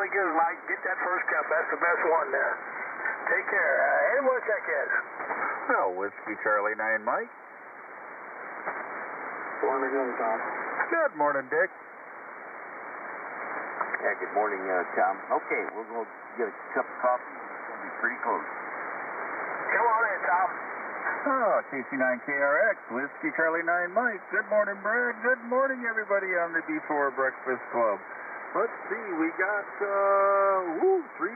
jolly good, Mike. Get that first cup. That's the best one there. Take care. Any more check-ins? Well, Whiskey Charlie 9 Mike. Morning again, Tom. Good morning, Dick. Yeah, good morning, Tom. Okay, we'll go get a cup of coffee. It's going to be pretty close. Come on in, Tom. Oh, KC9KRX, Whiskey Charlie 9 Mike. Good morning, Brad. Good morning, everybody on the Before Breakfast Club. Let's see, we got, 3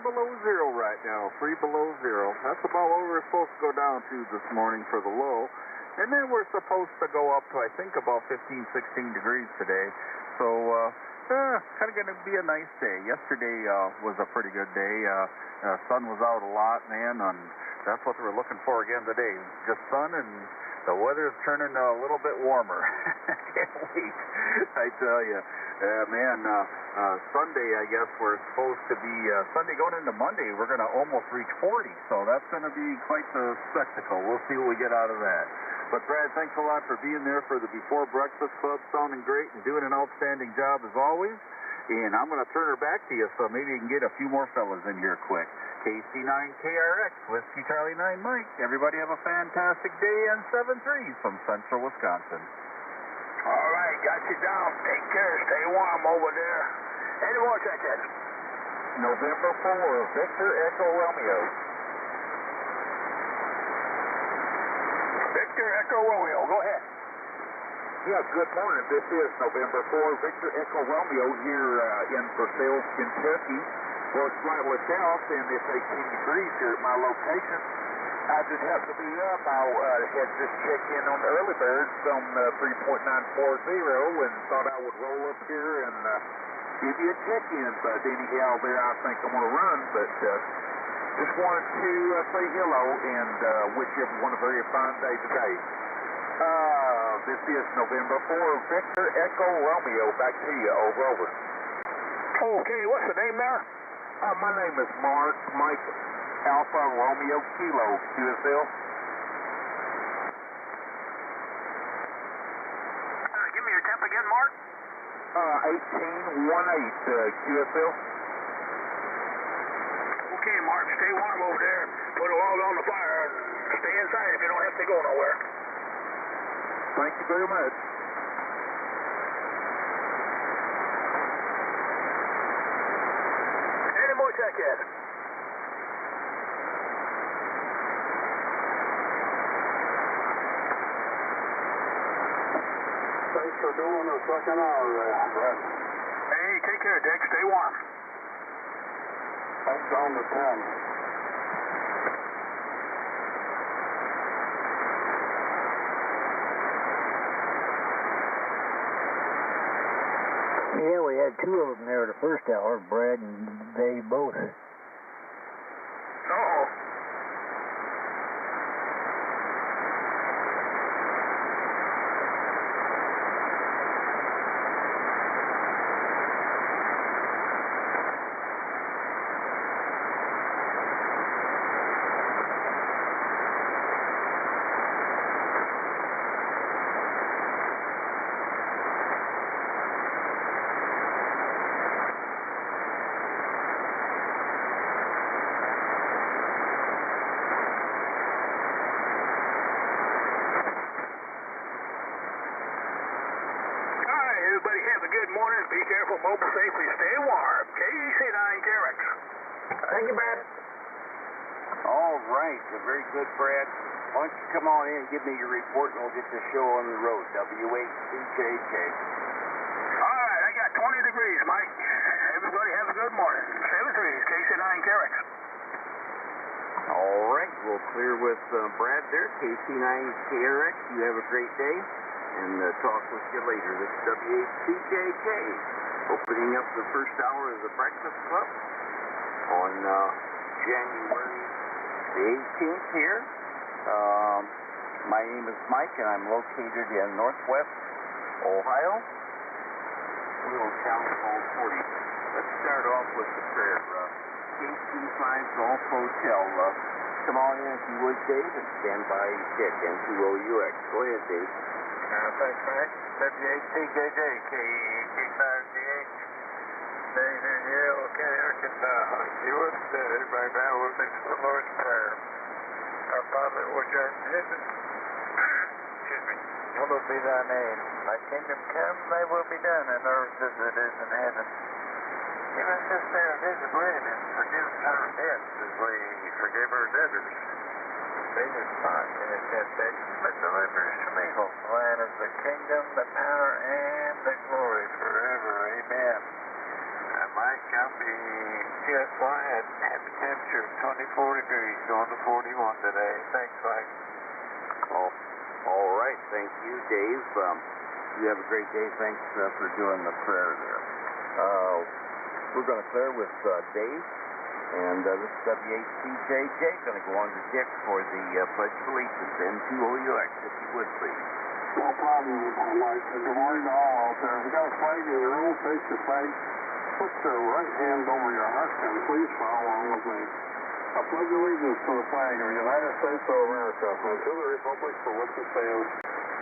below zero right now. 3 below zero. That's about what we're supposed to go down to this morning for the low. And then we're supposed to go up to, I think, about 15, 16 degrees today. So, kind of going to be a nice day. Yesterday was a pretty good day. Sun was out a lot, man, and that's what we're looking for again today. Just sun, and the weather's turning a little bit warmer. Can't wait, I tell you. Man, Sunday, I guess we're supposed to be, Sunday going into Monday, we're going to almost reach 40, so that's going to be quite the spectacle. We'll see what we get out of that. But Brad, thanks a lot for being there for the Before Breakfast Club, sounding great and doing an outstanding job as always. And I'm going to turn her back to you, so maybe you can get a few more fellas in here quick. KC9KRX, Whiskey Charlie 9 Mike. Everybody have a fantastic day and 7-3 from Central Wisconsin. All right, got you down. Take care. Stay warm over there. Any more check-ins? November 4, Victor Echo Romeo. Victor Echo Romeo, go ahead. Yeah, good morning. This is November 4, Victor Echo Romeo here in Versailles, Kentucky. Well, it's slightly south, and it's 18 degrees here at my location. I just happened to be up. I had just checked in on the early birds on 3.940 and thought I would roll up here and give you a check-in. But anyhow, there I think I'm going to run. But just wanted to say hello and wish everyone a very fine day today. This is November 4, Victor Echo Romeo. Back to you. Over. Okay, what's the name there? My name is Mark Mike Alpha Romeo Kilo QSL. Give me your temp again, Mark. 1818 QSL. Okay, Mark, stay warm over there. Put a log on the fire and stay inside if you don't have to go nowhere. Thank you very much. Any more check-in? Thanks for doing the second hour, Brett. Hey, take care, Dick. Stay warm. Thanks on the 10. Yeah, we had two of them there the first hour, Brad and Dave both. Uh-oh. Everybody have a good morning. Be careful, mobile safely, stay warm. KC9KRX. Thank you, Brad. All right. Very good, Brad. Why don't you come on in and give me your report, and we'll get the show on the road. W8CJK. All right, I got 20 degrees, Mike. Everybody have a good morning. 7-3, KC9KRX. All right. We'll clear with Brad there. KC9KRX. You have a great day. And talk with you later. This is W8CJK, opening up the first hour of the Breakfast Club on January the 18th here. My name is Mike, and I'm located in Northwest Ohio, little town called 40. Let's start off with the prayer. KC5 Golf Hotel. Come on in if you would, Dave, and stand by Dick, N2OUX. Go ahead, Dave. Thanks, Mike. W8CJJ, K85DH. David Yale, Okay, Arkansas. You would say by now we'll mix the Lord's Prayer. Our Father which art in heaven, excuse me, hallowed be thy name. Thy kingdom come, thy will be done on earth as it is in heaven. Give us this day our daily bread, and forgive us our debts as we forgive our debtors. Lead us not into temptation, but deliver us from evil. Thine is the kingdom, the power, and the glory forever. Amen. Mike, I'll be just fine. Had the temperature of 24 degrees, going to 41 today. Thanks, Mike. Oh, all right. Thank you, Dave. You have a great day. Thanks for doing the prayer there. We're going to clear with Dave, and this is WHCJJ. Going to go on to Dick for the Pledge of Allegiance, N2OUX, if you would, please. No problem, Mike. Good morning to all out there. If you got a flag in your room, face your flag. Put your right hand over your heart and please follow along with me. I pledge allegiance to the flag of the United States of America and to the republic for which it stands,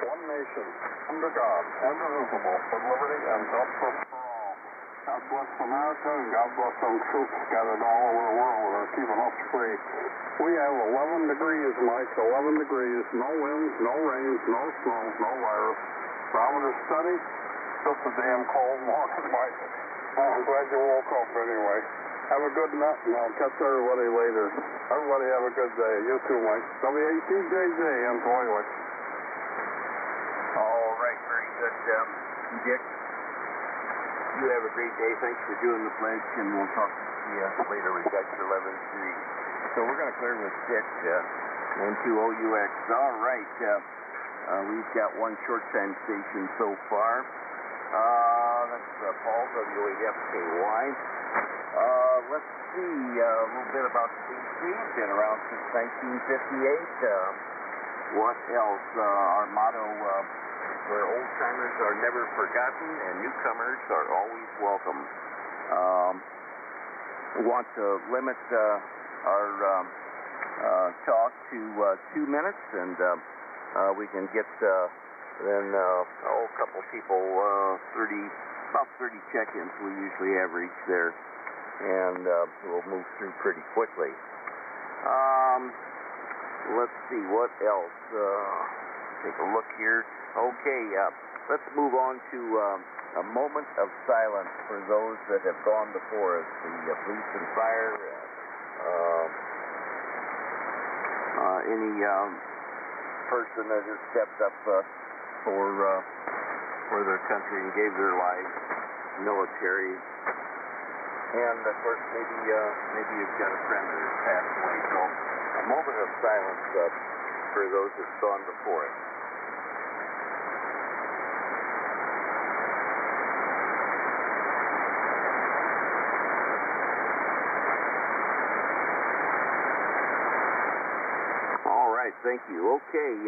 one nation, under God, indivisible, with liberty and justice for all. God bless America and God bless those troops scattered all over the world that are keeping us free. We have 11 degrees, Mike, 11 degrees. No winds, no rains, no snow, no virus. Barometer steady. Just a damn cold morning, Mike. I'm glad you woke up anyway. Have a good night, and I'll catch everybody later. Everybody have a good day. You too, Mike. WHCJJ, N2OUX. All right, very good, Dick. You have a great day. Thanks for doing the pledge, and we'll talk to you later. We've got your 11 degrees. So we're going to clear with Dick, N2OUX. All right. We've got one short time station so far. That's Paul, WAFKY. Let's see a little bit about DC. Been around since 1958. What else? Our motto, where old-timers are never forgotten and newcomers are always welcome. We want to limit our talk to 2 minutes, and we can get then a couple people, about 30 check-ins we usually average there, and we'll move through pretty quickly. Let's see, what else? Take a look here. Okay, let's move on to a moment of silence for those that have gone before us, the police and fire, any person that has stepped up for their country and gave their lives, military, and of course maybe you've got a friend that has passed away. So a moment of silence for those that've gone before us. All right, thank you. Okay.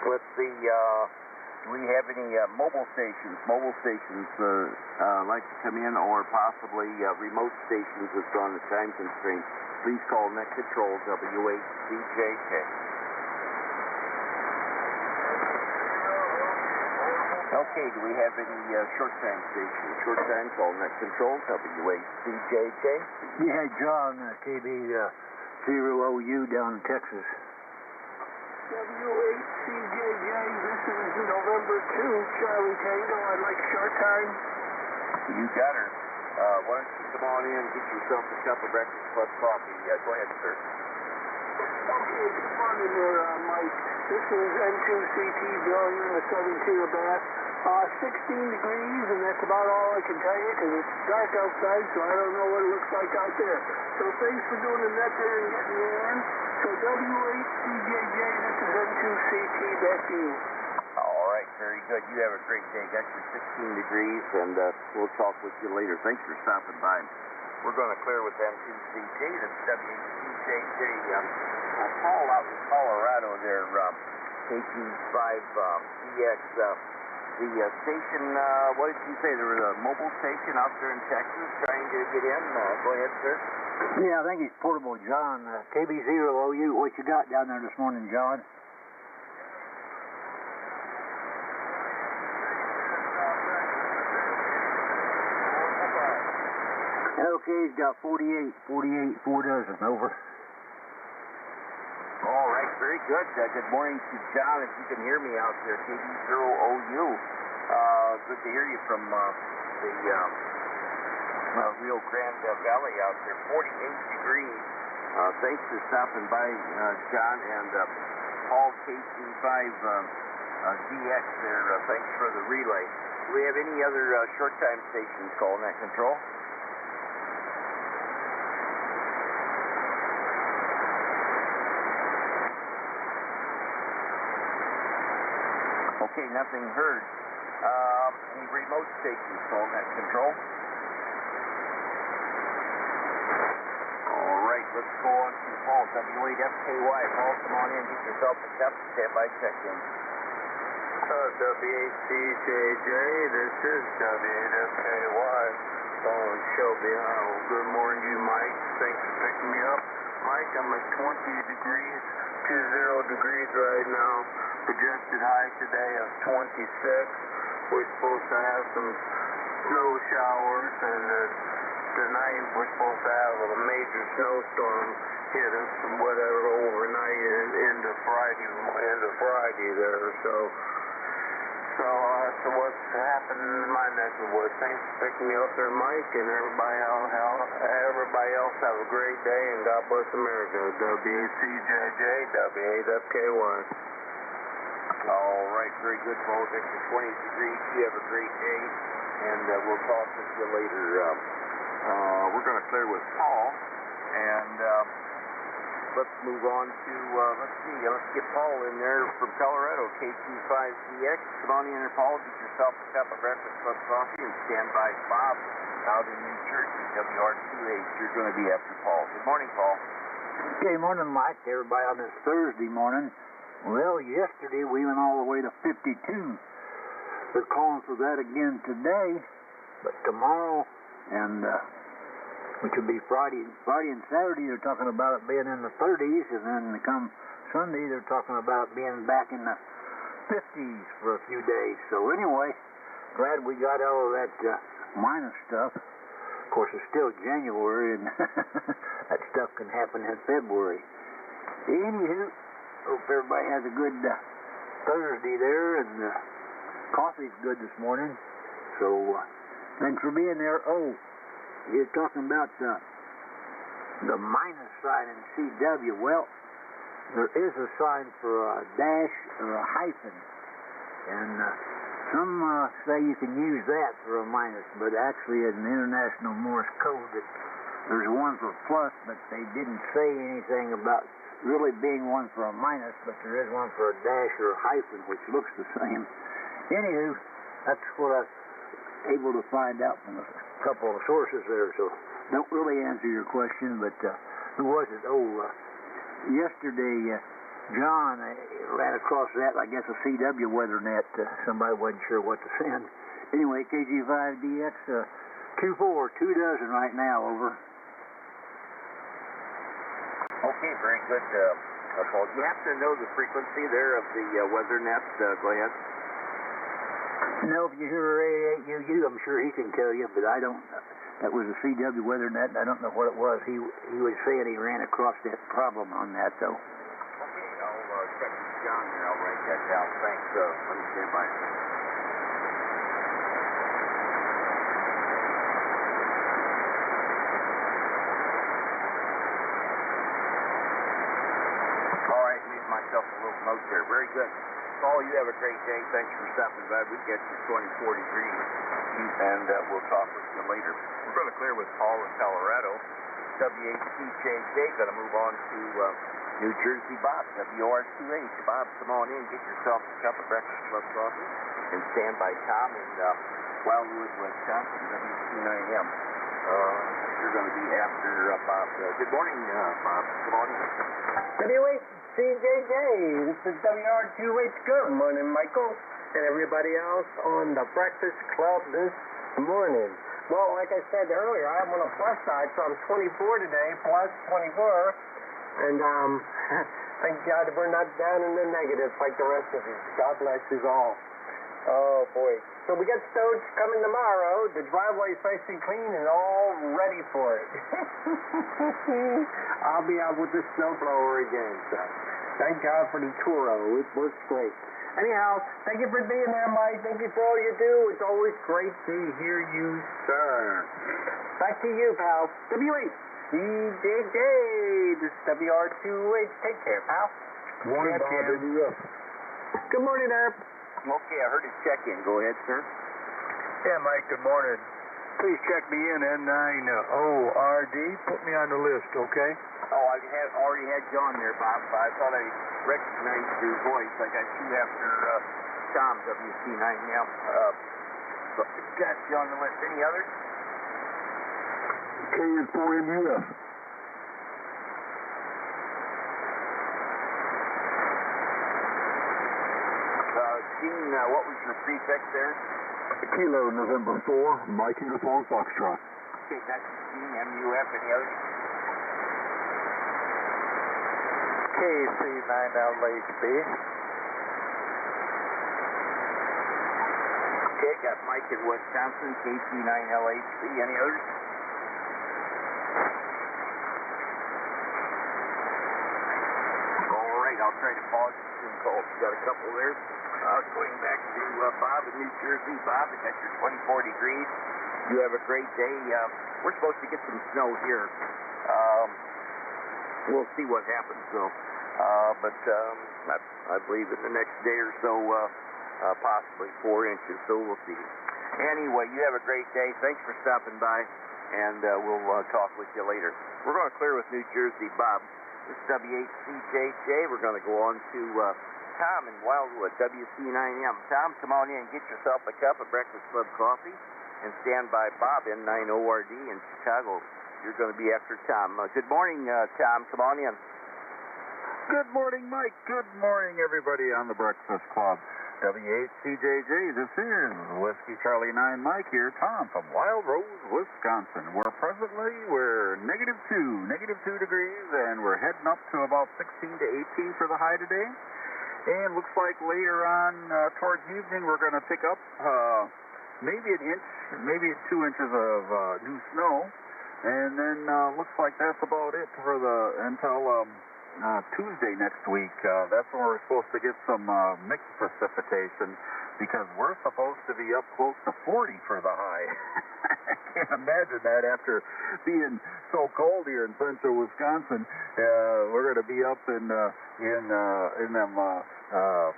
Let's see, do we have any mobile stations? Mobile stations like to come in, or possibly remote stations that's on the time constraint. Please call Net Control, WHCJK. Okay, do we have any short time stations? Short time, call Net Control, WHCJK. Yeah, John, KB0OU down in Texas. WHCJJ, this is November 2, Charlie Tango. I'd like short time. You got her. Why don't you come on in and get yourself a cup of breakfast plus coffee. Go ahead, sir. Okay, good morning there, Mike. This is N2CT Bill here in the Southern Tier Bath. 16 degrees, and that's about all I can tell you because it's dark outside, so I don't know what it looks like out there. So thanks for doing the net there and getting me in. So WHCJJ, this is N2CT, back to you. All right, very good. You have a great day. Got your 16 degrees, and we'll talk with you later. Thanks for stopping by. We're going to clear with N2CT. That's WHCJJ. Paul out in Colorado there, KT5EX. The station, what did you say? There was a mobile station out there in Texas trying to get in. Go ahead, sir. Yeah, I think it's Portable John. KB0OU. What you got down there this morning, John? Okay, he's got 48, 4 dozen, over. All right, very good. Good morning to John, if you can hear me out there, KB0OU. Good to hear you from the Rio Grande Valley out there, 48 degrees. Thanks for stopping by, John, and Paul KC5DX there. Thanks for the relay. Do we have any other short time stations calling that control? Okay, nothing heard. Any remote stations calling that control? All right, let's go on to Paul, W8FKY. Paul, come on in, get yourself picked up, standby check-in. W8CJJ, this is W8FKY. Calling Shelby Howell. Good morning to you, Mike. Thanks for picking me up. Mike, I'm at 20 degrees, 20 degrees right now. Projected high today of 26. We're supposed to have some snow showers, and tonight we're supposed to have a major snowstorm hit us from whatever overnight and into Friday there. So that's what's happening in my neck of the woods. Thanks for picking me up there, Mike, and everybody else have a great day, and God bless America. W8CJJ, W8FKY. All right, very good, Paul. Thanks for 20 degrees. You have a great day, and we'll talk with you later. We're going to clear with Paul, and let's move on to, let's get Paul in there from Colorado, KT5DX. Come on in there, Paul. Get yourself a cup of breakfast plus coffee, and stand by Bob out in New Jersey, WR28. You're going to be after Paul. Good morning, Paul. Okay, morning, Mike, to everybody on this Thursday morning. Well, yesterday we went all the way to 52. They're calling for that again today, but tomorrow and which would be Friday and Saturday, they're talking about it being in the 30s, and then come Sunday, they're talking about it being back in the 50s for a few days. So anyway, glad we got all of that minus stuff. Of course, it's still January, and that stuff can happen in February. Anywho, hope everybody has a good Thursday there, and coffee's good this morning. So thanks for being there. Oh, you're talking about the minus sign in CW. Well, there is a sign for a dash or a hyphen, and some say you can use that for a minus, but actually in the International Morse code, there's one for plus, but they didn't say anything about really being one for a minus, but there is one for a dash or a hyphen, which looks the same. Anywho, that's what I was able to find out from a couple of sources there, so don't really answer your question, but who was it? Yesterday, John ran across that, I guess a CW weather net. Somebody wasn't sure what to send. Anyway, KG5DX, 2-4, 2 dozen right now, over. Okay, very good, Paul. Do you happen to know the frequency there of the weather net? Go ahead. No, if you hear 88UU, I'm sure he can tell you, but I don't. That was a CW weather net, and I don't know what it was. He was saying he ran across that problem on that, though. Okay, I'll check with John here. I'll write that down. Thanks. Let me stand by. All right, leave myself a little note there. Very good. Paul, you have a great day. Thanks for stopping by. We get you 24 degrees, and we'll talk with you later. We're going to clear with Paul in Colorado. W8CJJ, going to move on to New Jersey Bob, WR28. Bob, come on in, get yourself a cup of breakfast plus coffee, and stand by Tom in Wildwood, Wisconsin, W29M. You're going to be after Bob. Good morning, Bob. Come on in. W8CJJ, this is WR28. Good morning, Michael, and everybody else on the Breakfast Club this morning. Well, like I said earlier, I'm on a plus side, so I'm 24 today, plus 24, and thank God we're not down in the negatives like the rest of you. God bless you all. Oh, boy. So we got snow coming tomorrow. The driveway's nice and clean and all ready for it. I'll be out with the snowblower again, so thank God for the Turo. It works great. Anyhow, thank you for being there, Mike. Thank you for all you do. It's always great to hear you, sir. Back to you, pal. WHCJJ. This is WR2H. Take care, pal. Morning, Bob. Good morning, Herb. Okay, I heard his check-in. Go ahead, sir. Yeah, Mike, good morning. Please check me in, N9ORD. Put me on the list, okay? Oh, I already had John there, Bob. I thought I recognized your voice. I got you after Tom, WC9M. So got you on the list. Any others? KN4MUF. Gene, what was your prefix there? Kilo November 4, Mike Uniform Foxtrot. Okay, that's Gene, MUF. Any others? KC9LHB. Okay, got Mike in Wisconsin, KC9LHB. Any others? All right, I'll try to pause and call. Got a couple there. Going back to Bob in New Jersey. Bob, I got your 24 degrees. You have a great day. We're supposed to get some snow here. We'll see what happens, though. But I believe in the next day or so, possibly 4 inches, so we'll see. Anyway, you have a great day. Thanks for stopping by, and we'll talk with you later. We're going to clear with New Jersey, Bob. This is WHCJJ. We're going to go on to Tom in Wildwood, WC9M. Tom, come on in and get yourself a cup of Breakfast Club coffee, and stand by Bob, N9ORD in Chicago. You're going to be after Tom. Good morning, Tom. Come on in. Good morning, Mike. Good morning, everybody on the Breakfast Club. WHCJJ, this is Whiskey Charlie 9 Mike here, Tom from Wild Rose, Wisconsin, where presently we're -2 degrees, and we're heading up to about 16 to 18 for the high today. And looks like later on towards evening we're going to pick up maybe an inch, maybe 2 inches of new snow. And then looks like that's about it for until Tuesday next week. That's when we're supposed to get some mixed precipitation, because we're supposed to be up close to 40 for the high. I can't imagine that after being so cold here in central Wisconsin. We're going to be up in them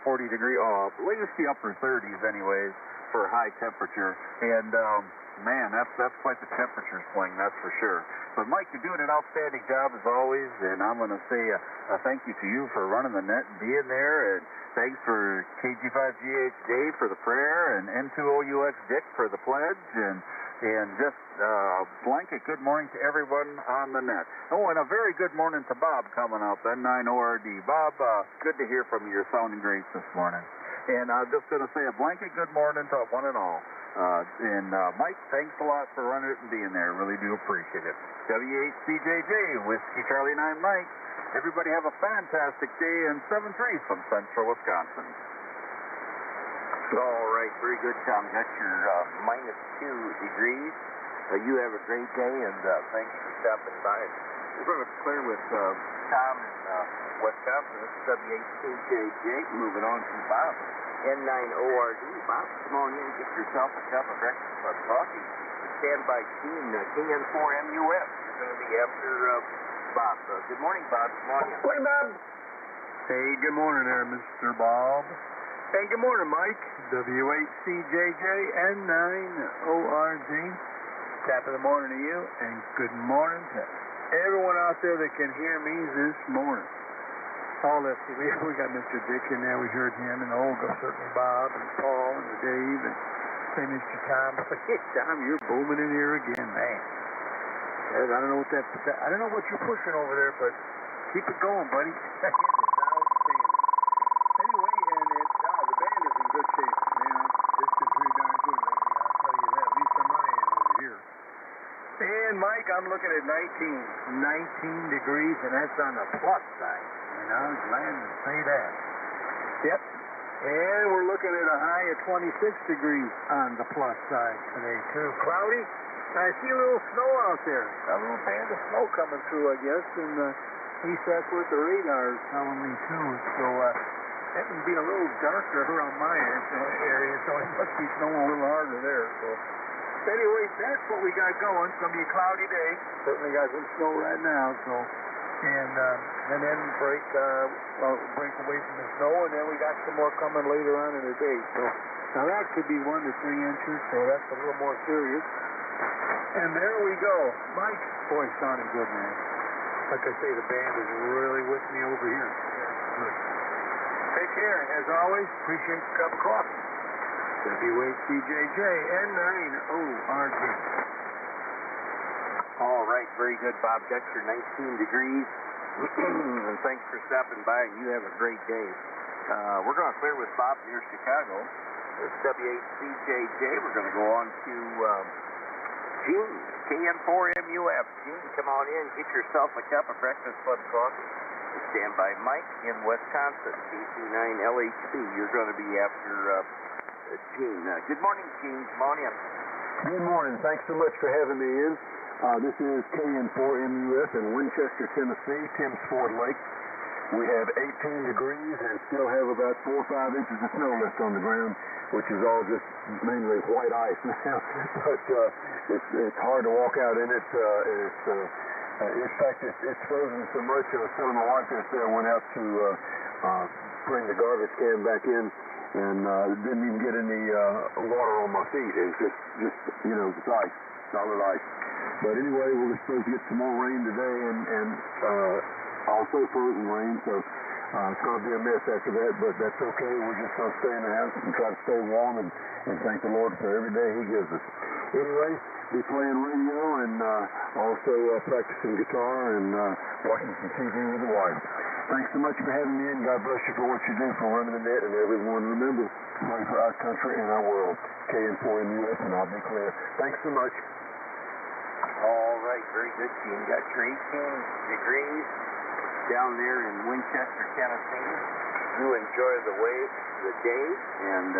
40 degree, latest the upper 30s anyways for high temperature. And man, that's quite the temperature swing, that's for sure. But Mike, you're doing an outstanding job as always, and I'm going to say a thank you to you for running the net and being there, and thanks for KG5GH Dave for the prayer, and N2OUX Dick for the pledge, and just blanket good morning to everyone on the net. Oh, and a very good morning to Bob coming up, N9ORD. Bob, good to hear from you. You're sounding great this morning. And I'm just going to say a blanket good morning to one and all. Mike, thanks a lot for running it and being there. Really do appreciate it. WHCJJ, Whiskey Charlie 9 Mike. Everybody have a fantastic day, and 7-3 from central Wisconsin. All right, very good, Tom. Got your -2 degrees. You have a great day, and thanks for stopping by. We're going to clear with Tom in Wisconsin. This is WHCJJ. Moving on to Bob, N9ORD. Bob, come on in and get yourself a cup of Breakfast Club coffee. Stand by Gene, KN4MUF. You're going to be after Bob. Good morning, Bob. Come on in. Morning, Bob. Hey, good morning there, Mr. Bob. Hey, good morning, Mike. WHCJJ, N9ORD. Top of the morning to you, and good morning to everyone out there that can hear me this morning. Oh, let's see. We got Mr. Dick in there. We heard him, and Olga, certainly Bob, and Paul, and Dave, and hey, Mr. Tom. Hey, Tom, you're booming in here again, man. I don't know what you're pushing over there, but keep it going, buddy. It is outstanding. Anyway, the band is in good shape. Man, it's been pretty darn good lately, I'll tell you that. At least on my end over here. And Mike, I'm looking at 19 degrees, and that's on the plus side. And I'm glad to say that. Yep. And we're looking at a high of 26 degrees on the plus side today, too. Cloudy. I see a little snow out there. A little band of snow coming through, I guess, and at least that's what the radar is telling me, too. So that would be a little darker around my area, so it must be snowing a little harder there. So anyway, that's what we got going. It's going to be a cloudy day. Certainly got some snow right now, so... And then break away from the snow, and then we got some more coming later on in the day. So now that could be 1 to 3 inches, so that's a little more serious. And there we go. Mike, boy, sounding good, man. Like I say, the band is really with me over here. Good. Take care. As always, appreciate the cup of coffee. WHCJJ N9ORD. All right, very good, Bob. Got your 19 degrees. And thanks for stopping by, and you have a great day. We're going to clear with Bob near Chicago. It's WHCJJ. We're going to go on to Gene, KN4MUF. Gene, come on in, get yourself a cup of Breakfast Club coffee. Stand by Mike in Wisconsin, KC9LHB. You're going to be after Gene. Good morning, Gene. Come on in. Good morning. Thanks so much for having me in. This is KN4MUF in Winchester, Tennessee, Tim's Ford Lake. We have 18 degrees and still have about 4 or 5 inches of snow left on the ground, which is all just mainly white ice now. But it's hard to walk out in it. In fact, it's frozen so much. I was telling my wife yesterday, I went out to bring the garbage can back in, and didn't even get any water on my feet. It was just it's ice, solid ice. But anyway, we're supposed to get some more rain today, and also frozen rain, so it's going to be a mess after that, but that's okay. We're just going to stay in the house and try to stay warm and thank the Lord for every day He gives us. Anyway, be playing radio and also practicing guitar and watching some TV with the wife. Thanks so much for having me in. God bless you for what you do for running the net, and everyone remember, pray for our country and our world. KN4MUF, and I'll be clear. Thanks so much. All right, very good, Gene. Got your 18 degrees down there in Winchester, Tennessee. You enjoy the day and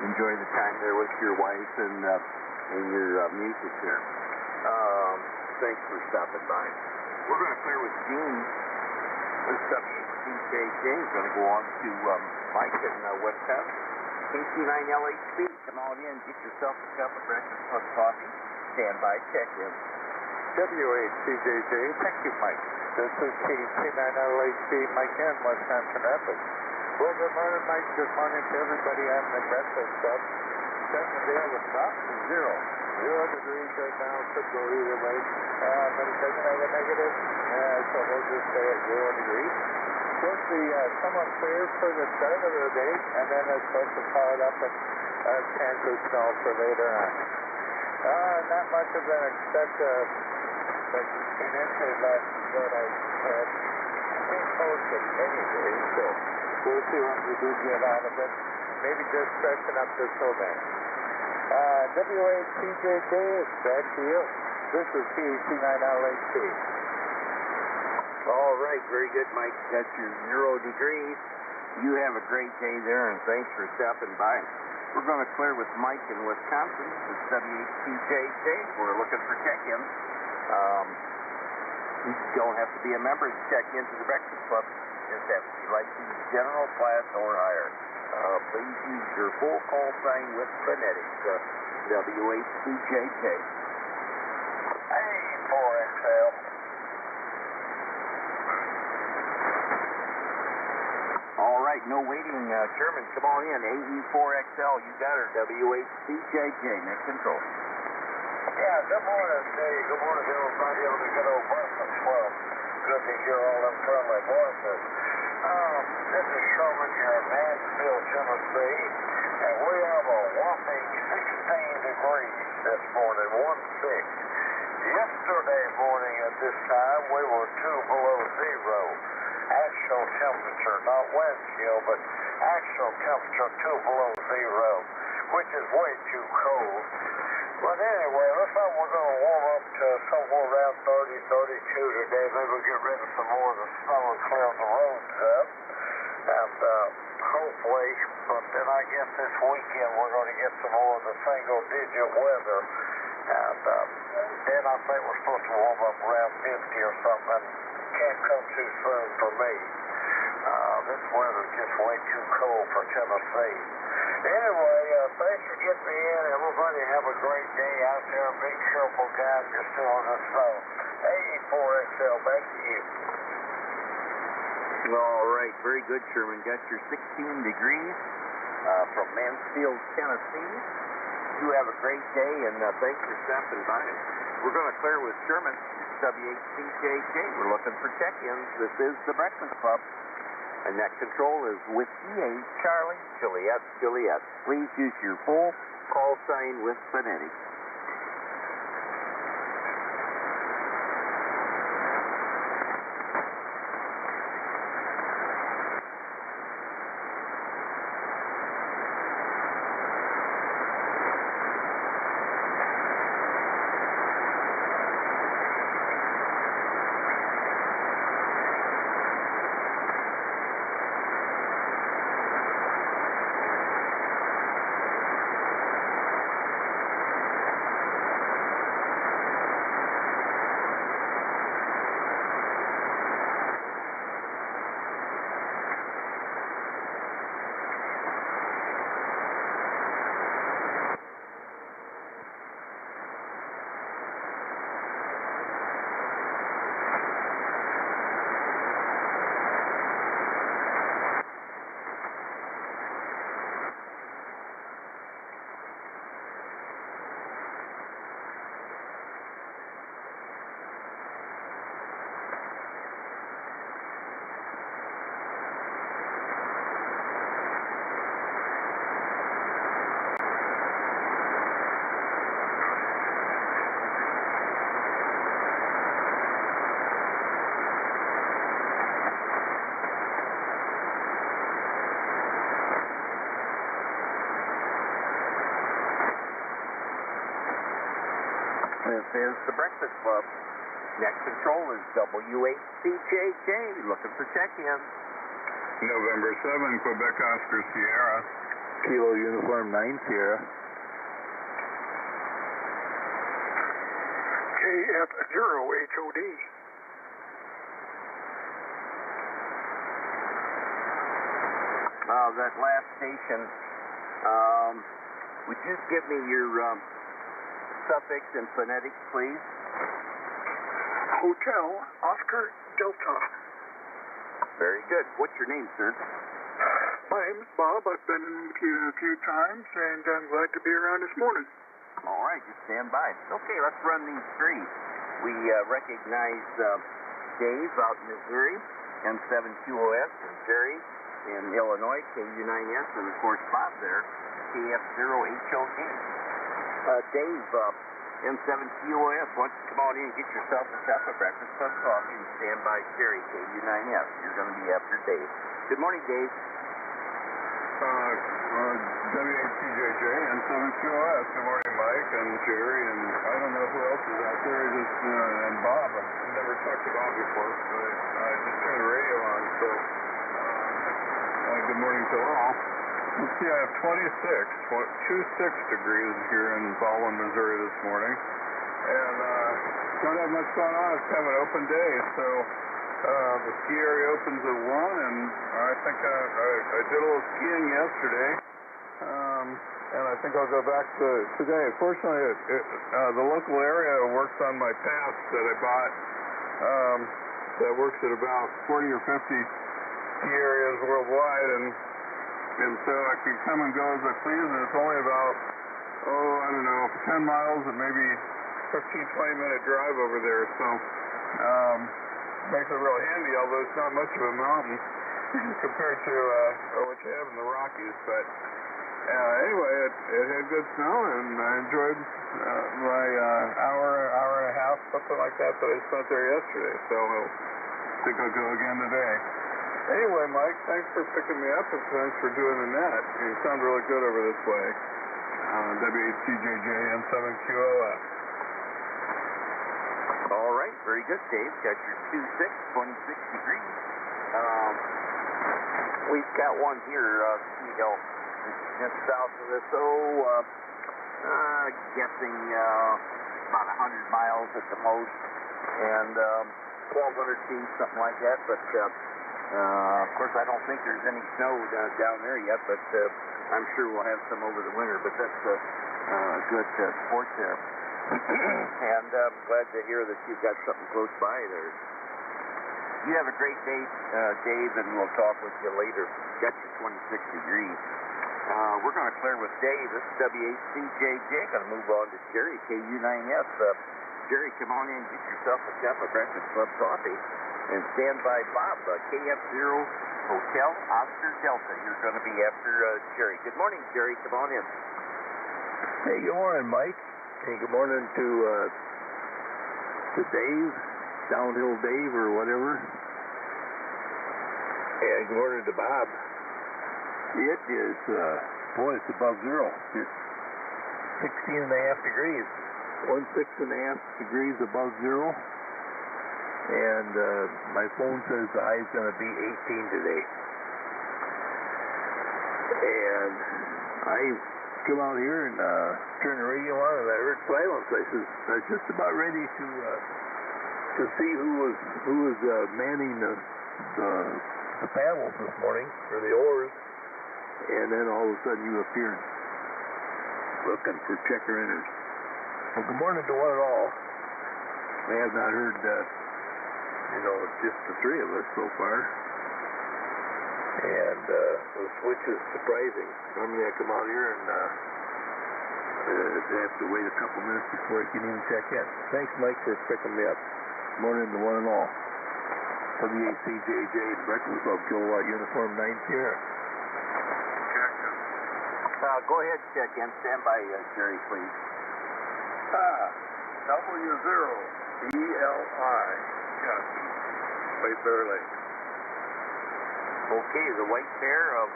enjoy the time there with your wife and your music there. Thanks for stopping by. We're going to clear with Gene. This WHCJJ is going to go on to Mike in Wisconsin. KC9LHB, come on in, get yourself a cup of Breakfast Club coffee. Stand by, check in. WHCJJ, thank you, Mike. This is KC9LHB, Mike in Wisconsin Rapids. Well, good morning, Mike. Good morning to everybody on the Breakfast Club. Starting the day with about 0 degrees right now. Could go either way. But it doesn't have a negative, so we'll just stay at 0 degrees. Supposed to be somewhat clear for the start of the day, and then it's supposed to cloud up and chance of snow for later on. Not much of an expect like 18 inches less than what I had posted anyway, so we'll see what we do get out of it. Maybe just freshen up this whole day. WHCJJ is back to you. This is KC9LHB. All right, very good, Mike. Got your 0 degrees. You have a great day there, and thanks for stopping by. We're going to clear with Mike in Wisconsin. This is WHCJJ. We're looking for check-ins. You don't have to be a member to check into the Breakfast Club. You just have to be licensed general class or higher. Please use your full call sign with phonetics. WHCJJ. Hey, 4XL. All right, no waiting. Sherman, come on in. AE4XL, you got her. WHCJJ, next control. Yeah, good morning, Dave. Good morning, everybody on the good old Breakfast Club. Good to hear all them friendly voices. This is Sherman here in Mansfield, Tennessee, and we have a whopping 16 degrees this morning, 1-6. Yesterday morning at this time, we were 2 below zero. Actual temperature, not wind chill, but actual temperature 2 below zero, which is way too cold. But anyway, looks like we're going to warm up to somewhere around 30, 32 today. Maybe we'll get rid of some more of the snow and clear the roads up. And hopefully, but then I guess this weekend we're going to get some more of the single-digit weather, and then I think we're supposed to warm up around 50 or something. Can't come too soon for me. This weather's just way too cold for Tennessee. Anyway, thanks for getting me in. Everybody have a great day out there. Be careful, guys. You're still in the snow. 84XL, back to you. All right, very good, Sherman. Got your 16 degrees from Mansfield, Tennessee. You have a great day, and thanks for stopping by. We're going to clear with Sherman, WHCJJ. We're looking for check-ins. This is the Breakfast Club. And that control is Whiskey 8 Charlie Juliet Juliet. Please use your full call sign with phonetics. This is the Breakfast Club. Next control is WHCJJ, looking for check-ins. November 7, Quebec Oscar Sierra. Kilo Uniform 9 Sierra. KF0HOD. That last station, would you give me your suffix and phonetics, please? Hotel Oscar Delta. Very good. What's your name, sir? My name is Bob. I've been in with you a few times, and I'm glad to be around this morning. All right, just stand by. Okay, let's run these three. We recognize Dave out in Missouri, M7QOS, and Jerry in Illinois, KU9S, and of course Bob there, KF0HOD. Dave, M7QOS, why don't you come on in and get yourself a cup of breakfast, some coffee, and stand by Jerry, KU9S. You're going to be after Dave. Good morning, Dave. WHCJJ and 7QOS. Good morning, Mike and Jerry, and I don't know who else is out there, and Bob. I've never talked to Bob before, but I just turned the radio on, so good morning to all. Let's see, I have 26 degrees here in Baldwin, Missouri this morning, and don't have much going on. It's kind of an open day, so the ski area opens at 1, and I think I did a little skiing yesterday, and I think I'll go back today. Fortunately, the local area works on my pass that I bought that works at about 40 or 50 ski areas worldwide, and so I can come and go as I please, and it's only about, 10 miles and maybe 15-20-minute drive over there, so makes it real handy, although it's not much of a mountain compared to what you have in the Rockies, but anyway, it had good snow, and I enjoyed my hour and a half, something like that I spent there yesterday, so I think I'll go again today. Anyway, Mike, thanks for picking me up, and thanks for doing the net. You sound really good over this way. WHCJJ and 7QOS. All right, very good, Dave. Got your 26 degrees. We've got one here, just south of us, guessing about 100 miles at the most, and 1,200 feet, something like that. But of course, I don't think there's any snow down there yet, but I'm sure we'll have some over the winter. But that's a good sport there. And I'm glad to hear that you've got something close by there. You have a great day, Dave, and we'll talk with you later. Got your 26 degrees. We're going to clear with Dave. This is WHCJJ. Going to move on to Jerry, KU9S. Jerry, come on in, get yourself a cup of Breakfast Club coffee, and stand by Bob, KF0 Hotel Oscar Delta. You're going to be after Jerry. Good morning, Jerry. Come on in. Hey, good morning, Mike. Hey, good morning to Dave, Downhill Dave or whatever. And good morning to Bob. It is, boy, it's above zero. It's 16 and a half degrees. 16.5 degrees above zero. And my phone says the high is going to be 18 today. And I come out here and turn the radio on, and I heard silence. I was just about ready to see who was manning the paddles this morning, or the oars, and then all of a sudden you appeared looking for checker inners. Well, good morning to one and all. We have not heard, just the three of us so far. And the switch is surprising. Normally I come out here and have to wait a couple minutes before I can even check in. Thanks, Mike, for picking me up. Morning to one and all. WACJJ Breakfast Club Kilowatt Uniform 9 Sierra. Go ahead, check in. Stand by, Jerry, please. W0 BLI. Captain. White Bear Lake. Okay, the White Bear of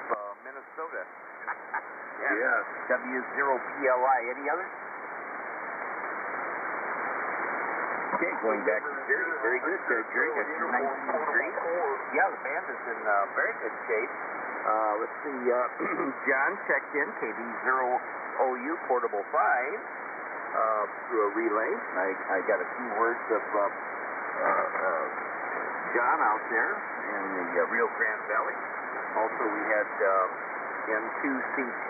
Minnesota. Yes. W0BLI. Any others? Okay, going back to Jerry. Very good, Jerry. Got your 19 degrees. Yeah, the band is in very good shape. Let's see. John checked in. KB0OU Portable 5 through a relay. I got a few words of John out there in the Rio Grande Valley. Also, we had N2CT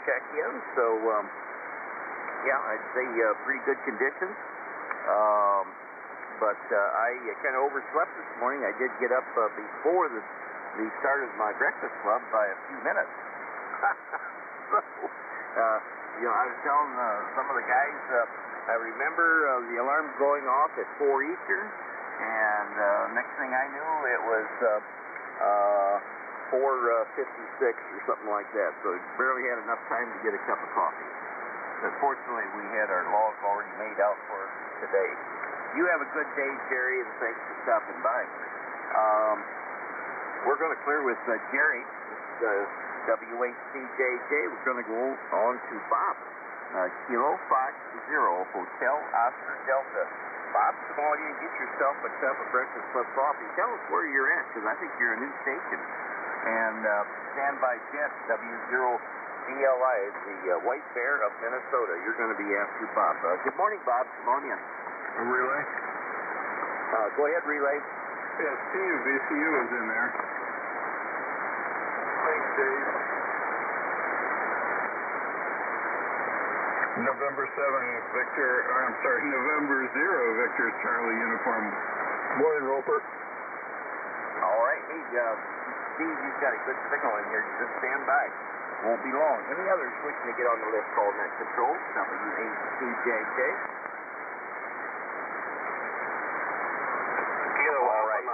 check in. So, yeah, I'd say pretty good conditions. But I kind of overslept this morning. I did get up before the start of my breakfast club by a few minutes. So, I was telling some of the guys, I remember the alarm going off at 4 Eastern, and next thing I knew, it was 4:56 or something like that. So I barely had enough time to get a cup of coffee. But fortunately, we had our log already made out for us today. You have a good day, Jerry, and thanks for stopping by. We're going to clear with Jerry. WHCJJ. We're going to go on to Bob. Kilo Fox 0 Hotel Oscar Delta. Bob, come on in and get yourself a cup of Breakfast Club coffee. Tell us where you're at, because I think you're a new station. And stand by Jet, W0BLI, the White Bear of Minnesota. You're going to be after Bob. Good morning, Bob. Come on in. A relay? Go ahead, relay. Yeah, Steve, VCU is in there. Thanks, Dave. November 0 Victor Charlie uniform. Morning, Roper. All right. Hey, Steve, you've got a good signal in here. Just stand by. Won't be long. Any others wishing to get on the list, call net control, WHCJJ. All right.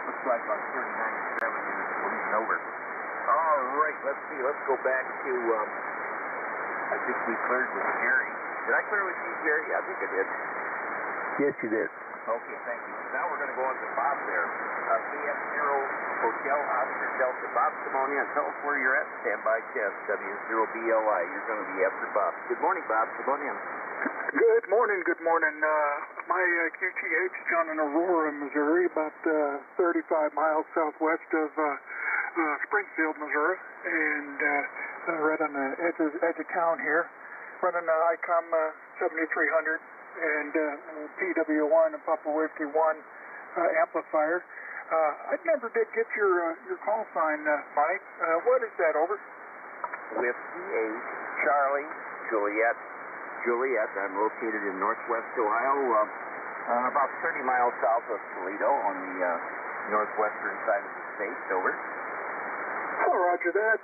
Looks like on 39.7 is bleeding over. All right. Let's see. Let's go back to, I think we cleared with Jerry. Did I clear with you, Jerry? I think I did. Yes, you did. Okay, thank you. Now we're going to go on to Bob there. KF0 Hotel Oscar Delta. Bob, come on in. Tell us where you're at. Stand by chest. W0BLI. You're going to be after Bob. Good morning, Bob. Come on in. Good morning, good morning. My QTH is down in Aurora, Missouri, about 35 miles southwest of Springfield, Missouri, and right on the edge of town here, running an Icom 7300 and PW1 and Papa Whiskey 1 amplifier. I never did get your call sign, Mike. What is that, over? Whiskey 8, Charlie, Juliet. I'm located in northwest Ohio, about 30 miles south of Toledo on the northwestern side of the state. Over. Oh, roger that.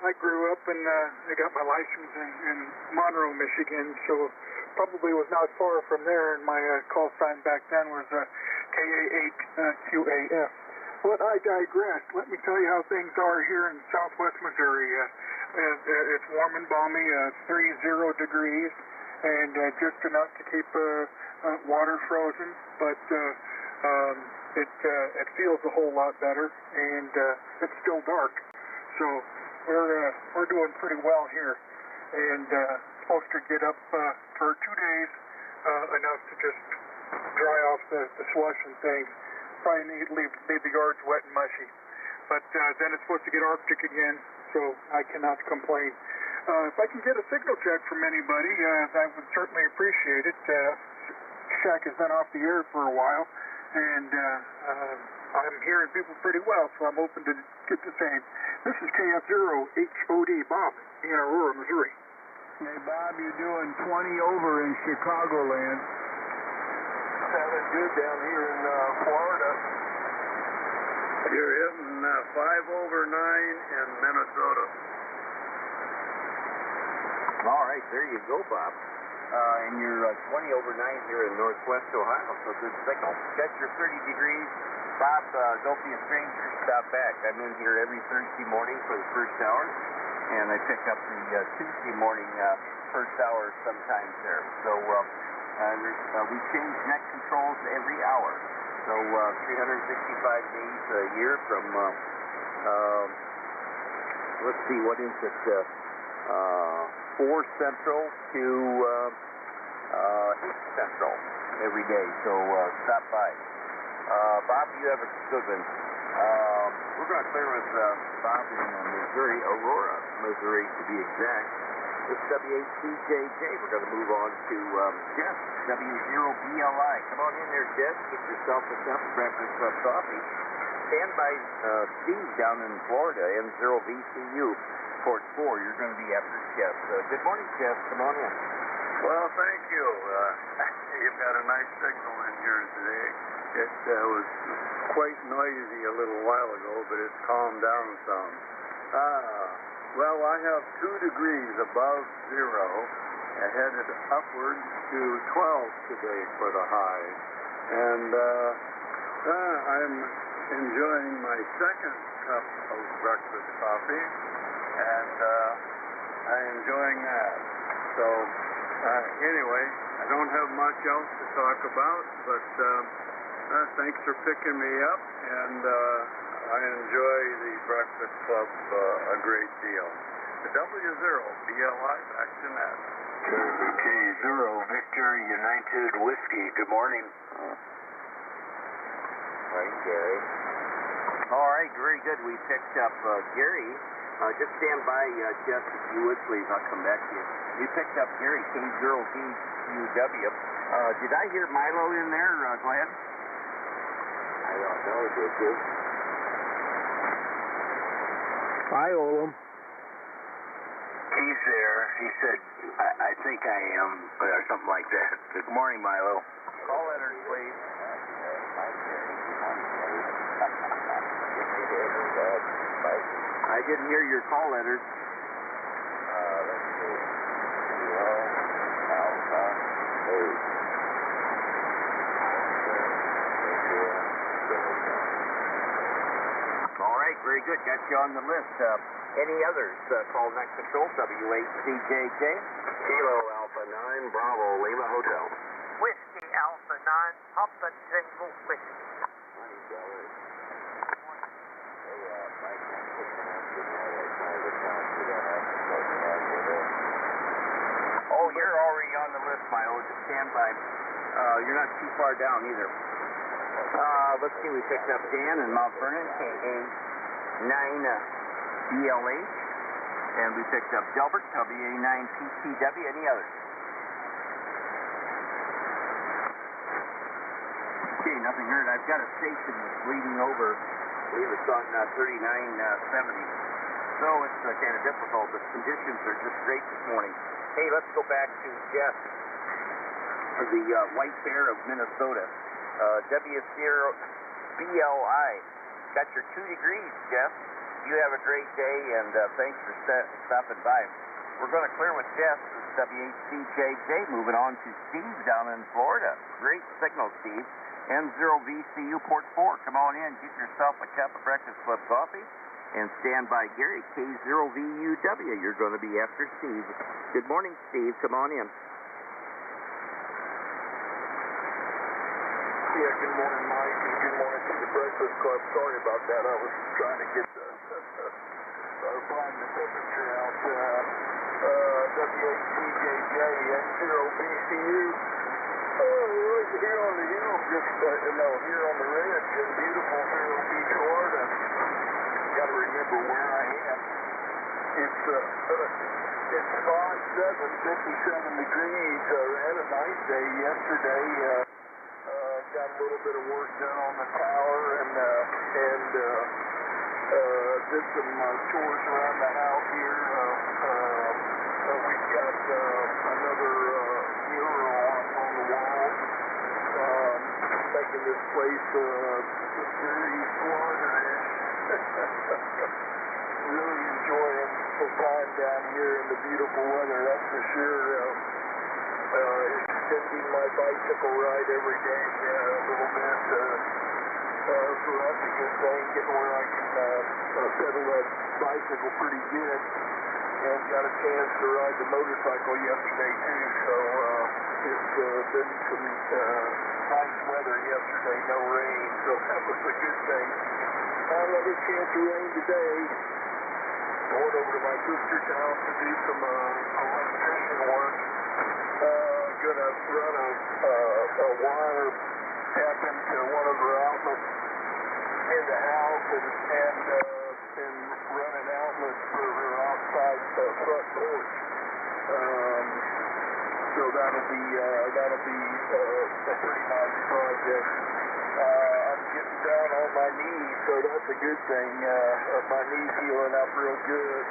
I grew up and I got my license in Monroe, Michigan, so probably was not far from there, and my call sign back then was KA8QAF. But I digress. Let me tell you how things are here in southwest Missouri. It's warm and balmy, 30 degrees, and just enough to keep water frozen, but it feels a whole lot better, and it's still dark. So we're doing pretty well here, and supposed to get up for 2 days, enough to just dry off the slush and things. Probably leave the yards wet and mushy, but then it's supposed to get Arctic again, so I cannot complain. If I can get a signal check from anybody, I would certainly appreciate it. Shack has been off the air for a while, and I'm hearing people pretty well, so I'm hoping to get the same. This is KF0HOD, Bob, in Aurora, Missouri. Hey, Bob, you're doing 20 over in Chicagoland. Sounding good down here in Florida. You're hitting 5 over 9 in Minnesota. All right, there you go, Bob. And you're 20 over 9 here in northwest Ohio, so good signal. Got your 30 degrees. Bob, don't be a stranger. Stop back. I'm in here every Thursday morning for the first hour, and I pick up the Tuesday morning first hour sometimes there. So we change neck controls every hour. So 365 days a year from, let's see, what is it? 4 Central to 8 Central every day. So stop by. Bob, you have a good one. We're going to clear with Bob in Missouri, Aurora, Missouri to be exact. It's W8CJJ. We're going to move on to Jeff, W0BLI. Come on in there, Jeff. Get yourself a cup of Breakfast Club coffee. Stand by Steve down in Florida, M0VCU, Port 4. You're going to be after Jeff. Good morning, Jeff. Come on in. Well, thank you. You've got a nice signal in here today. It was quite noisy a little while ago, but it's calmed down some. Well, I have 2 degrees above zero, headed upwards to 12 today for the high. And I'm enjoying my second cup of breakfast coffee, and I'm enjoying that. So anyway, I don't have much else to talk about, but thanks for picking me up, and I enjoy the Breakfast Club a great deal. The W0BLI, back to net. K0 Victor United Whiskey. Good morning. Right, Gary. All right, very good. We picked up Gary. Just stand by, Jeff, if you would, please. I'll come back to you. We picked up Gary, K0VQW. Did I hear Milo in there? Go ahead. I don't know, did you? I owe him. He's there. He said, I think I am, or something like that. Good morning, Milo. Call letters, please. I didn't hear your call letters. Let's see. Kilo, Alpha, 8. All right, very good. Got you on the list. Any others? Call next control, W8CJJ. Kilo Alpha 9, Bravo, Lima Hotel. Whiskey Alpha 9, Papa Tango Whiskey. Oh, you're already on the list pilot. Stand by. You're not too far down either. Let's see, we picked up Dan in Mount Vernon, KA9BLH, and we picked up Delbert, WA9PTW. Any others? Okay, nothing heard. I've got a station that's leading over. I believe it's on 3970. So it's kind of difficult, but conditions are just great this morning. Hey, let's go back to Jeff, the White Bear of Minnesota. W0BLI. Got your 2 degrees, Jeff. You have a great day, and thanks for stopping by. We're going to clear with Jeff. This is W8CJJ. Moving on to Steve down in Florida. Great signal, Steve. N0VCU Port 4. Come on in, get yourself a cup of Breakfast Club coffee, and stand by Gary, K0VUW. You're going to be after Steve. Good morning, Steve. Come on in. Yeah, good morning, Mike, and good morning to the Breakfast Club. Sorry about that. I was trying to get find the temperature out. W8CJJ, N0VCU. Right here on the hill, here on the ridge in beautiful Vero Beach, Florida. Got to remember where I am. It's 57 degrees. Had a nice day yesterday. Got a little bit of work done on the tower and did some chores around the house here. We've got another mural on the wall, making this place very Florida-ish. Really enjoying the time down here in the beautiful weather, that's for sure. Extending my bicycle ride every day a little bit, so that's a good thing, getting where I can pedal that bicycle pretty good, and got a chance to ride the motorcycle yesterday too, so it's been some nice weather yesterday, no rain, so that was a good thing. Another chance of rain today. Going over to my sister's house to do some electrician work. Gonna run a wire tap into one of her outlets in the house and run an outlet for her outside front porch. So that'll be a pretty nice project. I'm getting down on my knees, so that's a good thing. My knees healing up real good.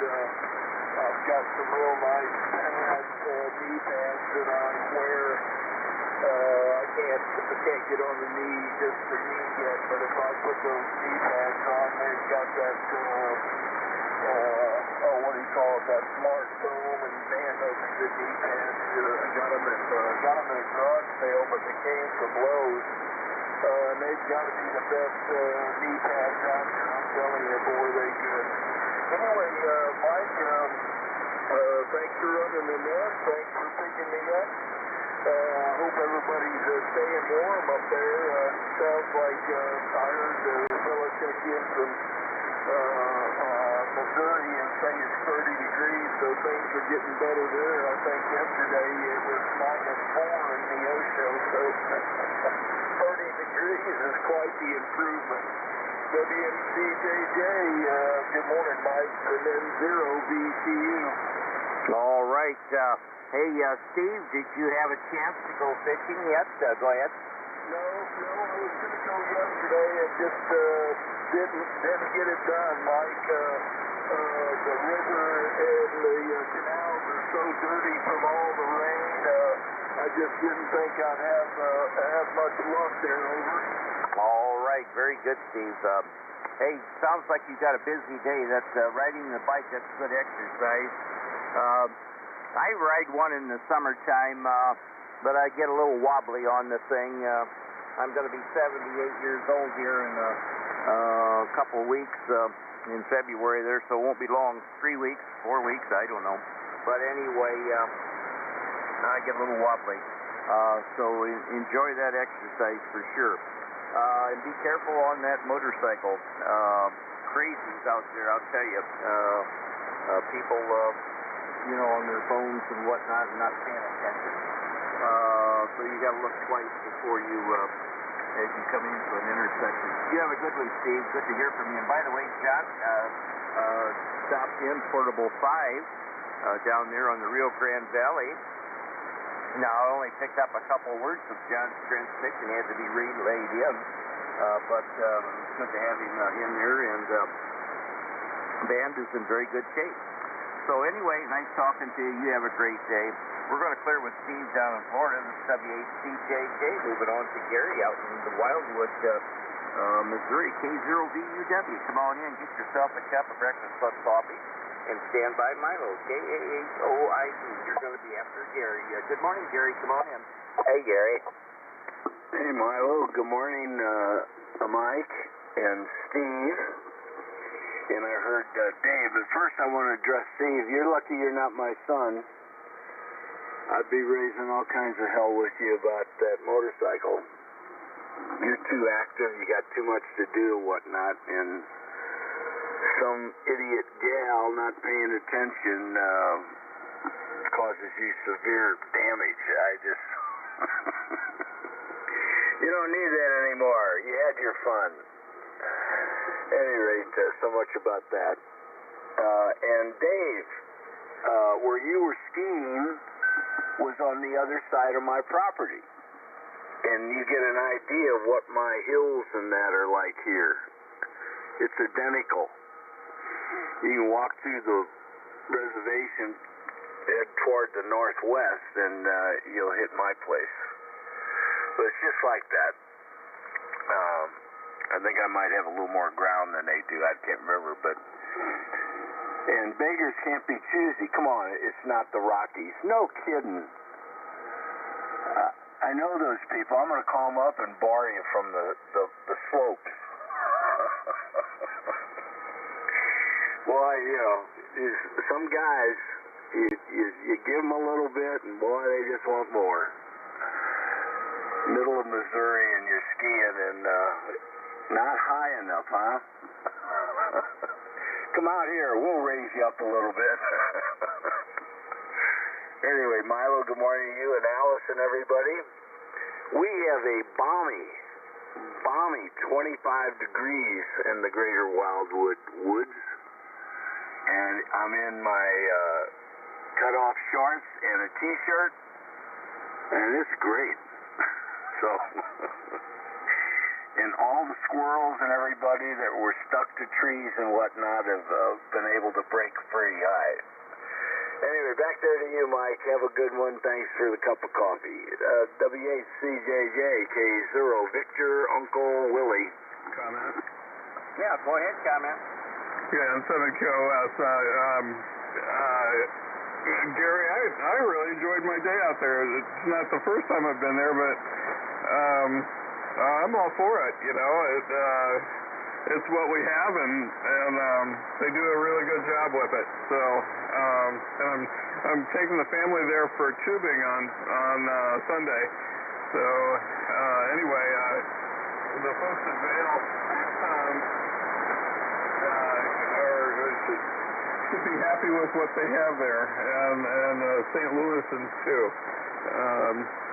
I've got some real nice pads, knee pads that I wear. I can't get on the knee, just the knee yet, but if I put those knee pads on, they've got that, what do you call it, that smart foam, and man, those are good knee pads. I got them at a garage sale, but they came from Lowe's. And they've got to be the best knee pads out there. I'm telling you, boy, they good. Anyway, Mike, thanks for running the net. Thanks for picking me up. I hope everybody's staying warm up there. Sounds like I heard the fellow check in from Missouri and say it's 30 degrees, so things are getting better there. I think yesterday it was -4 in the ocean, so 30 degrees is quite the improvement. WMCJJ, good morning, Mike, and then N0VCU. All right. Hey, Steve, did you have a chance to go fishing yet? Go ahead. No, I was going to go yesterday and just didn't get it done, Mike. The river and the canals are so dirty from all the rain. I just didn't think I'd have much luck there, over. All right, very good, Steve. Hey, sounds like you've got a busy day. That's riding the bike, that's good exercise. I ride one in the summertime, but I get a little wobbly on the thing. I'm going to be 78 years old here in a couple of weeks in February there, so it won't be long. 3 weeks, 4 weeks, I don't know. But anyway, I get a little wobbly. So enjoy that exercise for sure. And be careful on that motorcycle. Crazies out there, I'll tell you. People, on their phones and whatnot, and not paying attention. So you got to look twice before you, as you come into an intersection. You have a good one, Steve. Good to hear from you. And by the way, John stopped in Portable 5 down there on the Rio Grande Valley. Now, I only picked up a couple words of John's transmission. He had to be relayed in. But it's good to have him in there, and the band is in very good shape. So anyway, nice talking to you. You have a great day. We're going to clear with Steve down in Florida. This is WHCJJ. Moving on to Gary out in the Wildwood, Missouri, K0VUW. Come on in, get yourself a cup of Breakfast Club coffee, and stand by Milo, KAHOID. You're going to be after Gary. Good morning, Gary. Come on in. Hey, Gary. Hey, Milo. Good morning, Mike and Steve. And I heard Dave, but first I want to address Steve. You're lucky you're not my son. I'd be raising all kinds of hell with you about that motorcycle. You're too active, you got too much to do and whatnot, and some idiot gal not paying attention causes you severe damage. I just... You don't need that anymore. You had your fun. At any rate, so much about that. And Dave, where you were skiing was on the other side of my property. And you get an idea of what my hills and that are like here. It's identical. You can walk through the reservation, head toward the northwest, and you'll hit my place. But it's just like that. I think I might have a little more ground than they do. I can't remember, but... And beggars can't be choosy. Come on, it's not the Rockies. No kidding. I know those people. I'm going to call them up and bar you from the slopes. Boy, you know, some guys, you give them a little bit, and boy, they just want more. Middle of Missouri, and you're skiing, and not high enough, huh? Come out here, we'll raise you up a little bit. Anyway, Milo, good morning to you and Alice and everybody. We have a balmy 25 degrees in the greater Wildwood woods. And I'm in my cut-off shorts and a t-shirt, and it's great. So... And all the squirrels and everybody that were stuck to trees and whatnot have been able to break free. Anyway, back there to you, Mike. Have a good one. Thanks for the cup of coffee. WHCJJ, K0, Victor, Uncle Willie. Comment? Yeah, go ahead, comment. Yeah, and 7KOS. Gary, I really enjoyed my day out there. It's not the first time I've been there, but... I'm all for it, you know. It's what we have, and they do a really good job with it. So, and I'm taking the family there for tubing on Sunday. So, anyway, the folks at Vail should be happy with what they have there, and St. Louisans too.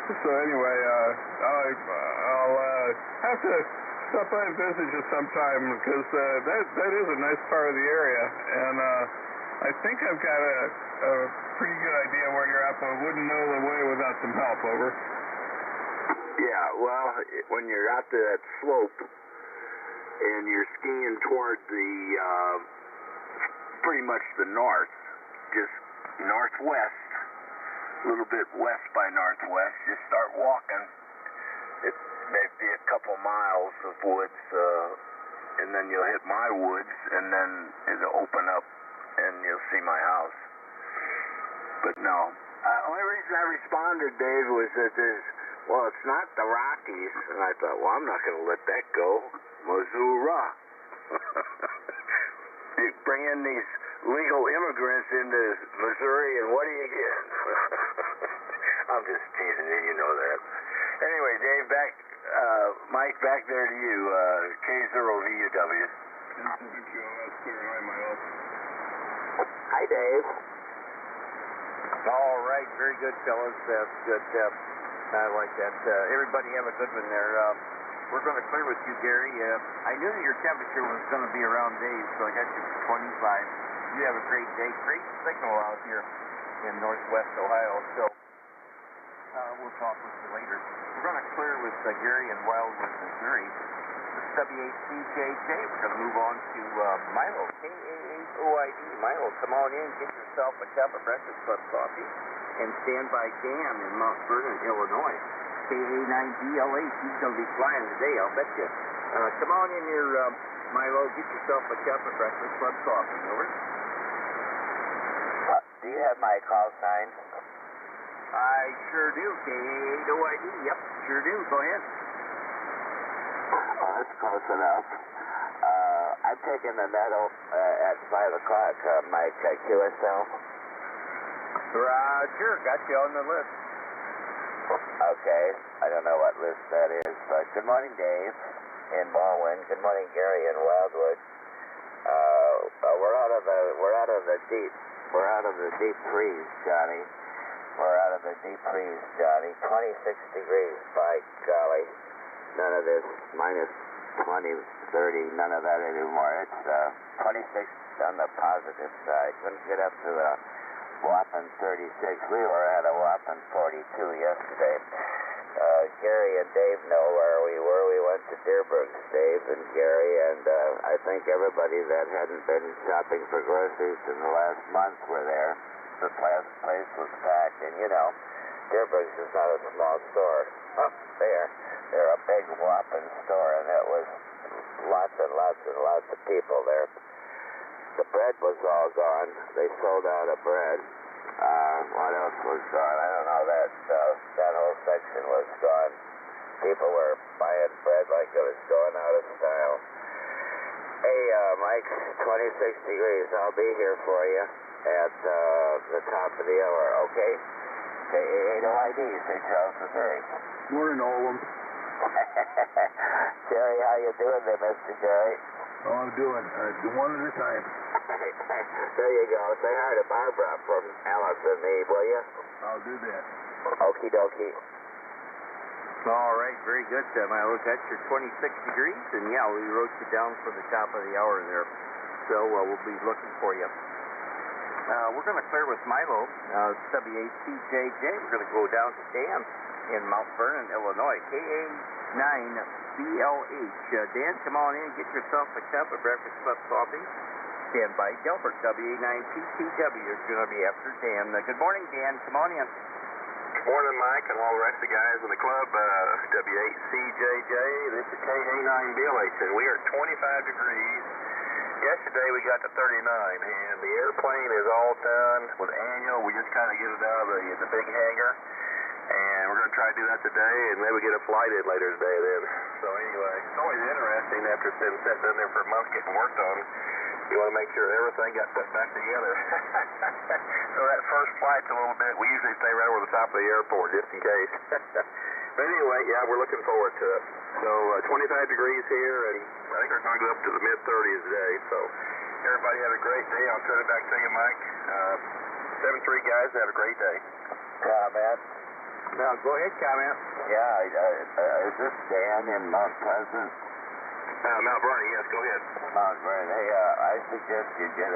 So anyway, I'll have to stop by and visit you sometime, because that is a nice part of the area, and I think I've got a pretty good idea where you're at, but I wouldn't know the way without some help. Over. Yeah, well, when you're out to that slope and you're skiing toward the pretty much the north, just northwest. A little bit west by northwest, just start walking. It may be a couple miles of woods, and then you'll hit my woods, and then it'll open up, and you'll see my house. But no, only reason I responded, Dave, was that it's not the Rockies, and I thought, well, I'm not going to let that go. Missouri. You bring in these legal immigrants into Missouri, and what do you get? I'm just teasing you, you know that. Anyway, Dave, Mike, back there to you, K0VUW. Hi, Dave. All right, very good, fellas. That's good. I like that. Everybody have a good one there. We're going to clear with you, Gary. I knew your temperature was going to be around Dave, so I got you for 25. You have a great day. Great signal out here in northwest Ohio, so we'll talk with you later. We're going to clear with Gary in Wildwood, Missouri. This is W8CJJ. We're going to move on to Milo, K-A-H-O-I-D. Milo, come on in, get yourself a cup of Breakfast Club coffee, and stand by Dan in Mount Vernon, Illinois. KA9DLH, he's going to be flying today, I'll bet you. Come on in here, Milo, get yourself a cup of Breakfast Club coffee, over. Do you have my call sign? I sure do, K-A-H-O-I-D, yep, sure do, go ahead. Oh, that's close enough. I'm taking the medal at 5 o'clock, Mike, at QSL. Roger, got you on the list. Okay, I don't know what list that is, but good morning, Dave in Baldwin. Good morning, Gary in Wildwood. We're out of the deep freeze, Johnny. We're out of the deep freeze, Johnny. 26 degrees, by golly. None of this minus 20, 30, none of that anymore. It's 26 on the positive side. Couldn't get up to the whopping 36. We were at a whopping 42 yesterday. Gary and Dave know where we were. We went to Deerbrooks, Dave and Gary, and I think everybody that hadn't been shopping for groceries in the last month were there. The place was packed, and you know, Deerbrooks is not a small store. They're a big whopping store, and it was lots and lots and lots of people there. The bread was all gone. They sold out of bread. What else was gone? I don't know. That whole section was gone. People were buying bread like it was going out of style. Hey, Mike, 26 degrees. I'll be here for you at the top of the hour, okay? K-A-H-O-I-D, St. Charles, Missouri. Morning, all of them. Jerry, how you doing there, Mr. Jerry? Oh, I'm doing one at a time. There you go. Say hi to Barbara from Alice and me, will you? I'll do that. Okie dokie. All right, very good, Milo. That's your 26 degrees, and yeah, we wrote you down for the top of the hour there. So we'll be looking for you. We're going to clear with Milo, W8CJJ. We're going to go down to Dan in Mount Vernon, Illinois, KA9BLH. Dan, come on in, get yourself a cup of Breakfast Club coffee. Stand by Delbert, WA9TTW. You're going to be after Dan. Good morning, Dan. Come on in. Good morning, Mike, and all the rest of the guys in the club. W8CJJ, this is KA9BLH, and we are 25 degrees. Yesterday we got to 39, and the airplane is all done with annual. We just kind of get it out of the big hangar, and we're going to try to do that today, and maybe get a flight in later today then. So anyway, it's always interesting after it's been sitting in there for a month getting worked on. You want to make sure everything got put back together. So that first flight's a little bit, we usually stay right over the top of the airport just in case. But anyway, yeah, we're looking forward to it. So 25 degrees here, and I think we're going to go up to the mid-30s today. So everybody have a great day. I'll turn it back to you, Mike. 7-3 guys, have a great day. Comment? Now, go ahead, comment. Yeah, is this Dan in Mount Pleasant? Mount Vernon, yes, go ahead. Mount Vernon. Hey, I suggest you get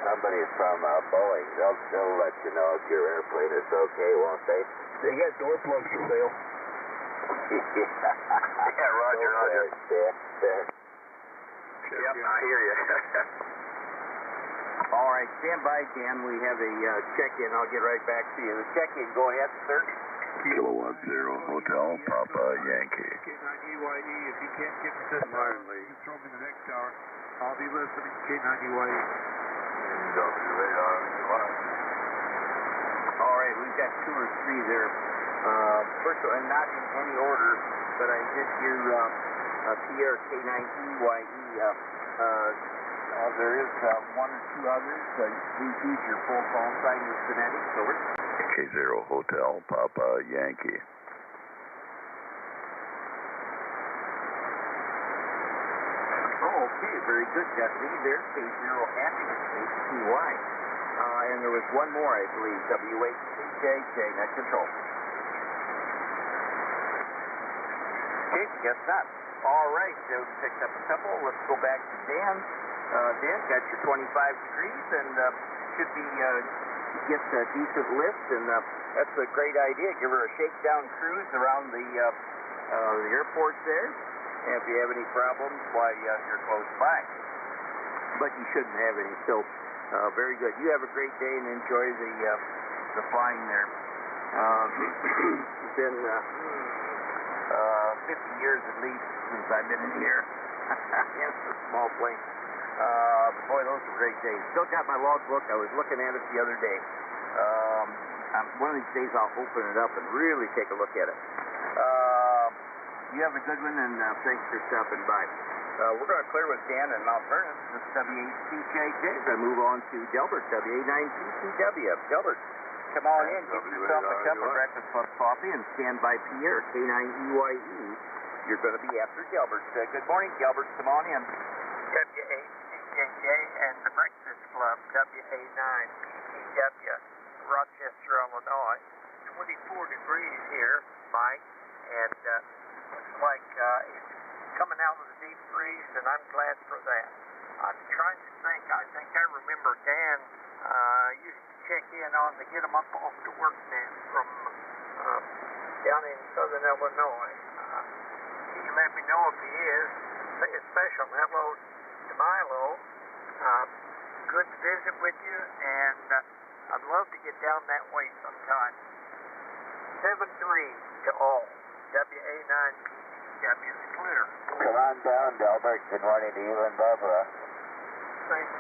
somebody from Boeing. They'll let you know if your airplane is okay, won't they? They got door plugs for sale. Yeah, Roger. There. Yep, I hear you. All right, stand by, Dan. We have a check-in. I'll get right back to you. The check-in, go ahead, sir. Kilowatt Zero Hotel, Papa Yankee. K9EYE, if you can't get me this tower, you can throw me the next tower. I'll be listening, K9EYE. Radar, All right, we've got 2 or 3 there. First of all, and not in any order, but I did hear Pierre, K9EYE. There is 1 or 2 others. Please use your full call sign with phonetics. Over. K0 Hotel, Papa Yankee. Oh, okay, very good. Got lead there, K0 Happiness, HTY. And there was 1 more, I believe, W8CJJ, net control. Okay, guess not. All right, so we picked up a couple. Let's go back to Dan. Dan, got your 25 degrees and should be get a decent lift, and that's a great idea. Give her a shakedown cruise around the airport there, and if you have any problems, why you're close by. But you shouldn't have any, so very good. You have a great day and enjoy the flying there. It's been 50 years at least since I've been in here. It's a small plane. Boy, those were great days. Still got my logbook. I was looking at it the other day. One of these days I'll open it up and really take a look at it. You have a good one, and thanks for stopping by. We're going to clear with Dan in Mount Vernon. This is W8CJJ. We're going to move on to Delbert, WA9PCW. Delbert, come on in, get yourself a cup of breakfast plus coffee, and stand by Pierre, K9EYE. You're going to be after Delbert. Good morning, Delbert. Come on in. W8CJJ and the Breakfast Club, WA9PCW, Rochester, Illinois. 24 degrees here, Mike, and looks like it's coming out of the deep freeze, and I'm glad for that. I'm trying to think. I think I remember Dan used to check in on to get him up off the work net from down in southern Illinois. Can you let me know if he is? Say a special hello to Milo. Good to visit with you, and I'd love to get down that way sometime. 7-3 to all. WA9PCW is clear. Come on down, Delbert. Good morning to you and Barbara. Thanks.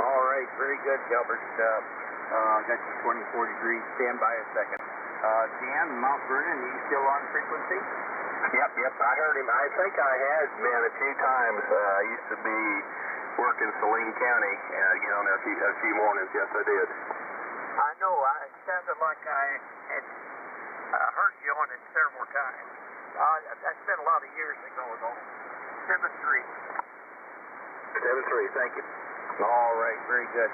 All right, very good, Delbert. Got you 24 degrees. Stand by a second. Dan, Mount Vernon, are you still on frequency? Yep, I heard him. I think I had been a few times. I used to be working Saline County, and I'd get on there a few mornings. Yes, I did. I know. It sounded like I had heard you on it several times. That's been a lot of years ago, though. 7-3. 7-3, thank you. All right, very good.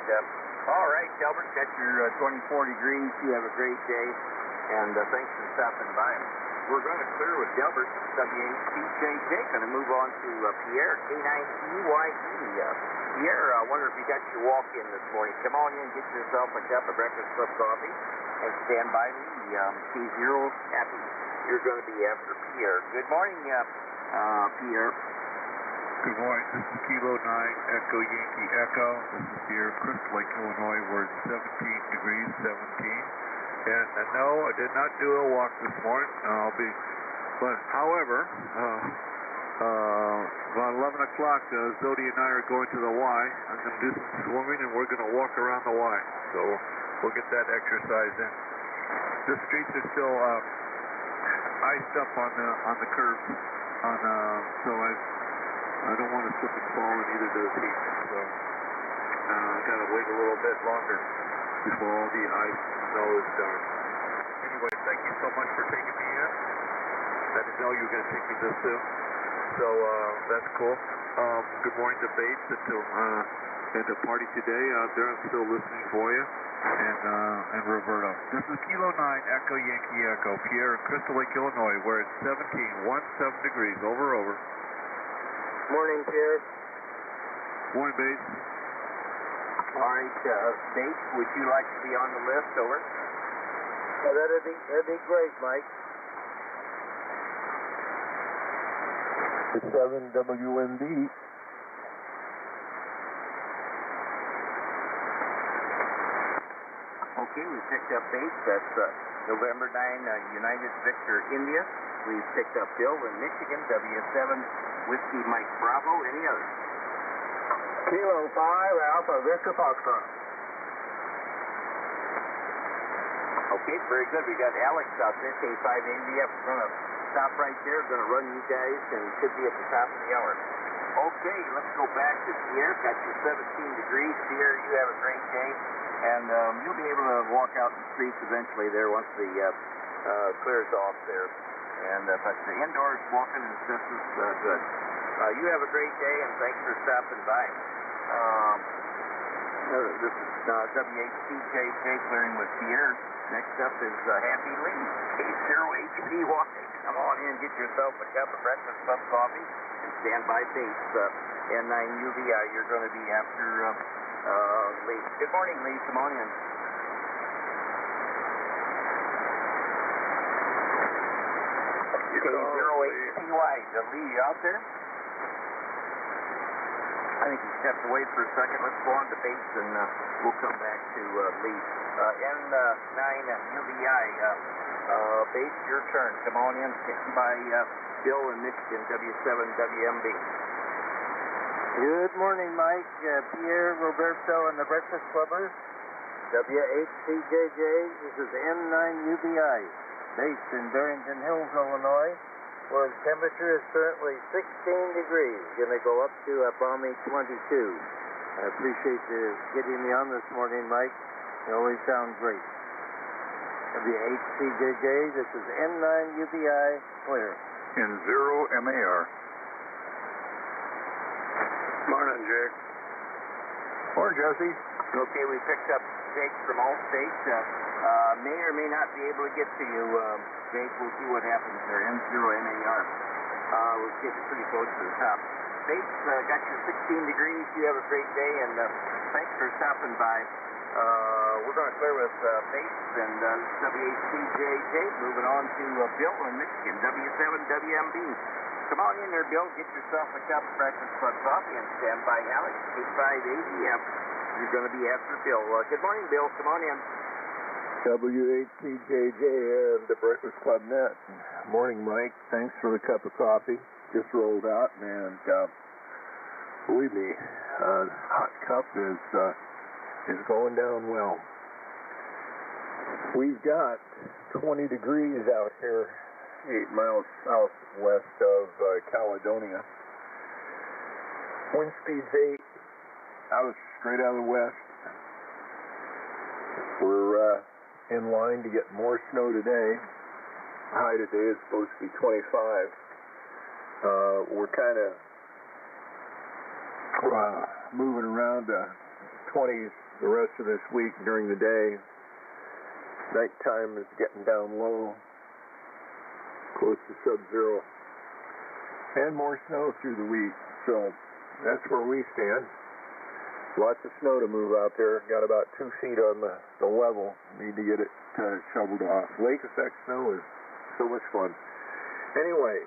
All right, Delbert, got your 24 degrees. You have a great day, and thanks for stopping by. We're going to clear with Delbert, W8CJJ. Going to move on to Pierre, K9EYE. Pierre, I wonder if you got your walk-in this morning. Come on in, get yourself a cup of breakfast club coffee, and stand by me. K0 happy. You're going to be after Pierre. Good morning, Pierre. Good morning. This is Kilo 9, Echo Yankee Echo. This is here, Crystal Lake, Illinois, where it's 17 degrees, 17. And no, I did not do a walk this morning. However, about 11 o'clock, Zodi and I are going to the Y. I'm going to do some swimming, and we're going to walk around the Y. So we'll get that exercise in. The streets are still iced up on the curbs, so I don't want to slip and fall, and neither does he. So I got to wait a little bit longer before all the ice and snow is done. Anyway, thank you so much for taking me in. I didn't know you were going to take me this soon. So that's cool. Good morning to Bates and to Party today out there. I'm still listening for you. And Roberto. This is Kilo 9, Echo Yankee Echo, Pierre, Crystal Lake, Illinois, where it's 17 degrees. Over. Morning, Pierre. Morning, Bates. All right, Bates, would you like to be on the list? Over. Well, that'd be great, Mike. It's 7WMB. Okay, we picked up Bates. That's November 9, United Victor, India. We've picked up Bill in Michigan, W7, Whiskey Mike Bravo. Any others? Kilo 5, Alpha Victor Foxtrot. Okay, very good. We got Alex out there, K5 India. We're going to stop right there. We're going to run you guys, and should be at the top of the hour. Okay, let's go back to Pierre. Got you 17 degrees. Pierre, you have a great day. And you'll be able to walk out in the streets eventually there once the clears off there. And but the indoors walking is just as good. You have a great day, and thanks for stopping by. This is W8CJJ clearing with Pierre. Next up is Happy Lee, K0HPY. Come on in, get yourself a cup of breakfast cup coffee, and stand by base. N9UVI, you're going to be after Lee. Good morning, Lee. Come on in. K0HPY. Lee, you out there? I think he stepped away for a second. Let's go on to base, and we'll come back to Lee. N9UVI, base, your turn. Come on in, stand by Bill in Michigan, W7WMB. Good morning, Mike. Pierre, Roberto, and the Breakfast Clubbers. W8CJJ, this is N9UVI, based in Barrington Hills, Illinois, where the temperature is currently 16 degrees, going to go up to a balmy 22. I appreciate you getting me on this morning, Mike. You always sound great. W8CJJ, this is N9UVI, clear. N0MAR. Morning, Jake. Morning, Jesse. Okay, we picked up Jake from Allstate. May or may not be able to get to you, Jake. We'll see what happens there. N0MAR. We're getting pretty close to the top. Base, got your 16 degrees. You have a great day, and thanks for stopping by. We're going to clear with base and W8CJJ. Moving on to Bill in Michigan, W7WMB. Come on in there, Bill. Get yourself a cup of breakfast club coffee and stand by Alex, K5AVF. You're going to be after Bill. Good morning, Bill. Come on in. W8CJJ and the Breakfast Club Net. Morning, Mike. Thanks for the cup of coffee. Just rolled out, and believe me, hot cup is going down well. We've got 20 degrees out here, 8 miles southwest of Caledonia. Wind speed's 8, straight out of the west. We're in line to get more snow today. High today is supposed to be 25. We're kind of moving around 20s the rest of this week during the day. Nighttime is getting down low, close to sub-zero, and more snow through the week. So that's where we stand. Lots of snow to move out there. Got about 2 feet on the level. Need to get it shoveled off. Lake effect snow is so much fun. Anyway,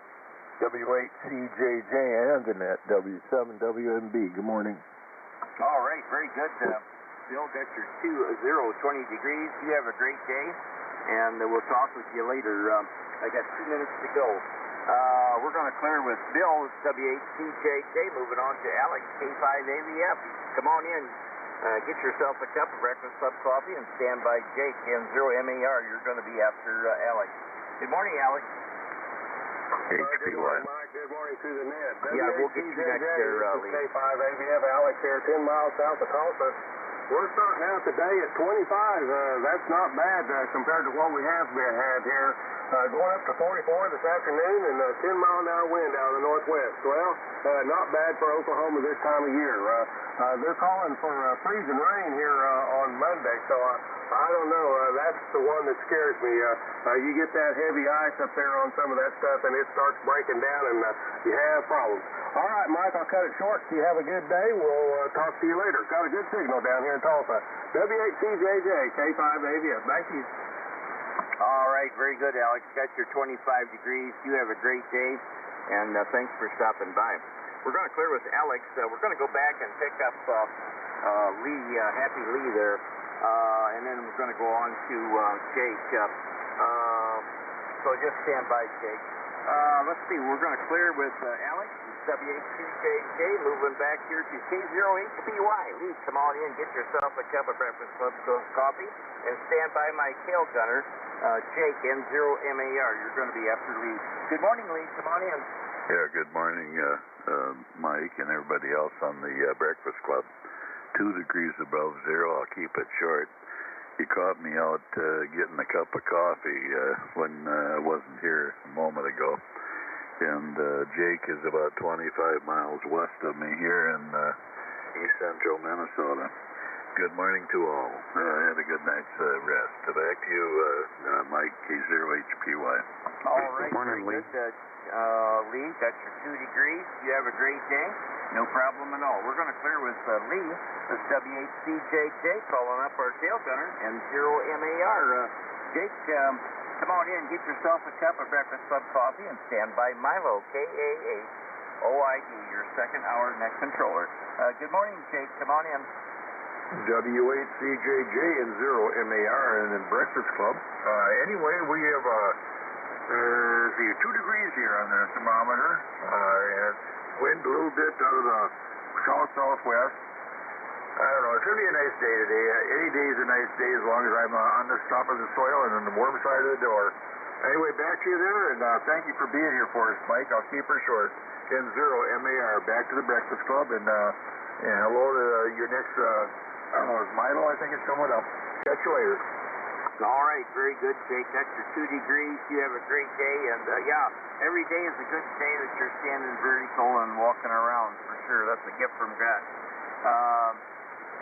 W8CJJ and the net, W7WMB. Good morning. All right, very good. Bill, got your 20 degrees. You have a great day, and we'll talk with you later. I got 2 minutes to go. We're going to clear with Bill, W8CJJ. Moving on to Alex, K5AVF. Come on in. Get yourself a cup of breakfast club coffee and stand by Jake, N0MAR. You're going to be after Alex. Good morning, Alex. Good morning, Mike. Good morning to the net. Yeah, we'll get you next there, Lee. K5AVF, Alex here, 10 miles south of Tulsa. We're starting out today at 25. That's not bad compared to what we have had here. Going up to 44 this afternoon and 10-mile-an-hour wind out of the northwest. Well, not bad for Oklahoma this time of year. They're calling for freezing rain here on Monday, so I don't know. That's the one that scares me. You get that heavy ice up there on some of that stuff, and it starts breaking down, and you have problems. All right, Mike, I'll cut it short. You have a good day. We'll talk to you later. Got a good signal down here in Tulsa. W8CJJ, K5AVF. Back to you. All right, very good, Alex. Got your 25 degrees. You have a great day, and thanks for stopping by. We're going to clear with Alex. We're going to go back and pick up Lee, Happy Lee there, and then we're going to go on to Jake. So just stand by, Jake. Let's see. We're going to clear with Alex, W8CJJ, moving back here to K0HPY. Lee, come on in, get yourself a cup of breakfast club coffee, and stand by my tail gunner, Jake, N0MAR. You're going to be after Lee. Good morning, Lee. Come on in. Yeah, good morning, Mike and everybody else on the Breakfast Club. 2 degrees above zero. I'll keep it short. You caught me out getting a cup of coffee when I wasn't here a moment ago. And Jake is about 25 miles west of me here in east central Minnesota. Good morning to all. Had a good night's rest. Back to you, Mike, K0HPY. All right. Morning, very Lee. good. Lee, got your 2 degrees. You have a great day. No problem at all. We're going to clear with Lee. This WHCJJ calling up our tail gunner and 0MAR. Jake, come on in, get yourself a cup of Breakfast Club coffee and stand by Milo, KAA-OID, your second hour next controller. Good morning, Jake. Come on in. W8CJJ and 0MAR and then Breakfast Club. Anyway, we have 2 degrees here on the thermometer, and wind a little bit out of the south-southwest. I don't know, it's going to be a nice day today. Any day is a nice day as long as I'm on the top of the soil and on the warm side of the door. Anyway, back to you there, and thank you for being here for us, Mike. I'll keep her short. And 0MAR, back to the Breakfast Club, and hello to your next, I don't know, it's Milo, I think it's coming up. Catch you later. All right, very good, Jake. That's your 2 degrees. You have a great day, and every day is a good day that you're standing vertical and walking around, for sure. That's a gift from God.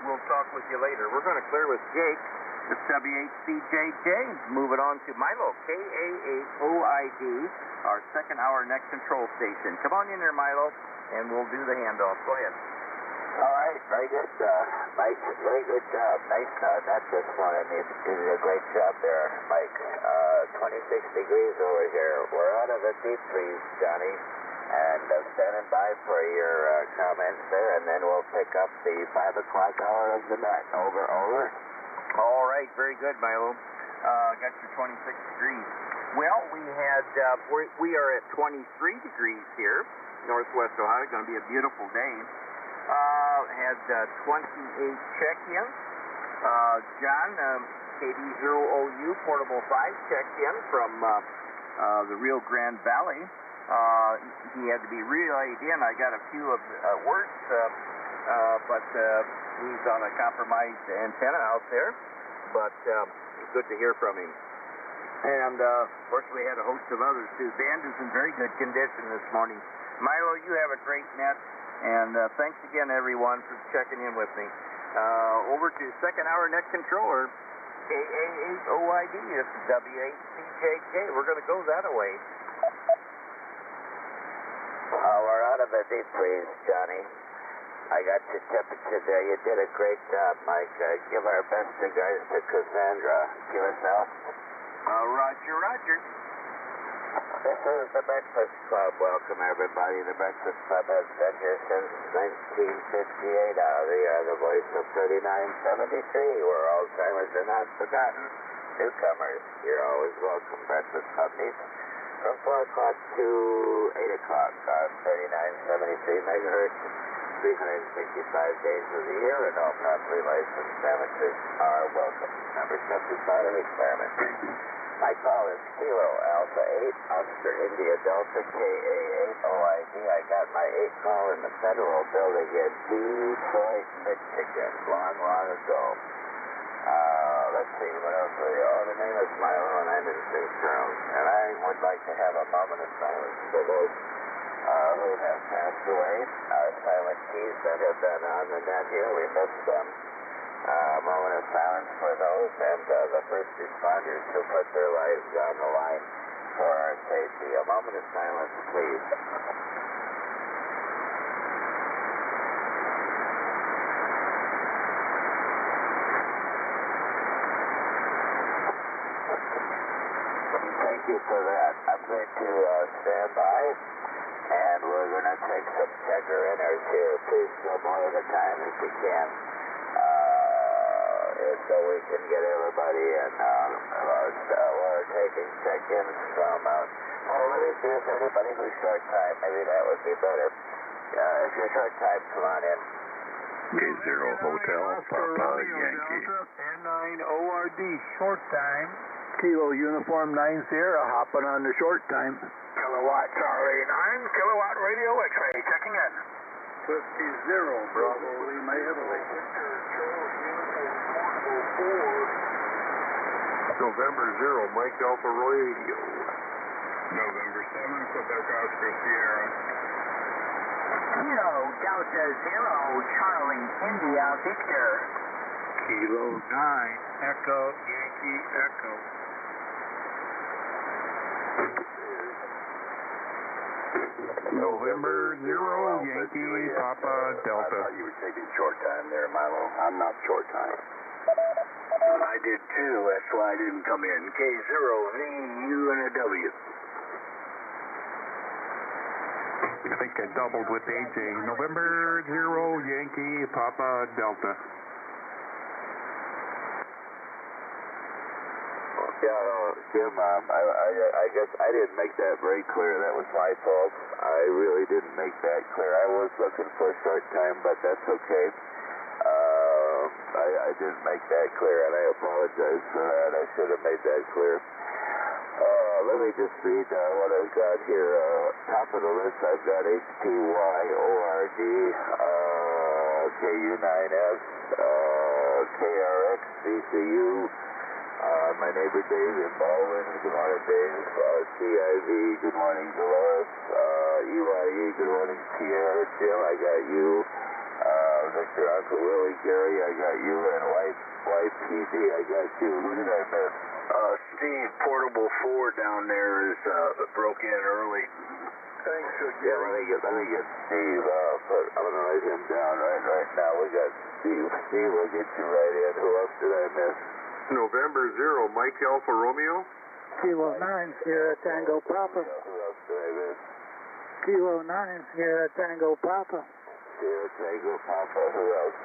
We'll talk with you later. We're going to clear with Jake. It's WHCJJ. Moving on to Milo, KAA-OID, our second hour next control station. Come on in there, Milo, and we'll do the handoff. Go ahead. All right, very good, Mike. Very good job. Nice net this morning. You did a great job there, Mike. 26 degrees over here. We're out of the deep freeze, Johnny, and standing by for your comments there, and then we'll pick up the 5 o'clock hour of the night. Over. All right, very good, Milo. Got your 26 degrees. Well, we are at 23 degrees here, Northwest Ohio. Going to be a beautiful day. Had 28 check-ins. John, KB0OU, Portable 5, checked in from the Rio Grande Valley. He had to be relayed in. I got a few of words, but he's on a compromised antenna out there. But good to hear from him. And, of course, we had a host of others, too. Band is in very good condition this morning. Milo, you have a great net. And thanks again, everyone, for checking in with me. Over to second hour net controller, KAA-OID, it's W8CJJ. We're going to go that way. We're out of the deep freeze, Johnny. I got your temperature there. You did a great job, Mike. Give our best regards to Cassandra. Give us out. Roger. This is the Breakfast Club. Welcome, everybody. The Breakfast Club has been here since 1958. We are the voice of 3973, where Alzheimer's are not forgotten. Newcomers, you're always welcome. Breakfast Club meets from 4 o'clock to 8 o'clock on 3973 megahertz, 365 days of the year, and all properly licensed amateurs are welcome. Membership is not an experiment. My call is Kilo Alpha 8, Oscar India Delta, KAA-OID. I got my 8 call in the Federal Building in Detroit, Michigan, long ago. Let's see, what else are you? The name is Milo, and I'm in St. Charles. And I would like to have a moment of silence for those who have passed away. Our silent keys that have been on the net here, we miss them. A moment of silence for those and the first responders who put their lives on the line for our safety. A moment of silence, please. Thank you for that. I'm going to stand by, and we're going to take some checker inners here. Please no more at a time if you can. So we can get everybody in. We're taking check-ins from, let me see if anybody who's short time, maybe that would be better. If you're short time, come on in. K0 Hotel, Papa Yankee. N9ORD, short time. Kilo Uniform 9 Sierra, hopping on the short time. Kilowatt Charlie 9, Kilowatt Radio X-ray, checking in. Whiskey 0, Bravo Lima, Italy. November 0, Mike Alpha Radio. November 7, Quebec Oscar Sierra. Kilo Delta 0, Charlie India Victor. Kilo 9, Echo, Yankee, Echo. November 0, Yankee, Papa, Delta. I thought you were taking short time there, Milo. I'm not short time. I did too. That's why I didn't come in. K0V, U and a W. I think I doubled with AJ. November 0, Yankee, Papa, Delta. Yeah, Jim, I guess I didn't make that very clear. That was my fault. I really didn't make that clear. I was looking for a short time, but that's okay. I didn't make that clear, and I apologize for that. I should have made that clear. Let me just read what I've got here. Top of the list, I've got HTYORD, KU9S, KRX, VCU, my neighbor Dave in Baldwin, good morning Dave, CIV, good morning Dolores, EYE, good morning Pierre, Jim, I got you, Victor, Uncle Willie, Gary, I got you, and YPD, I got you. Who did I miss? Steve, Portable 4 down there is broke in early. Thanks, yeah, let me get Steve. I'm going to write him down right now. We got Steve. Steve will get you right in. Who else did I miss? November 0, Mike Alpha Romeo. Kilo 9, Sierra Tango Papa. Who else did I miss? Kilo 9, Sierra Tango Papa. Sierra Tango Papa. Who else?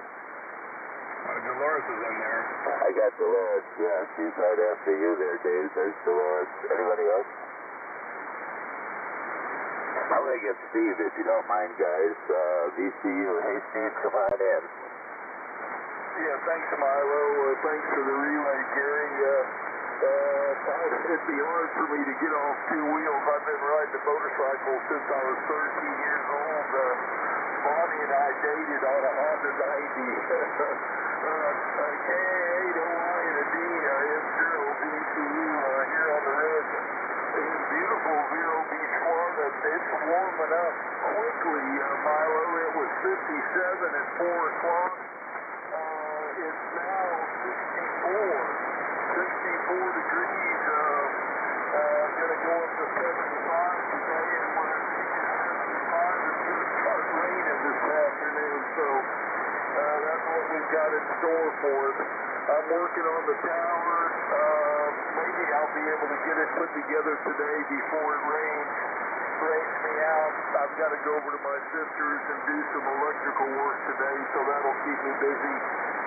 Dolores is in there. I got Dolores. Yeah, she's right after you there, Dave. There's Dolores. Anybody else? I'm going to get Steve, if you don't mind, guys. VCU. Hey, Steve, come on in. Yeah, thanks, Milo. Thanks for the relay, Gary. It'd be hard for me to get off two wheels. I've been riding a motorcycle since I was 13 years old. Bonnie and I dated on a Honda 90. K8OI and a D, M0 VCU here on the road. It's beautiful Vero Beach, Florida. It's warming up quickly, Milo. It was 57 at 4 o'clock. It's now 64 degrees. Going to go up to 75 today, and when I see it 75, it's going to start raining this afternoon. So that's what we've got in store for us. I'm working on the tower. Maybe I'll be able to get it put together today before it rains me out. I've got to go over to my sister's and do some electrical work today, so that'll keep me busy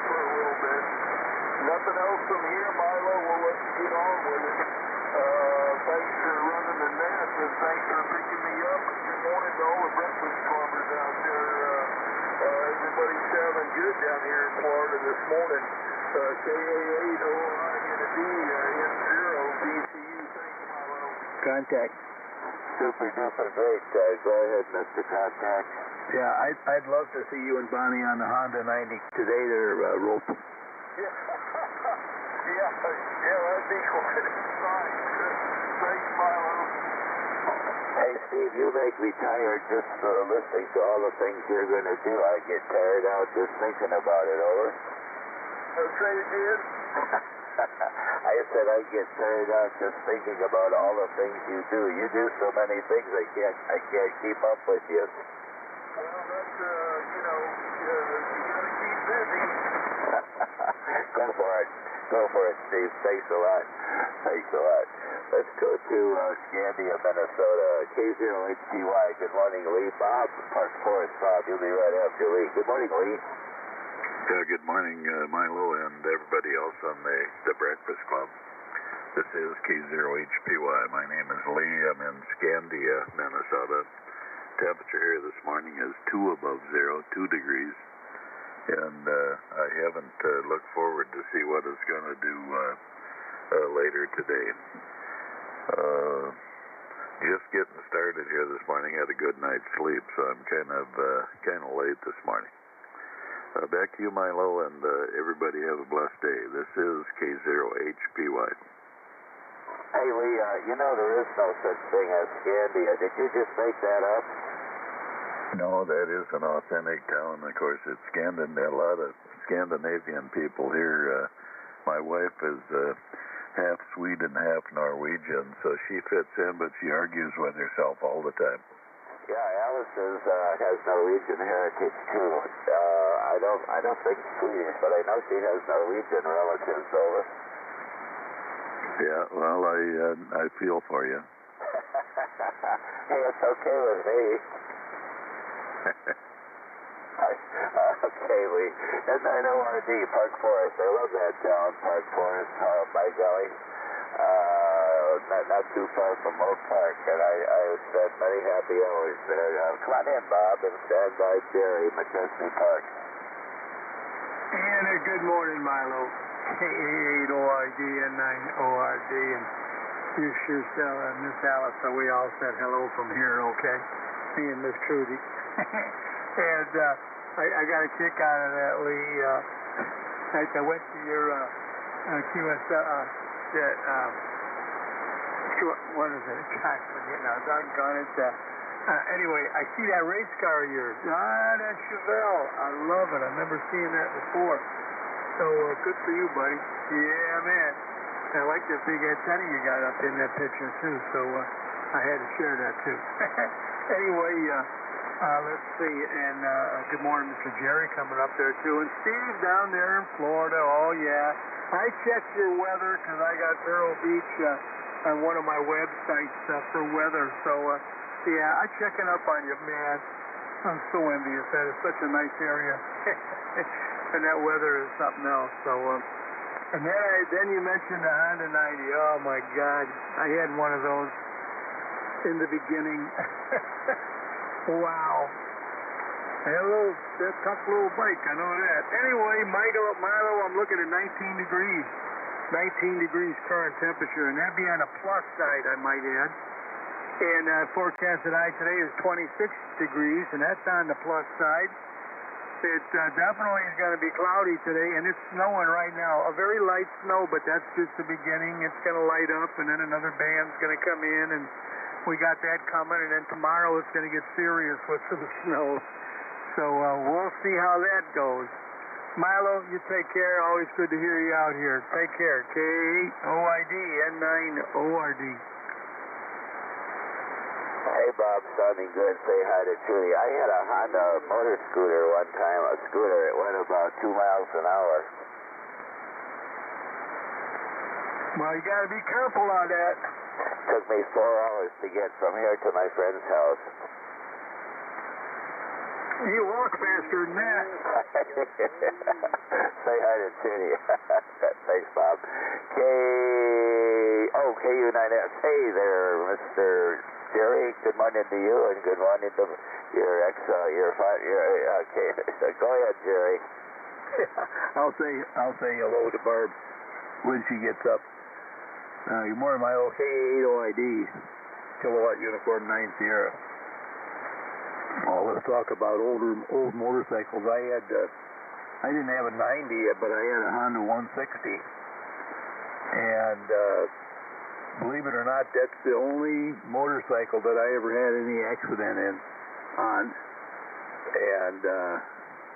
for a little bit. Nothing else from here, Milo. We'll let you get on with it. Thanks for running the net, and thanks for picking me up. Good morning to all the breakfast clubbers out there. Everybody's sounding good down here in Florida this morning. K8OI and a D, M0 VCU. Thanks, Milo. Contact. Super duper great. Go ahead, Mr. Contact. Yeah, I'd love to see you and Bonnie on the Honda 90 today. They're rope. Yeah, that'd be quite exciting. Thanks, Milo. Hey, Steve, you make me tired just listening to all the things you're going to do. I get tired out just thinking about it, over. Say it again? I said I get tired out just thinking about all the things you do. You do so many things, I can't keep up with you. Well, that's, you got to keep busy. Go for it, Steve. Thanks a lot. Let's go to Scandia, Minnesota. K0HTY. Good morning, Lee. Bob, Park Forest. Bob, you'll be right after Lee. Good morning, Lee. Good morning, Milo, and everybody else on the Breakfast Club. This is K0HPY. My name is Lee. I'm in Scandia, Minnesota. Temperature here this morning is 2 above 0, 2 degrees. And I haven't looked forward to see what it's going to do later today. Just getting started here this morning. Had a good night's sleep, so I'm kind of late this morning. Back to you, Milo, and everybody have a blessed day. This is K0HPY. Hey, Lee, there is no such thing as Scandia. Did you just make that up? No, that is an authentic town. Of course, it's a lot of Scandinavian people here. My wife is half Sweden, half Norwegian, so she fits in, but she argues with herself all the time. Yeah, Alice has Norwegian heritage too. I don't think Swedish, but I know she has Norwegian relatives over. Yeah, well, I feel for you. Hey, it's okay with me. Okay, and I know RD, Park Forest. I love that town, Park Forest, by golly. Not too far from Oak Park, and I spent many happy hours there. Come on in, Bob, and stand by Jerry, McChesney Park. And good morning, Milo. K8ORD and 9ORD, and you sure Miss Alice, so we all said hello from here, okay? Me and Miss Trudy. And I got a kick out of that, Lee. I went to your QSL, what is it? God, forget now. Doggone it. Anyway, I see that race car of yours. That Chevelle. I love it. I've never seen that before. So good for you, buddy. Yeah, man. I like that big antenna you got up in that picture, too. So I had to share that, too. Anyway, let's see. And good morning, Mr. Jerry, coming up there, too. And Steve down there in Florida. Oh, yeah. I checked your weather because I got Vero Beach on one of my websites for weather. So, yeah, I'm checking up on you, man. I'm so envious. That is such a nice area. And that weather is something else. So, and then you mentioned the Honda 90. Oh, my God. I had one of those in the beginning. Wow. That tough little bike, I know that. Anyway, Milo, I'm looking at 19 degrees. 19 degrees current temperature, and that'd be on the plus side, I might add. And forecasted high today is 26 degrees, and that's on the plus side. It definitely is going to be cloudy today, and it's snowing right now. A very light snow, but that's just the beginning. It's going to light up, and then another band's going to come in, and we got that coming, and then tomorrow it's going to get serious with some snow. So we'll see how that goes. Milo, you take care. Always good to hear you out here. Take care. K8OID and 9ORD. Hey, Bob, sounding good. Say hi to Trudy. I had a Honda motor scooter one time, a scooter. It went about 2 miles an hour. Well, you got to be careful on that. Took me 4 hours to get from here to my friend's house. You walk faster than that. Say hi to Trudy. Thanks, Bob. KU9S. Hey there, Mr. Jerry. Good morning to you, and good morning to your okay. Go ahead, Jerry. I'll say hello to Barb when she gets up. Good morning, my old K8OID, Kilowatt Uniform 9 Sierra. Well, let's talk about old motorcycles. I didn't have a 90, but I had a Honda 160, and believe it or not, that's the only motorcycle that I ever had any accident on. And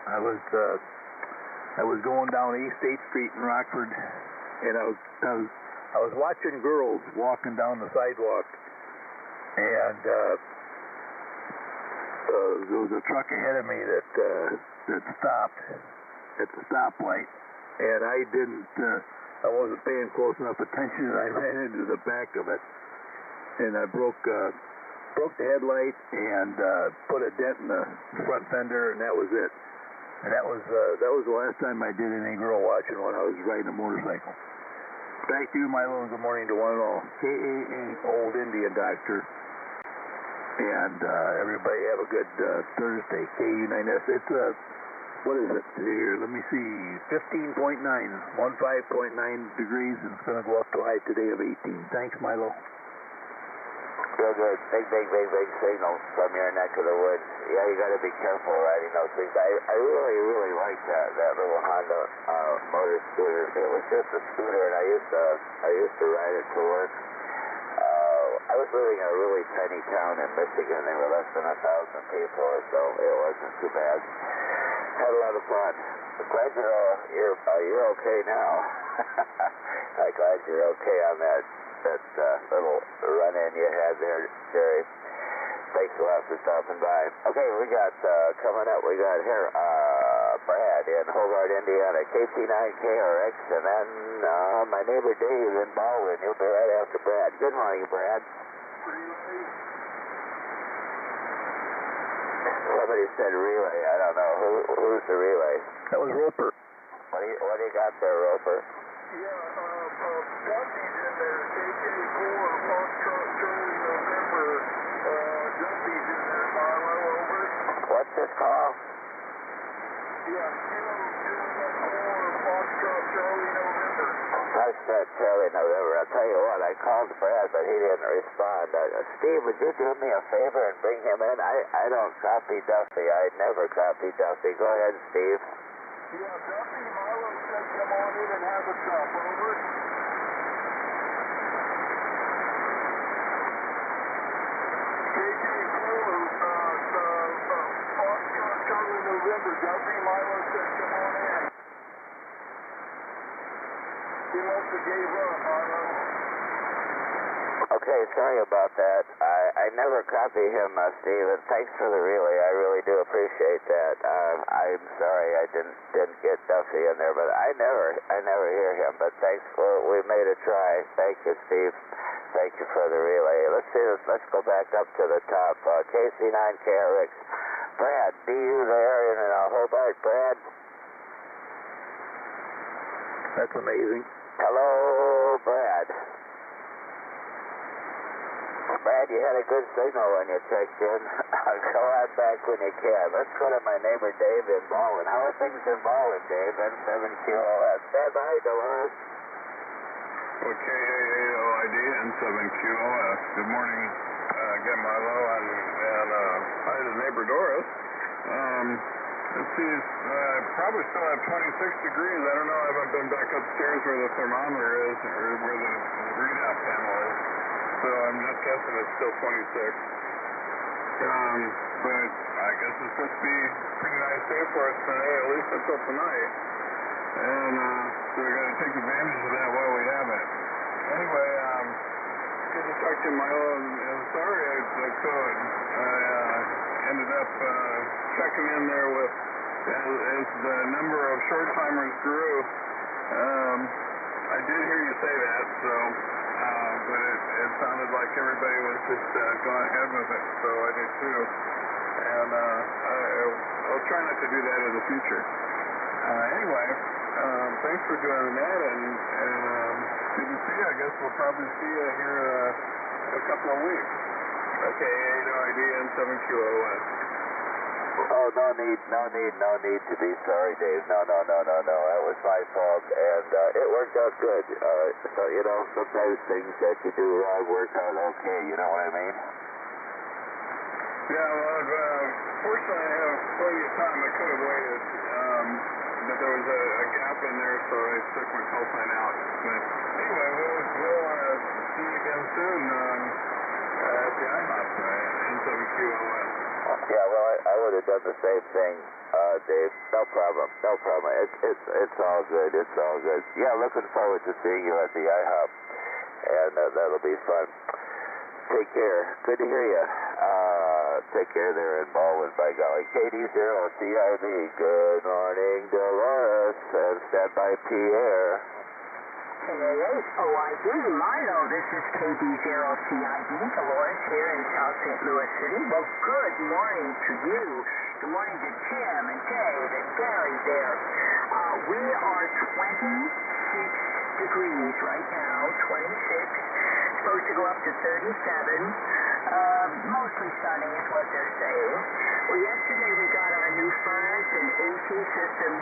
I was going down East 8th Street in Rockford, and I was watching girls walking down the sidewalk, and there was a truck ahead of me that stopped at the stoplight, and I wasn't paying close enough attention, and I ran into the back of it, and I broke the headlight and put a dent in the front fender, and that was it. And that was the last time I did any girl watching when I was riding a motorcycle. Back to you, Milo, and good morning to one and all. KAA, Old Indian Doctor. And everybody have a good Thursday. KU9S. It's what is it here? Let me see. 15.9 degrees, and it's going to go up to a high today of 18. Thanks, Milo. Real good. Big signals from your neck of the woods. Yeah, you got to be careful riding those things. I really like that little Honda motor scooter. It was just a scooter, and I used to ride it to work. I was living in a really tiny town in Michigan. There were less than 1,000 people or so. It wasn't too bad. Had a lot of fun. I'm glad you're okay now. I'm glad you're okay on that little run-in you had there, Jerry. Thanks a lot for stopping by. Okay, we got coming up. We got here Brad in Hobart, Indiana, KC9KRX, and then my neighbor Dave in Baldwin. He'll be right after Brad. Good morning, Brad. Somebody said relay. I don't know. Who's the relay? That was Roper. What do you got there, Roper? Yeah, Duffy's in there. KK4, Foxtrot, Charlie, November. Duffy's in there. Marlow, over. What's this call? Yeah, 004, Foxtrot, Charlie, November. Foxtrot, Charlie, November. I'll tell you what, I called Brad, but he didn't respond. Steve, would you do me a favor and bring him in? I don't copy Duffy. I never copy Duffy. Go ahead, Steve. Yeah, Duffy, Marlow said come on in and have a cup, over. KK4, Foxtrot, Charlie, November. Duffy, Marlow said come on in. He must have gave up, Marlow. Okay, sorry about that. I never copy him, Steve, and thanks for the relay. I really do appreciate that. I'm sorry I didn't get Duffy in there, but I never hear him. But thanks we made a try. Thank you, Steve. Thank you for the relay. Let's go back up to the top. KC9KRX. Brad, be you there in Hobart, Brad? That's amazing. Hello, Brad. Brad, you had a good signal when you checked in. Go out back when you can. Let's go to my neighbor Dave in Baldwin. How are things in Baldwin, Dave? N7QOS. Stand by, Dolores. Okay, KAOID N7QOS. Good morning. Again, Milo and hi to neighbor Doris. Let's see, probably still at 26 degrees. I don't know. I haven't been back upstairs where the thermometer is or where the readout panel is. So I'm just guessing it's still 26. But I guess it's supposed to be a pretty nice day for us today, at least until tonight. And so we got to take advantage of that while we have it. Anyway, good to talk to you, Milo. And sorry I couldn't. I ended up checking in there with, as the number of short timers grew. I did hear you say that, so. But it sounded like everybody was just going ahead with it, so I did too. And I'll try not to do that in the future. Anyway, thanks for doing that, and good to see you. I guess we'll probably see you here in a couple of weeks. Okay, ID N7QOS. Oh, no need to be sorry, Dave. No. That was my fault, and it worked out good. So, sometimes things that you do wrong work out okay, you know what I mean? Yeah, well, fortunately I have plenty of time. I could have waited, but there was a gap in there, so I took my call sign out. But anyway, we'll see you again soon at the IHOP, N7QOS. Yeah, well, I would have done the same thing, Dave. No problem. It's all good. Yeah, looking forward to seeing you at the IHOP, and that'll be fun. Take care. Good to hear you. Take care there in Baldwin, by golly. KD0CIB. Good morning, Dolores, and stand by Pierre. KAOID, Milo, this is KD0CIB, Dolores here in South St. Louis City. Well, good morning to you. Good morning to Tim and Dave and Gary there. We are 26 degrees right now, 26. Supposed to go up to 37. Mostly sunny is what they're saying. Well, yesterday we got our new furnace and AC system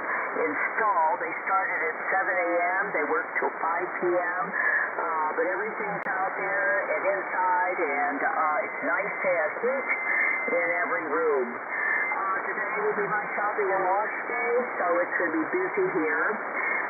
installed. They started at 7 a.m. They worked till 5 p.m. But everything's out there and inside, and it's nice to have heat in every room. Today will be my shopping and wash day, so it's going to be busy here.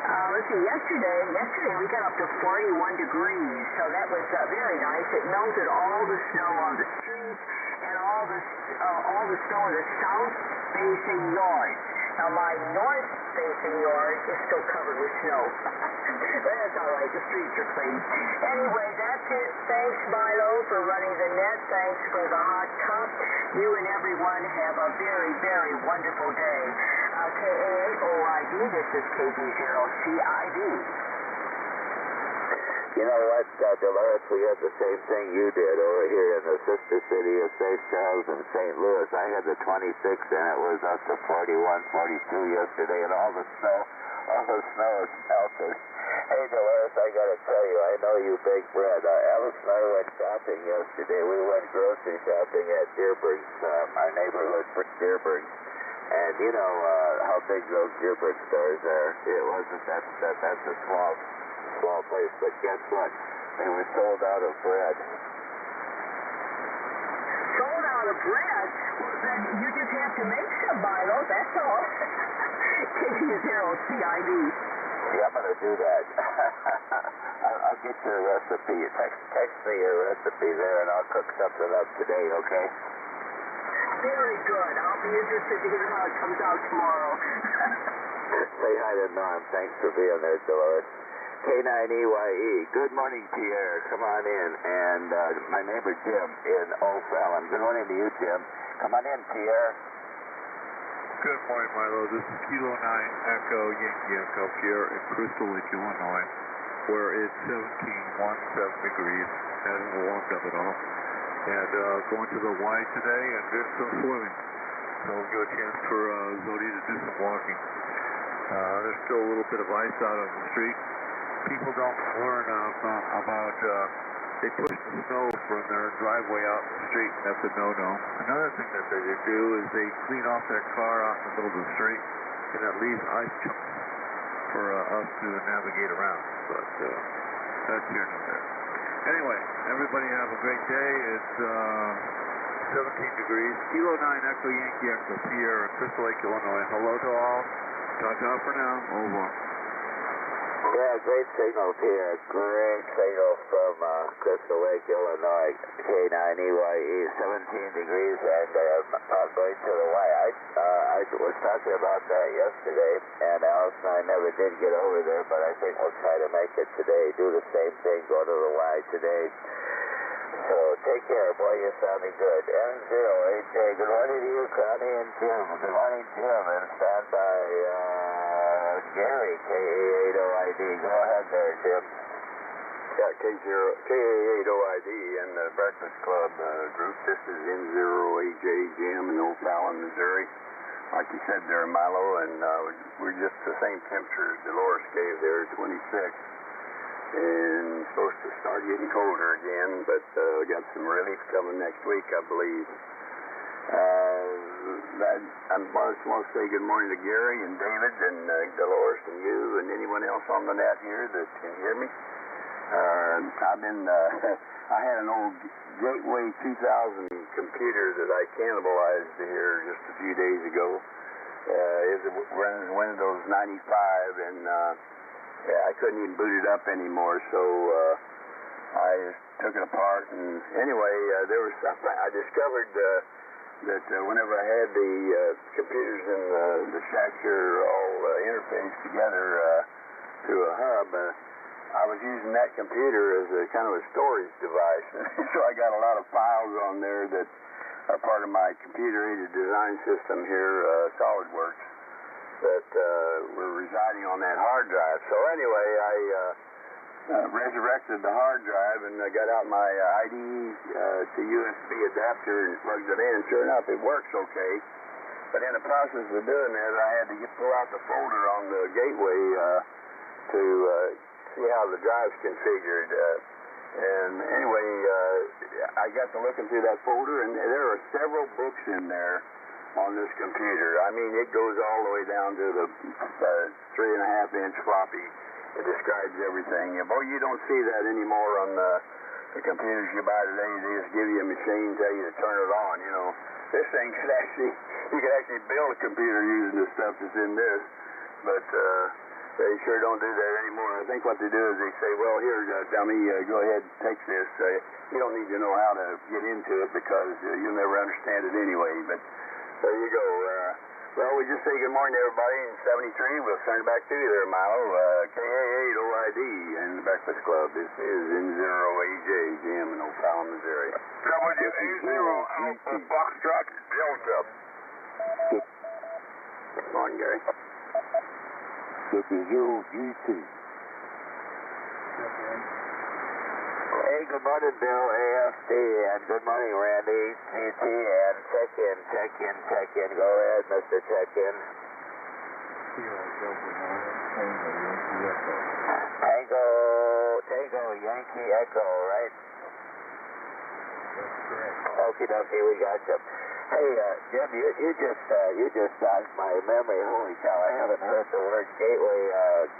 Let's see, yesterday we got up to 41 degrees, so that was very nice. It melted all the snow on the streets and all the snow in the south-facing yard. Now, my north-facing yard is still covered with snow. That's all right. The streets are clean. Anyway, that's it. Thanks, Milo, for running the net. Thanks for the hot cup. You and everyone have a very, very wonderful day. KAOID, this is KB0CID. You know what, Dolores, we had the same thing you did over here in the sister city of St. Charles and St. Louis. I had the 26 and it was up to 41, 42 yesterday, and all the snow is melted. Hey, Dolores, I gotta tell you, I know you bake bread. Alice and I went shopping yesterday. We went grocery shopping at Dearborn's, our neighborhood for Dearborn. And you know how big those Dearborn stores are. It wasn't that's a small place, but guess what? They were sold out of bread. Sold out of bread? Well, then you just have to make some, Milo, that's all. KB0CID. Yeah, I'm going to do that. I'll get your recipe. Text me your recipe there, and I'll cook something up today, okay? Very good. I'll be interested to hear how it comes out tomorrow. Say hi to Norm. Thanks for being there, Dolores. K9EYE. Good morning, Pierre. Come on in. And my neighbor Jim in O'Fallon. Good morning to you, Jim. Come on in, Pierre. Good morning, Milo. This is Kilo 9 Echo Yankee Echo Pierre in Crystal Lake, Illinois, where it's 17 degrees. Hasn't warmed up at all. And going to the Y today and doing some swimming. So we'll give a chance for Zodi to do some walking. There's still a little bit of ice out on the street. People don't learn about they push the snow from their driveway out in the street. That's a no-no. Another thing that they do is they clean off their car out in the middle of the street, and that leaves ice chunks for us to navigate around. But that's here and there. Anyway, everybody have a great day. It's 17 degrees. Kilo 9 Echo Yankee Echo Pierre in Crystal Lake, Illinois. Hello to all. Ta-ta for now. Over. Yeah, great signal, Pierre. Great signal from Crystal Lake, Illinois. K9EYE, 17 degrees, and I'm going to the Y. I was talking about that yesterday, and Alice and I never did get over there, but I think we'll try to make it today. Do the same thing, go to the Y today. So take care, boy, you're sounding good. N08J, good morning to you, Connie and Jim. Good morning, Jim, and stand by Gary, KA8OID. Go ahead there, Jim. Yeah, KA8OID and the Breakfast Club group. This is N08J Jim in O'Fallon, Missouri. Like you said there, Milo, and we're just the same temperature as Dolores gave there, 26. And supposed to start getting colder again, but we got some relief coming next week, I believe. I just want to say good morning to Gary and David and Dolores and you and anyone else on the net here that can hear me. I had an old Gateway 2000 computer that I cannibalized here just a few days ago. It was running Windows 95 and I couldn't even boot it up anymore, so I took it apart. And anyway, I discovered that whenever I had the computers in the shack here all interfaced together to a hub, I was using that computer as a kind of a storage device. So I got a lot of files on there that are part of my computer-aided design system here, SolidWorks, that were residing on that hard drive. So anyway, I resurrected the hard drive and I got out my IDE to USB adapter and plugged it in. Sure enough, it works okay. But in the process of doing that, I had to pull out the folder on the gateway to see how the drive's configured. And anyway, I got to looking through that folder, and there are several books in there on this computer. I mean, it goes all the way down to the 3.5-inch floppy. It describes everything. Boy, you don't see that anymore on the computers you buy today. They just give you a machine, tell you to turn it on. You know, this thing could actually, you could actually build a computer using the stuff that's in this. But They sure don't do that anymore. I think what they do is they say, well, here, dummy, go ahead, take this. You don't need to know how to get into it because you'll never understand it anyway. But there you go. Well, we just say good morning to everybody in 73. We'll turn it back to you there, Milo. KA8OID and the Breakfast Club. This is N0AJ, Jim in O'Fallon, Missouri. W80 Alpha Foxtrot Delta. Good morning, Gary. W0GT. Hey, good morning, Bill, AFD, and good morning, Randy, CT, and check in. Go ahead, Mr. Check-in. Tango, Yankee Echo, right? That's correct. Okie dokie, we got you. Hey, Jim, you just jogged my memory. Holy cow, I haven't heard the word gateway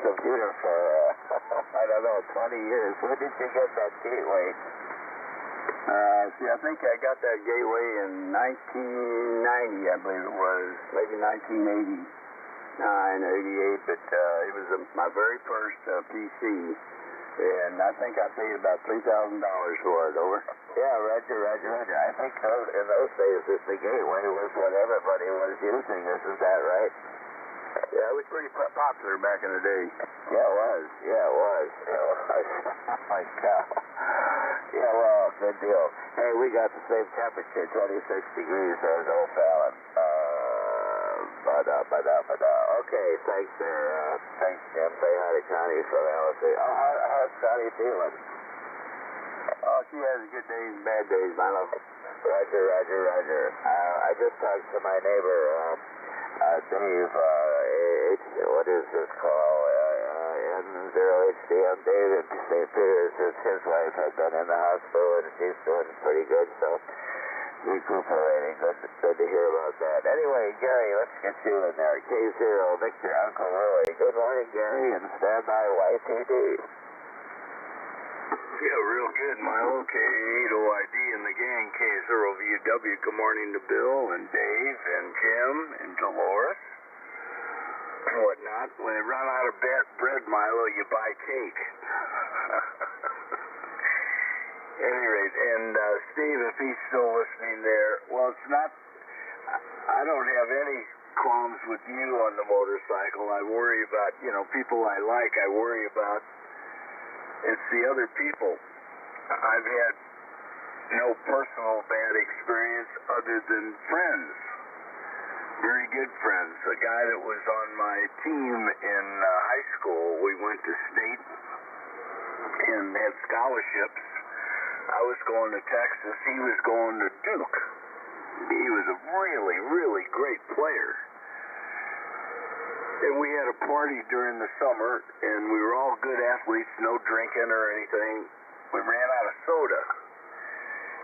computer for, I don't know, 20 years. When did you get that gateway? See, I think I got that gateway in 1990, I believe it was. Maybe 1989 or 88, but it was my very first PC. And I think I paid about $3,000 for it, over. Yeah, Roger. I think in those days the gateway was what everybody was using. Isn't that right? Yeah, it was pretty popular back in the day. Yeah, it was. My cow. Yeah, well, good deal. Hey, we got the same temperature, 26 degrees as O'Fallon. Okay, thanks there. Thanks, Jim. Say hi to Connie from LSC. How's Connie feeling? Oh, she has good days and bad days, my love. Roger. I just talked to my neighbor, Dave, what is this call? N0HDM. David St. Peters, his wife had been in the hospital and she's doing pretty good, so recuperating. Good to hear about that. Anyway, Gary, let's get you in there. K0, Victor, Uncle Roy. Good morning, Gary, and stand by YTD. Yeah, real good, Milo. K8OID and the gang. K0VW. Good morning to Bill and Dave and Jim and Dolores and whatnot. When they run out of bread, Milo, you buy cake. Any rate, and Steve, if he's still listening there, well, it's not, I don't have any qualms with you on the motorcycle. I worry about, people I like, I worry about. It's the other people. I've had no personal bad experience other than friends. Very good friends. A guy that was on my team in high school, we went to state and had scholarships. I was going to Texas. He was going to Duke. He was a really, really great player. And we had a party during the summer, and we were all good athletes, no drinking or anything. We ran out of soda.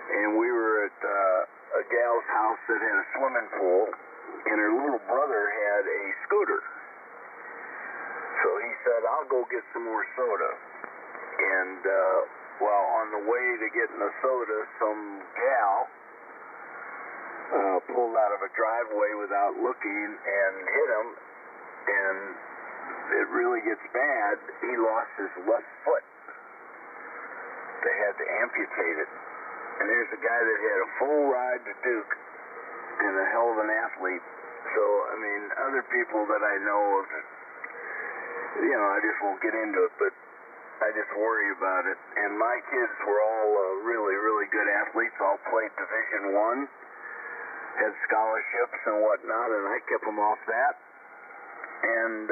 And we were at a gal's house that had a swimming pool, and her little brother had a scooter. So he said, I'll go get some more soda. And, well, on the way to getting the soda, some gal pulled out of a driveway without looking and hit him. And it really gets bad. He lost his left foot. They had to amputate it. And there's a guy that had a full ride to Duke and a hell of an athlete. So, I mean, other people that I know of, I just won't get into it, but I just worry about it. And my kids were all really, really good athletes, all played Division I, had scholarships and whatnot, and I kept them off that. And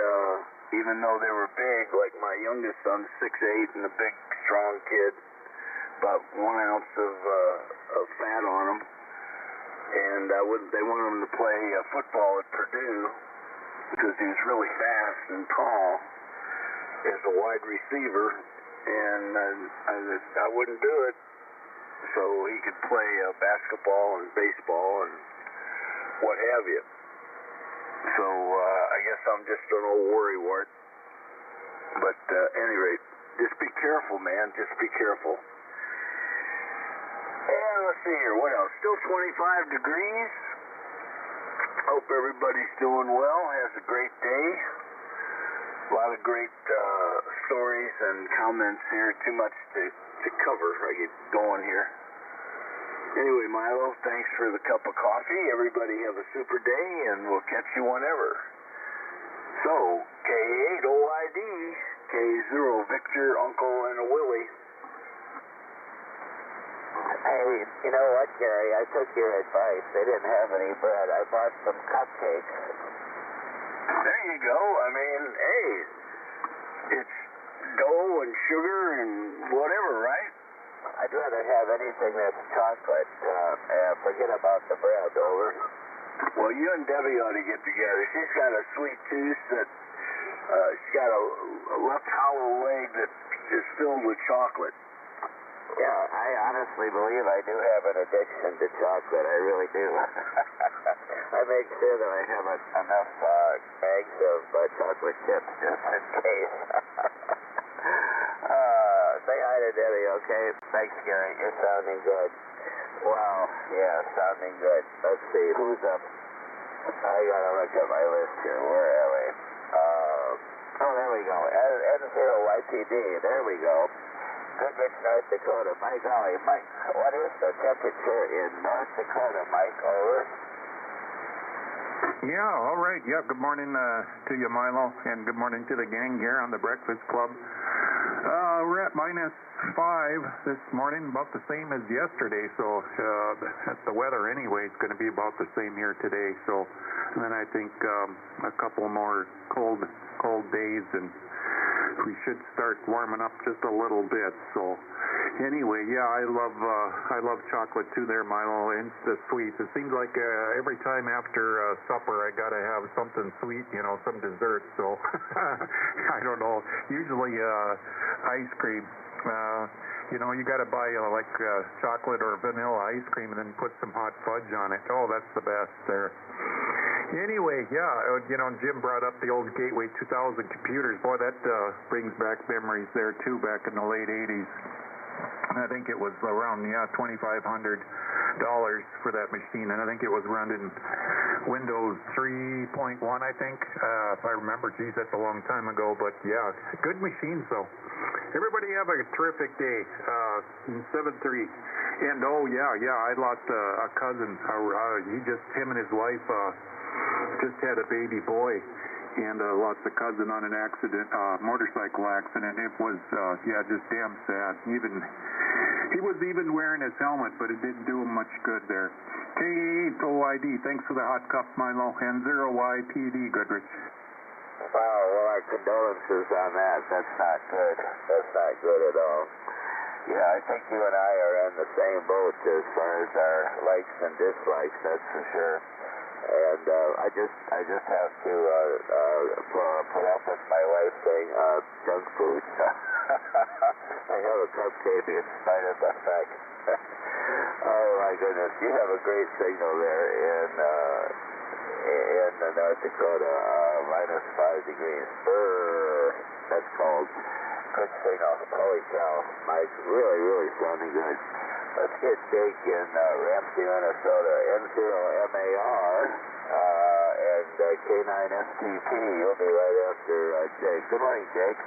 even though they were big, like my youngest son's 6'8", and a big, strong kid, about 1 ounce of fat on him. And they wanted him to play football at Purdue because he was really fast and tall as a wide receiver. And I wouldn't do it so he could play basketball and baseball and what have you. So I guess I'm just an old worrywart. But any rate, just be careful, man. Just be careful. And let's see here. What else? Still 25 degrees. Hope everybody's doing well. Has a great day. A lot of great stories and comments here. Too much to cover. I get going here. Anyway, Milo, thanks for the cup of coffee. Everybody have a super day, and we'll catch you whenever. So, K8 OID, K0 Victor, Uncle, and a Willie. Hey, you know what, Gary? I took your advice. They didn't have any bread. I bought some cupcakes. There you go. I mean, hey, it's dough and sugar and whatever, right? I'd rather have anything that's chocolate. Forget about the bread, over. Well, you and Debbie ought to get together. She's got a sweet tooth that she's got a left hollow leg that is filled with chocolate. Yeah, I honestly believe I do have an addiction to chocolate. I really do. I make sure that I have enough bags of chocolate chips just in case. Say hi to Debbie, okay? Thanks, Gary. You're sounding good. Wow, yeah, sounding good. Let's see, who's up? I gotta look at my list here. Where are we? Oh, there we go. N0YPD. There we go. Goodrich, North Dakota. My golly, Mike, what is the temperature in North Dakota, Mike? Over. Yeah, all right. Yeah, good morning to you, Milo, and good morning to the gang here on the Breakfast Club. We're at -5 this morning, about the same as yesterday, so the weather anyway is going to be about the same here today. So, and then I think a couple more cold days, and we should start warming up just a little bit. So anyway, yeah, I love chocolate too there, Milo. And the sweets. It seems like every time after supper I gotta have something sweet, some dessert. So I don't know. Usually ice cream. You gotta buy chocolate or vanilla ice cream and then put some hot fudge on it. Oh, that's the best there. Anyway, yeah, Jim brought up the old Gateway 2000 computers. Boy, that brings back memories there, too, back in the late 80s. I think it was around, $2,500 for that machine, and I think it was running Windows 3.1, I think, if I remember. Geez, that's a long time ago, but yeah, good machine, so. Everybody have a terrific day, 7-3. And, oh, yeah, I lost a cousin. Him and his wife just had a baby boy, and lost a cousin on an accident, motorcycle accident. It was, just damn sad. He was even wearing his helmet, but it didn't do him much good there. K8 OID, thanks for the hot cup, Milo. N0YPD, Goodrich. Wow, well, our condolences on that. That's not good. That's not good at all. Yeah, I think you and I are in the same boat as far as our likes and dislikes, that's for sure. And I just have to put up with my wife saying junk food. I have a cupcake in spite of the fact. Oh my goodness, you have a great signal there in North Dakota, -5 degrees. Brr, that's cold. Good signal. Holy cow, Mike, really sounding good. Let's get Jake in Ramsey, Minnesota, N0MAR, and K9STP. You'll be right after Jake. Good morning, Jake.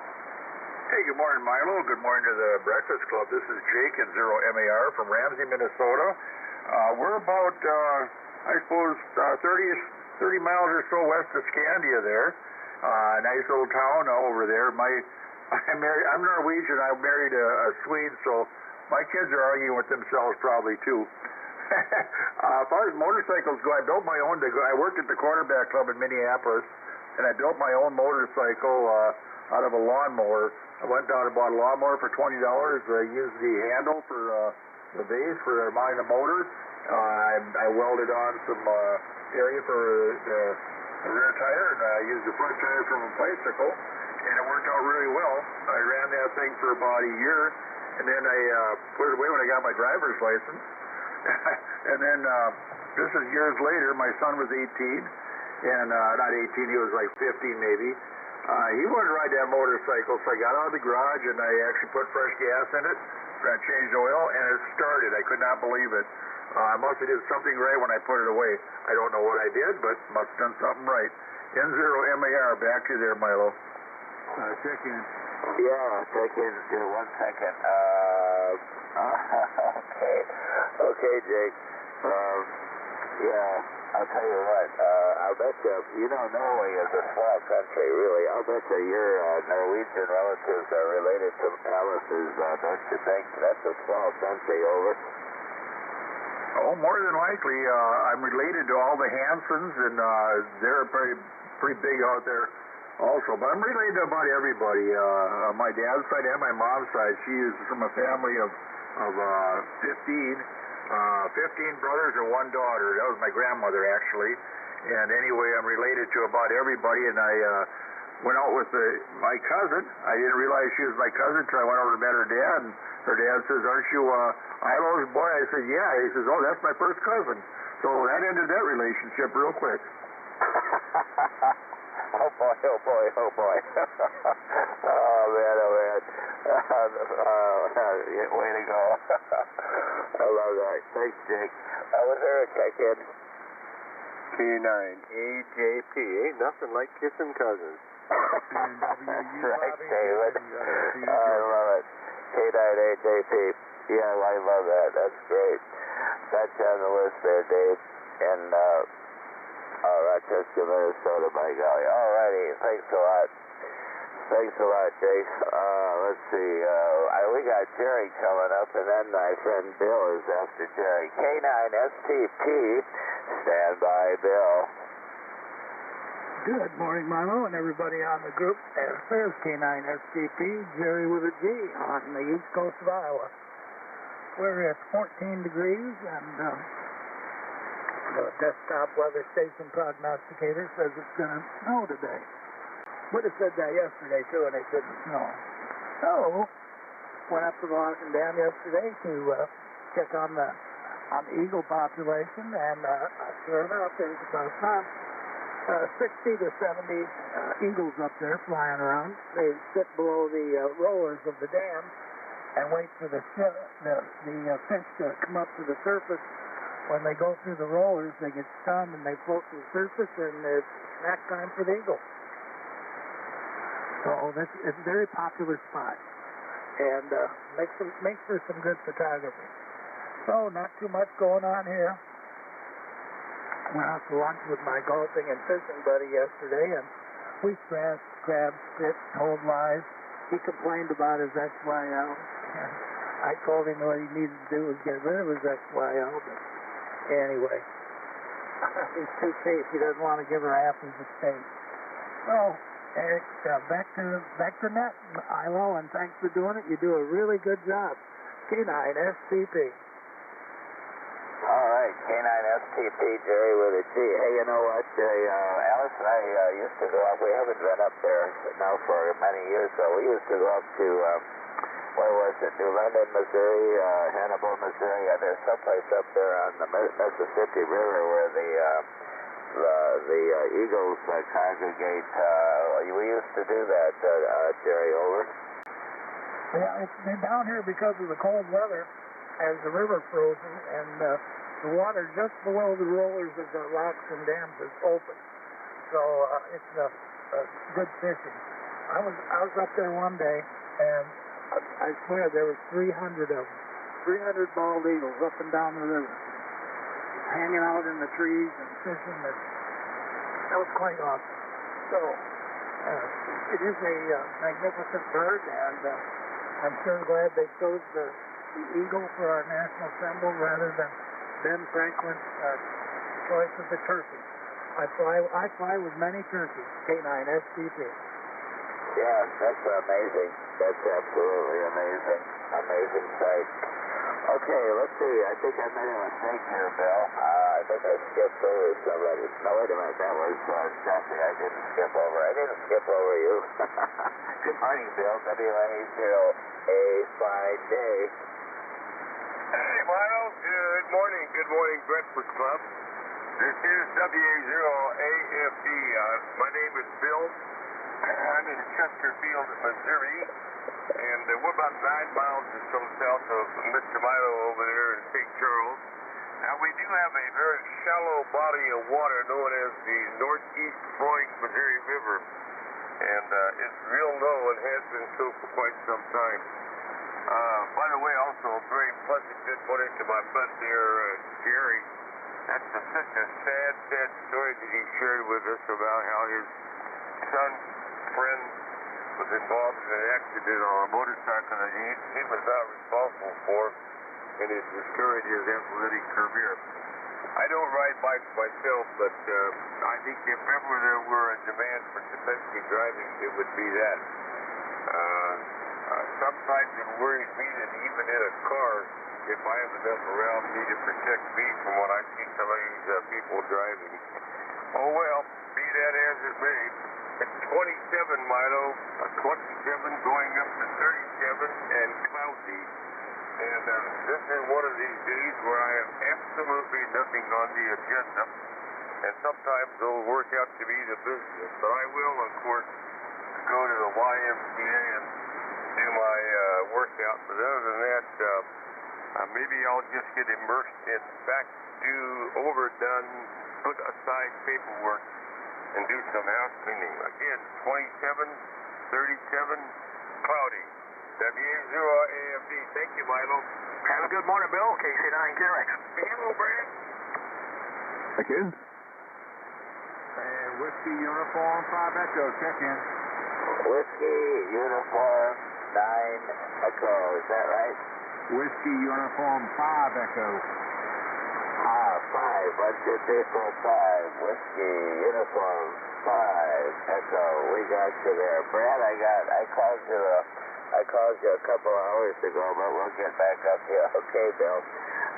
Hey, good morning, Milo. Good morning to the Breakfast Club. This is Jake in 0MAR from Ramsey, Minnesota. We're about, 30 miles or so west of Scandia there. Nice little town over there. I'm Norwegian. I married a Swede, so my kids are arguing with themselves probably too. As far as motorcycles go, I built my own. I worked at the Quarterback Club in Minneapolis, and I built my own motorcycle out of a lawnmower. I went down and bought a lawnmower for $20. I used the handle for the base for mounting the motor. I welded on some area for the rear tire, and I used the front tire from a bicycle, and it worked out really well. I ran that thing for about a year, and then I put it away when I got my driver's license. And then this is years later. My son was 18, and not 18, he was like 15 maybe. He wanted to ride that motorcycle, so I got out of the garage and I actually put fresh gas in it, changed oil, and it started. I could not believe it. I must have did something right when I put it away. I don't know what I did, but must have done something right. N0MAR, back to you there, Milo. check in. Yeah, check in. 1 second. Okay, Jake. Yeah, I'll tell you what. I'll bet you don't know Norway is a small country, really. I'll bet you your Norwegian relatives are related to Alice's, don't you think? That's a small country, over. Oh, more than likely. I'm related to all the Hansons, and they're pretty big out there also. But I'm related to about everybody. On my dad's side and my mom's side, she is from a family of 15 brothers and 1 daughter. That was my grandmother, actually. And anyway, I'm related to about everybody, and I went out with my cousin. I didn't realize she was my cousin until I went over and met her dad, and her dad says, "Aren't you Ilo's boy?" I said, "Yeah." He says, "Oh, that's my first cousin." So that ended that relationship real quick. Oh boy, oh boy, oh boy. Oh man, oh man. Way to go. I love that. Thanks, Jake. Was there a check-in? K9AJP. Ain't nothing like kissing cousins. That's right, David. I love it. K9AJP. Yeah, I love that. That's great. That's on the list there, Dave. And, Rochester, Minnesota, by golly. All righty. Thanks a lot. Thanks a lot, Jace. Let's see. We got Jerry coming up, and then my friend Bill is after Jerry. K9STP. Stand by, Bill. Good morning, Milo, and everybody on the group. There's K9STP, Jerry with a G, on the east coast of Iowa. We're at 14 degrees, and the desktop weather station prognosticator says it's going to snow today. Would have said that yesterday, too, and it didn't snow. So, went up to the Lock and Dam yesterday to check on the eagle population, and sure enough, there's about 60 to 70 eagles up there flying around. They sit below the rollers of the dam and wait for the fish to come up to the surface. When they go through the rollers, they get stunned and they float to the surface, and it's snack time for the eagle. So it's a very popular spot, and makes for some good photography. So not too much going on here. Went out to lunch with my golfing and fishing buddy yesterday, and we thrashed crabs, spit, told lies. He complained about his XYL. I told him what he needed to do was get rid of his XYL, but anyway, he's too cheap. He doesn't want to give her half his estate. So, Eric, back to net, Ilo, and thanks for doing it. You do a really good job. K9STP. All right, K9STP, Jerry with a G. Hey, you know what? Alice and I used to go up. We haven't been up there now for many years, so we used to go up to, where was it? New London, Missouri, Hannibal, Missouri. And there's someplace up there on the Mississippi River where the eagles congregate. We used to do that, Jerry, over. Yeah, it's been down here because of the cold weather. As the river frozen, and the water just below the rollers of the locks and dams is open, so it's good fishing. I was up there one day, and I swear there were 300 of them, 300 bald eagles up and down the river, hanging out in the trees and fishing. That was quite awesome. So it is a magnificent bird, and I'm sure glad they chose the eagle for our national symbol rather than Ben Franklin's choice of the turkey. I fly with many turkeys. K9STP. Yeah, that's amazing. That's absolutely amazing. Amazing sight. Okay, let's see. I think I made a mistake here, Bill. I think I skipped over somebody. No, wait a minute. That was Jesse. I didn't skip over. I didn't skip over you. Good morning, Bill. WA0A, fine day. Hey, Milo. Good morning. Good morning, Breakfast Club. This is WA0AFD. My name is Bill. I'm in Chesterfield, Missouri, and we're about 9 miles or so south of Mr. Milo over there in St. Charles. Now, we do have a very shallow body of water known as the Northeast Flowing Missouri River. and it's real low and has been so for quite some time. By the way, also a very pleasant good morning to my bud there, Jerry. That's such a sad, sad story that he shared with us about how his son's friend was involved in an accident on a motorcycle that he was not responsible for, and it discouraged his athletic career. I don't ride bikes myself, but I think if ever there were a demand for defensive driving, it would be that. Sometimes it worries me that even in a car, if I have enough around me to protect me from what I see some of these people driving. Oh well, be that as it may. It's 27, Milo, 27 going up to 37 and cloudy. And this is one of these days where I have absolutely nothing on the agenda. And sometimes it'll work out to be the business. But I will, of course, go to the YMCA and do my workout. But other than that, maybe I'll just get immersed in fact, do overdone, put aside paperwork, and do some house cleaning. Again, 27, 37, cloudy. WA0AFD. Thank you, Milo. Have a good morning, Bill. KC9KRX. Hello, Brad. Again? And Whiskey Uniform 5 Echo, check in. Whiskey Uniform 9 Echo, is that right? Whiskey Uniform 5 Echo. 5. What's your say for 5? Whiskey Uniform 5 Echo. We got you there. Brad, I called you a couple hours ago, but we'll get back up here. Okay, Bill.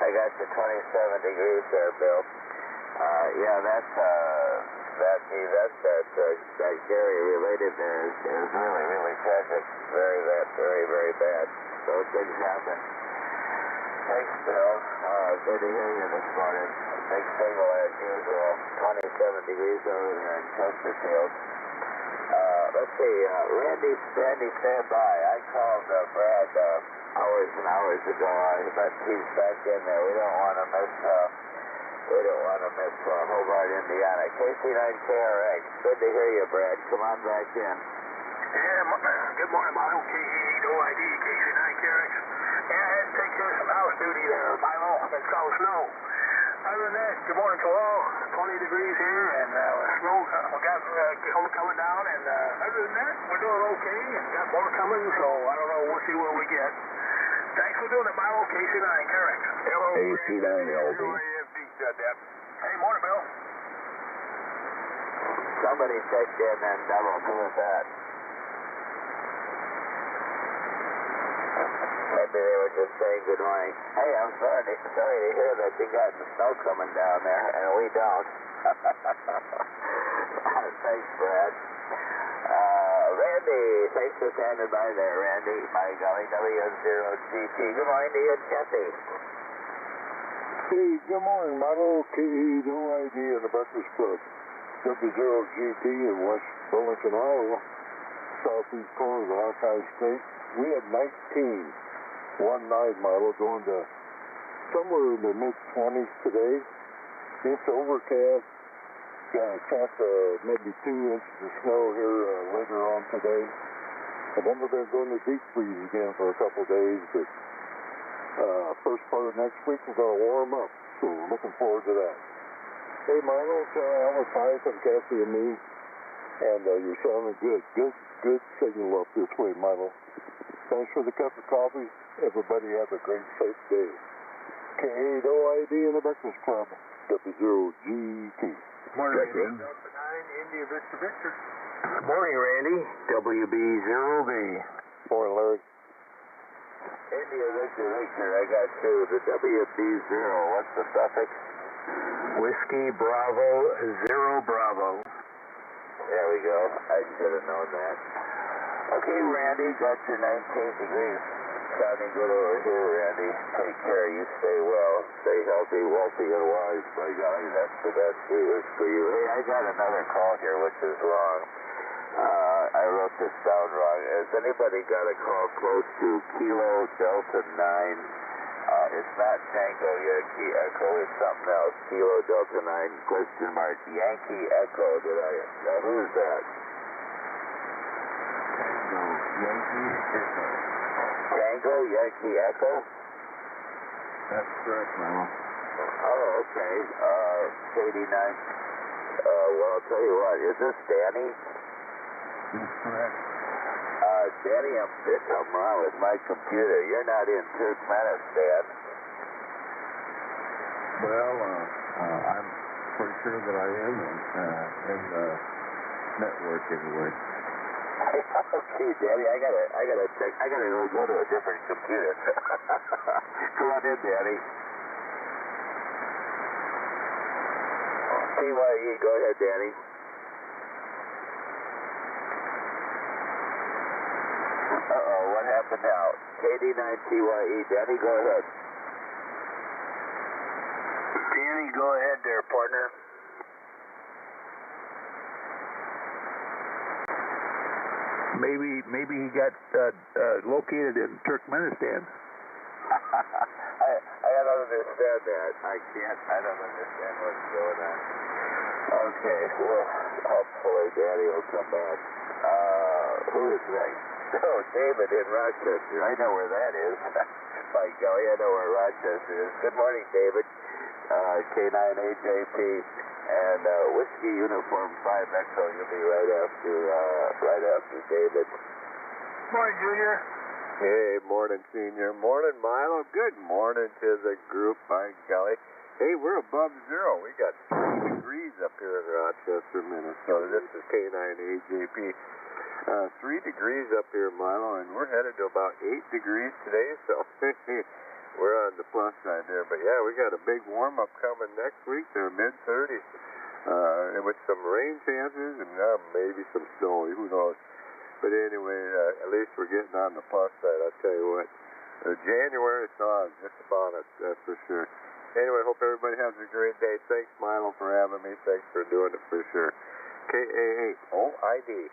I got you 27 degrees there, Bill. Yeah, that Gary related there is really, really tragic. Very, very bad. Those things happen. Thanks, Bill. Good to hear you this morning. Big signal as usual. 27 degrees over there in Chesterfield. Let's see, Randy, stand by. I called Brad hours and hours ago, but he's back in there. We don't want to miss Hobart, Indiana. KC9KRX. Good to hear you, Brad. Come on back in. Yeah, good morning, Milo. KE-OID, KC9KRX. Yeah, I had to take care of some house duty there, Milo. It's all snow. Other than that, good morning to all. 20 degrees here, and snow, we got coming down, and other than that, we're doing okay, and got more coming, so I don't know, we'll see what we get. Thanks for doing it, Milo. KC9KRX. Hello, KC9LD. Hey, morning, Bill. Somebody checked in and double. Who was that? Maybe they were just saying good morning. Hey, I'm sorry to hear that you got the snow coming down there, and we don't. Thanks, Brad. Randy, thanks for standing by there, Randy. My golly, W0GT. Good morning to you, Jesse. Hey, good morning, Milo. KE-OID in the Breakfast Club. W0GT in West Burlington, Iowa. Southeast corner of the Hawkeye State. We had 19. One night, Milo, going to somewhere in the mid-20s today. It's overcast. Got a chance of maybe 2 inches of snow here later on today. And then we're going to go into deep freeze again for a couple of days. But first part of next week, we're going to warm up. So we're looking forward to that. Hey, Milo, Alex, hi from Cassie and me. And you're sounding good. Good signal up this way, Milo. Thanks for the cup of coffee. Everybody have a great, safe day. KE-OID in the Breakfast Club. W0GT. Morning, Randy. Delta 9, India Victor. Morning, Randy. WB0B. Morning, Larry. India Victor, I got two. The WB0, what's the suffix? Whiskey Bravo 0 Bravo. There we go. I should have known that. Okay, Randy, got your 19 degrees. Sounding good over here, Randy. Take care. You stay well. Stay healthy, wealthy, and wise. By golly, that's the best we wish for you. Hey, I got another call here, which is wrong. I wrote this down wrong. Has anybody got a call close to Kilo Delta 9? It's not Tango Yankee Echo. It's something else. Kilo Delta 9 question mark Yankee Echo. Now, who's that? Yankee Echo. Tango Yankee Echo? That's correct, Milo. Oh, okay. KD9. Well, I'll tell you what. Is this Danny? That's correct. Danny, there's something wrong with my computer. You're not in Turkmenistan. Well, I'm pretty sure that I am in the network anyway. Okay, Danny, I gotta go to a different computer. Come on in, Danny. TYE, go ahead, Danny. Uh-oh, what happened now? KD9TYE, Danny, go ahead. Danny, go ahead there, partner. Maybe he got located in Turkmenistan. I don't understand that. I don't understand what's going on. Okay, well, hopefully Danny will come back. Who is next? Oh, David in Rochester. I know where that is. By golly, I know where Rochester is. Good morning, David. K9AJP and Whiskey Uniform 5 Echo. You'll be right after David. Morning, Junior. Hey, morning, Senior. Morning, Milo. Good morning to the group, by golly. Hey, we're above zero. We got 3 degrees up here in Rochester, Minnesota. This is K9AJP. 3 degrees up here, Milo, and we're headed to about 8 degrees today, so we're on the plus side there. But yeah, we got a big warm-up coming next week to mid-30s, with some rain chances and maybe some snow, who knows. But anyway, at least we're getting on the plus side, I'll tell you what. January, it's on, just about it, that's for sure. Anyway, hope everybody has a great day. Thanks, Milo, for having me. Thanks for doing it for sure. KA8OID.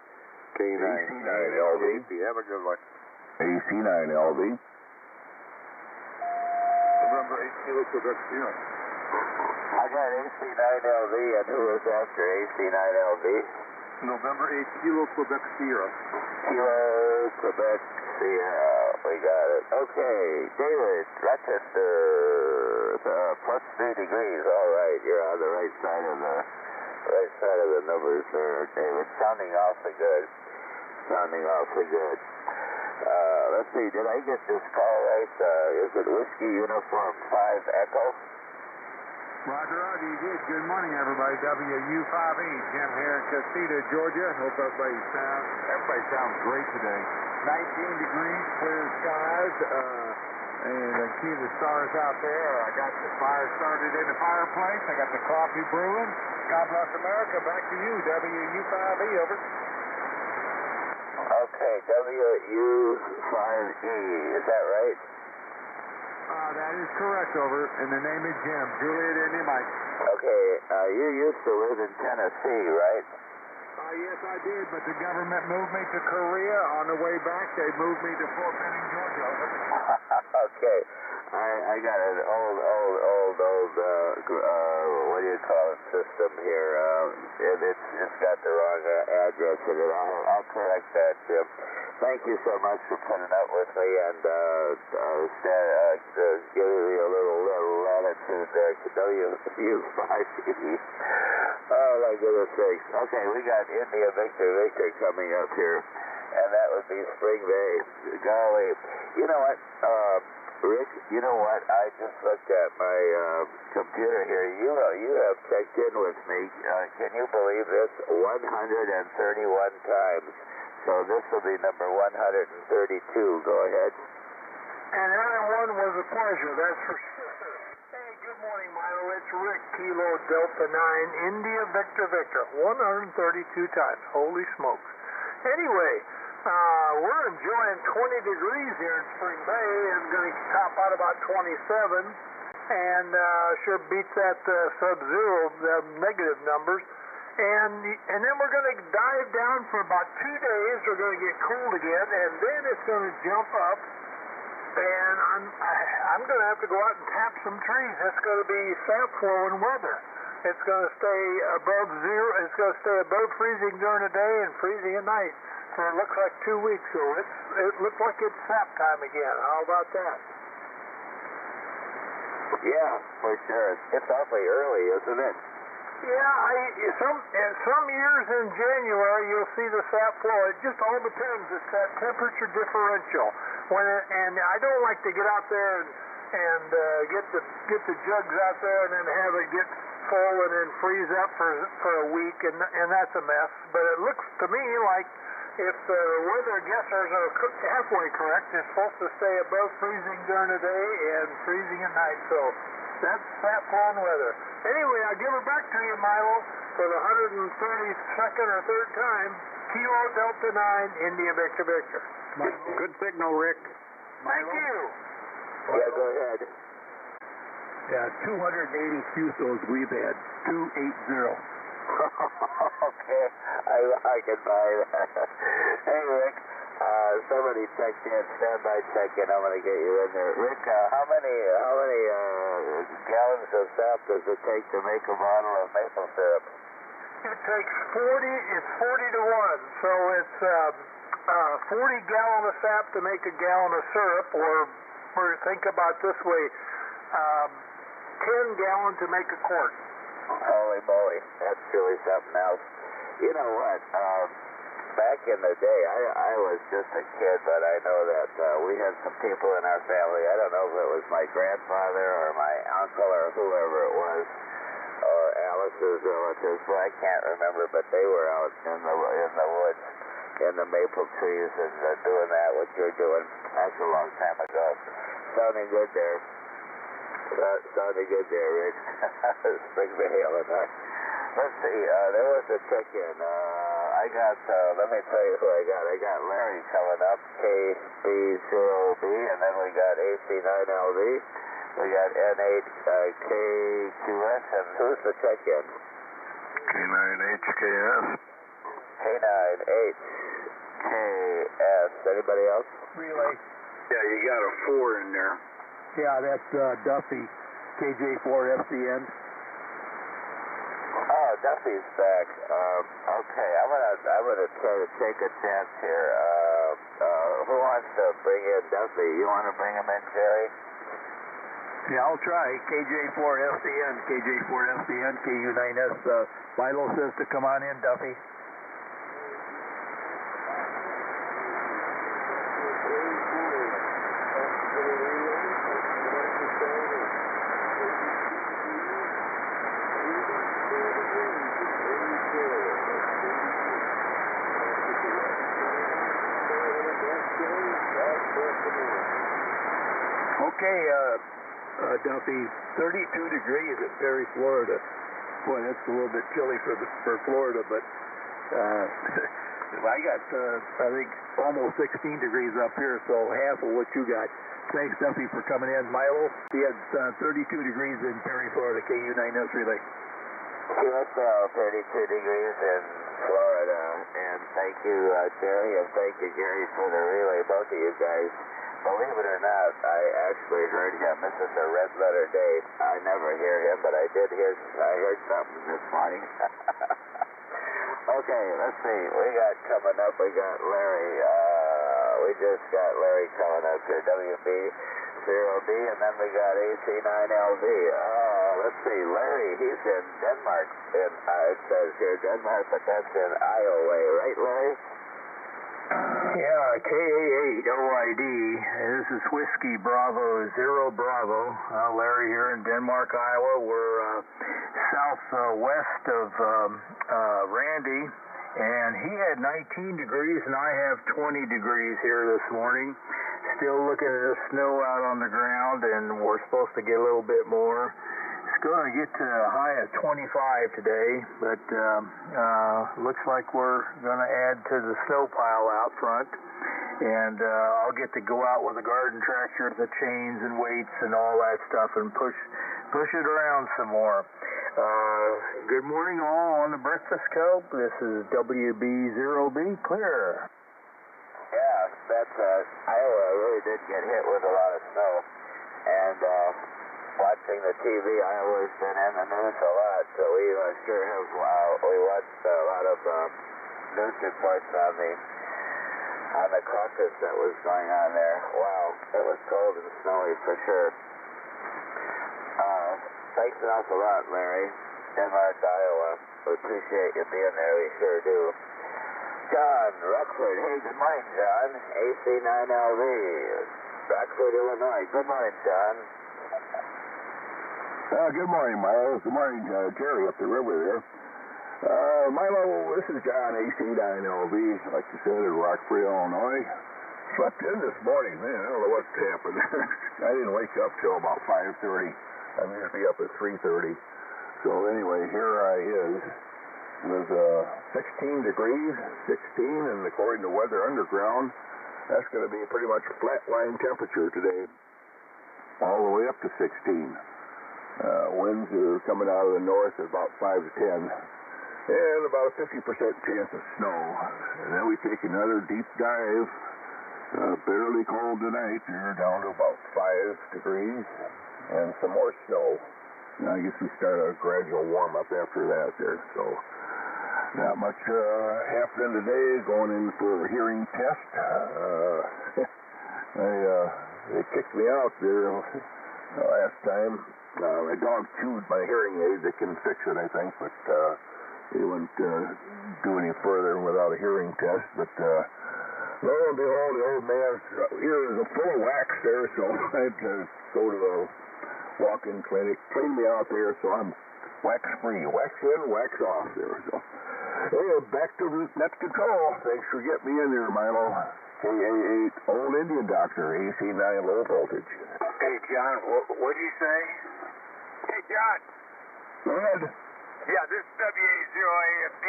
K9LV. Have a good one. AC9LV. November 8 Kilo Quebec Sierra. I got AC9LV, and who was after AC9LV? November 8 Kilo Quebec Sierra. Kilo Quebec Sierra. We got it. Okay, David, Rochester, plus 3 degrees. All right, you're on the right side of the numbers there, David. Sounding awfully good. Let's see, did I get this call right? Is it Whiskey Uniform 5 Echo? Roger, you did. Good morning, everybody. WU5E, Jim here in Casita, Georgia. Hope everybody sounds great today. 19 degrees, clear skies, and I see the stars out there. I got the fire started in the fireplace. I got the coffee brewing. God bless America. Back to you, WU5E, over. Okay, WU5E, is that right? That is correct, over. And the name is Jim. Juliet India Mike. Okay, you used to live in Tennessee, right? Yes, I did, but the government moved me to Korea. On the way back, they moved me to Fort Benning, Georgia. Okay, I got an old, what do you call it, system here. It's just got the wrong address in it. I'll correct that, Jim. Thank you so much for putting up with me and giving me a little latitude there to WU5E. Oh, my goodness sakes. Okay, we got India Victor coming up here, and that would be Spring Bay. Golly. You know what, Rick, you know what? I just looked at my computer here. You have checked in with me. Can you believe this? 131 times. So this will be number 132. Go ahead. And everyone was a pleasure, that's for sure. Hey, good morning, Milo. It's Rick, Kilo Delta 9, India Victor. 132 times. Holy smokes. Anyway, we're enjoying 20 degrees here in Spring Bay. I'm going to top out about 27. And sure beats that sub-zero, the negative numbers. And then we're going to dive down for about 2 days. We're going to get cooled again, and then it's going to jump up. And I'm going to have to go out and tap some trees. It's going to be sap flowing weather. It's going to stay above zero. It's going to stay above freezing during the day and freezing at night. for it looks like 2 weeks, so it looks like it's sap time again. How about that? Yeah, for sure. It's awfully early, isn't it? Yeah, some years in January you'll see the sap flow. It just all depends. It's that temperature differential. And I don't like to get out there and get the jugs out there and then have it get full and then freeze up for a week, and that's a mess. But it looks to me like if the weather guessers are halfway correct, it's supposed to stay above freezing during the day and freezing at night. So that's sap flowing weather. Anyway, I'll give it back to you, Milo, for the 132nd or 3rd time. Kilo Delta 9, India Victor Victor. Good signal, Rick. Thank you. Yeah, go ahead. Yeah, 280 QSOs we've had. 280. Okay, I can buy that. Hey, Rick, somebody checked in, standby check in. I'm going to get you in there. Rick, how many gallons of sap does it take to make a bottle of maple syrup? It takes 40 to 1, so it's 40 gallons of sap to make a gallon of syrup, or think about this way, 10 gallons to make a quart. Holy moly, that's really something else. You know what, back in the day, I was just a kid, but I know that we had some people in our family, I don't know if it was my grandfather or my uncle or whoever it was, or Alice's relatives, well, I can't remember, but they were out in the woods, in the maple trees, and doing that, what you're doing. That's a long time ago. Sounding good there. Sounded good there, Rick. Springville, Illinois. Let's see, there was a check-in. I got, let me tell you who I got. I got Larry coming up, KB0B, and then we got AC9LV. We got N8KQS, and who's the check-in? K9HKS. K9HKS. Anybody else? Relay. Yeah, you got a 4 in there. Yeah, that's Duffy, KJ4FCN. Oh, Duffy's back. Okay, I'm gonna try to take a chance here. Who wants to bring in Duffy? You want to bring him in, Jerry? Yeah, I'll try. KJ4FCN, KJ4FCN, KU9S. Milo says to come on in, Duffy. Okay, Duffy, 32 degrees at Perry, Florida. Boy, that's a little bit chilly for Florida, but I got, I think, almost 16 degrees up here, so half of what you got. Thanks, Duffy, for coming in. Milo, he had 32 degrees in Perry, Florida, KU9S relay. QSL, 32 degrees in Florida, and thank you, Jerry, and thank you, Gary, for the relay, both of you guys. Believe it or not, I actually heard him. This is a red letter day. I never hear him, but I heard something this morning. Okay, let's see. We got coming up, we got Larry. We just got Larry coming up here, WB0B, and then we got AC9LV. Let's see, Larry, he's in Denmark. It says here Denmark, but that's in Iowa, right, Larry? Yeah, KA8OID. This is Whiskey Bravo 0 Bravo. Larry here in Denmark, Iowa. We're southwest of Randy, and he had 19 degrees, and I have 20 degrees here this morning. Still looking at the snow out on the ground, and we're supposed to get a little bit more. It's going to get to a high of 25 today, but looks like we're going to add to the snow pile out front. And I'll get to go out with a garden tractor, the chains and weights and all that stuff, and push it around some more. Good morning, all on the Breakfast Club. This is WB0B clear. Yeah, that's Iowa really did get hit with a lot of snow, and watching the TV, Iowa's been in the news a lot, so we sure have. We watched a lot of news reports on the on the caucus that was going on there. Wow, it was cold and snowy for sure. Thanks an awful lot, Larry. Denmark, Iowa. We appreciate you being there. We sure do. John, Rockford. Hey, good morning, John. AC9LV. Rockford, Illinois. Good morning, John. Good morning, Milo. Good morning, Jerry up the river there. Milo, this is John, AC9LV, like you said, in Rockford, Illinois. Slept in this morning, man. I don't know what happened. I didn't wake up till about 5:30. I'm usually up at 3:30. So anyway, here I is. It was 16 degrees, 16, and according to Weather Underground, that's going to be pretty much flatline temperature today, all the way up to 16. Winds are coming out of the north at about 5 to 10, and about a 50% chance of snow. And then we take another deep dive. Bitterly cold tonight. We're down to about 5 degrees, and some more snow. I guess we start a gradual warm-up after that there. So not much happening today. Going in for a hearing test. They kicked me out there last time. My dog chewed my hearing aid. They can fix it, I think, but they wouldn't do any further without a hearing test. But lo and behold, the old man's ears are full of wax there, so I had to go to the walk-in clinic, clean me out there, so I'm wax-free. Wax in, wax off there. So, hey, back to net control. Thanks for getting me in there, Milo. KA8, Old Indian Doctor, AC9 low voltage. Hey, John, what'd you say? Hey, John. Go ahead. Yeah, this is WA0AFD.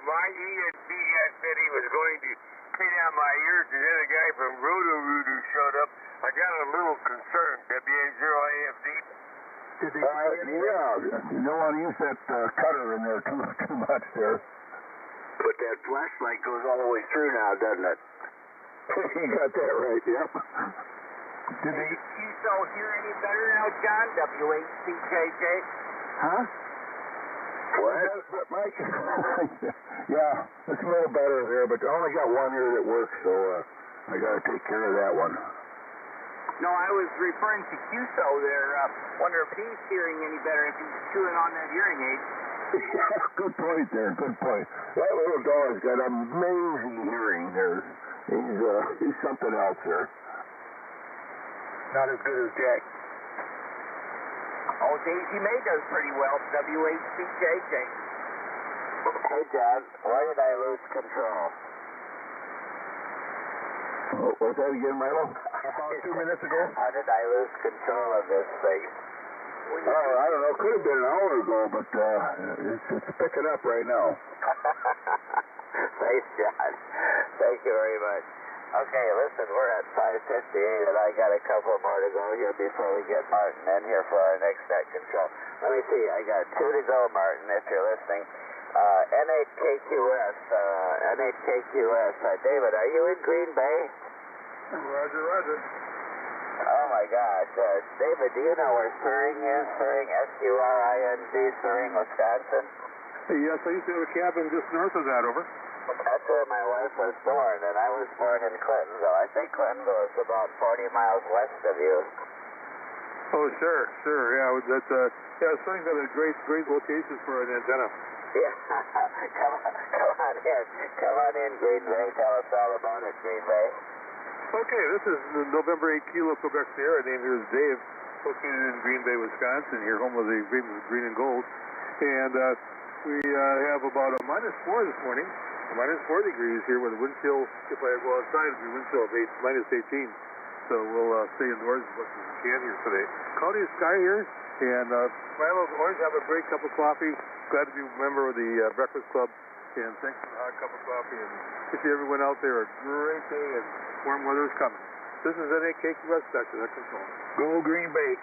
My ESP guy said he was going to clean out my ears, and then a guy from Roto-Rooter showed up. I got a little concerned. WA0AFD. Did they yeah, you don't want to use that cutter in there too much there. But that flashlight goes all the way through now, doesn't it? You got that right, yep. Did you so hear any better now, John? WHCJJ? Huh? What? But Mike, yeah, it's a little better there, but I only got one ear that works, so I got to take care of that one. No, I was referring to QSO there. Wonder if he's hearing any better, if he's chewing on that hearing aid. Good point there, good point. That little dog's got amazing hearing there. He's something else there. Not as good as Jack. Oh, Daisy May does pretty well. WHCJJ. Hey, John, why did I lose control? What's that again, Milo? About 2 minutes ago? How did I lose control of this thing? Oh, I don't know. Could have been an hour ago, but it's picking up right now. Thanks, John. Thank you very much. Okay, listen, we're at 5:58, and I got a couple more to go here before we get Martin in here for our next net control. Let me see. I got 2 to go, Martin, if you're listening. NHKQS. David, are you in Green Bay? Roger, roger. Oh, my gosh. David, do you know where Suring is? Suring, S-U-R-I-N-G, Suring, Wisconsin? Yes, I used to have a cabin just north of that, over. That's where my wife was born, and I was born in Clintonville. I think Clintonville is about 40 miles west of you. Oh, sure. Yeah, that's Suring's got a great location for an antenna. Yeah, come on in, Green Bay. Tell us all about it, Green Bay. Okay, this is the November 8 Kilo Quebec Sierra. Name here is Dave, located in Green Bay, Wisconsin, here home of the green and gold. And we have about a -4 this morning, -4 degrees here with a wind chill. If I go outside, it'll be wind chill of -18. So we'll stay indoors as much as we can here today. Cloudy sky here, and Milo, always have a great cup of coffee. Glad to be a member of the Breakfast Club, and thanks for the hot cup of coffee. And wish everyone out there a great day, and warm weather is coming. This is NAKQS back to that control. Go Green Bay.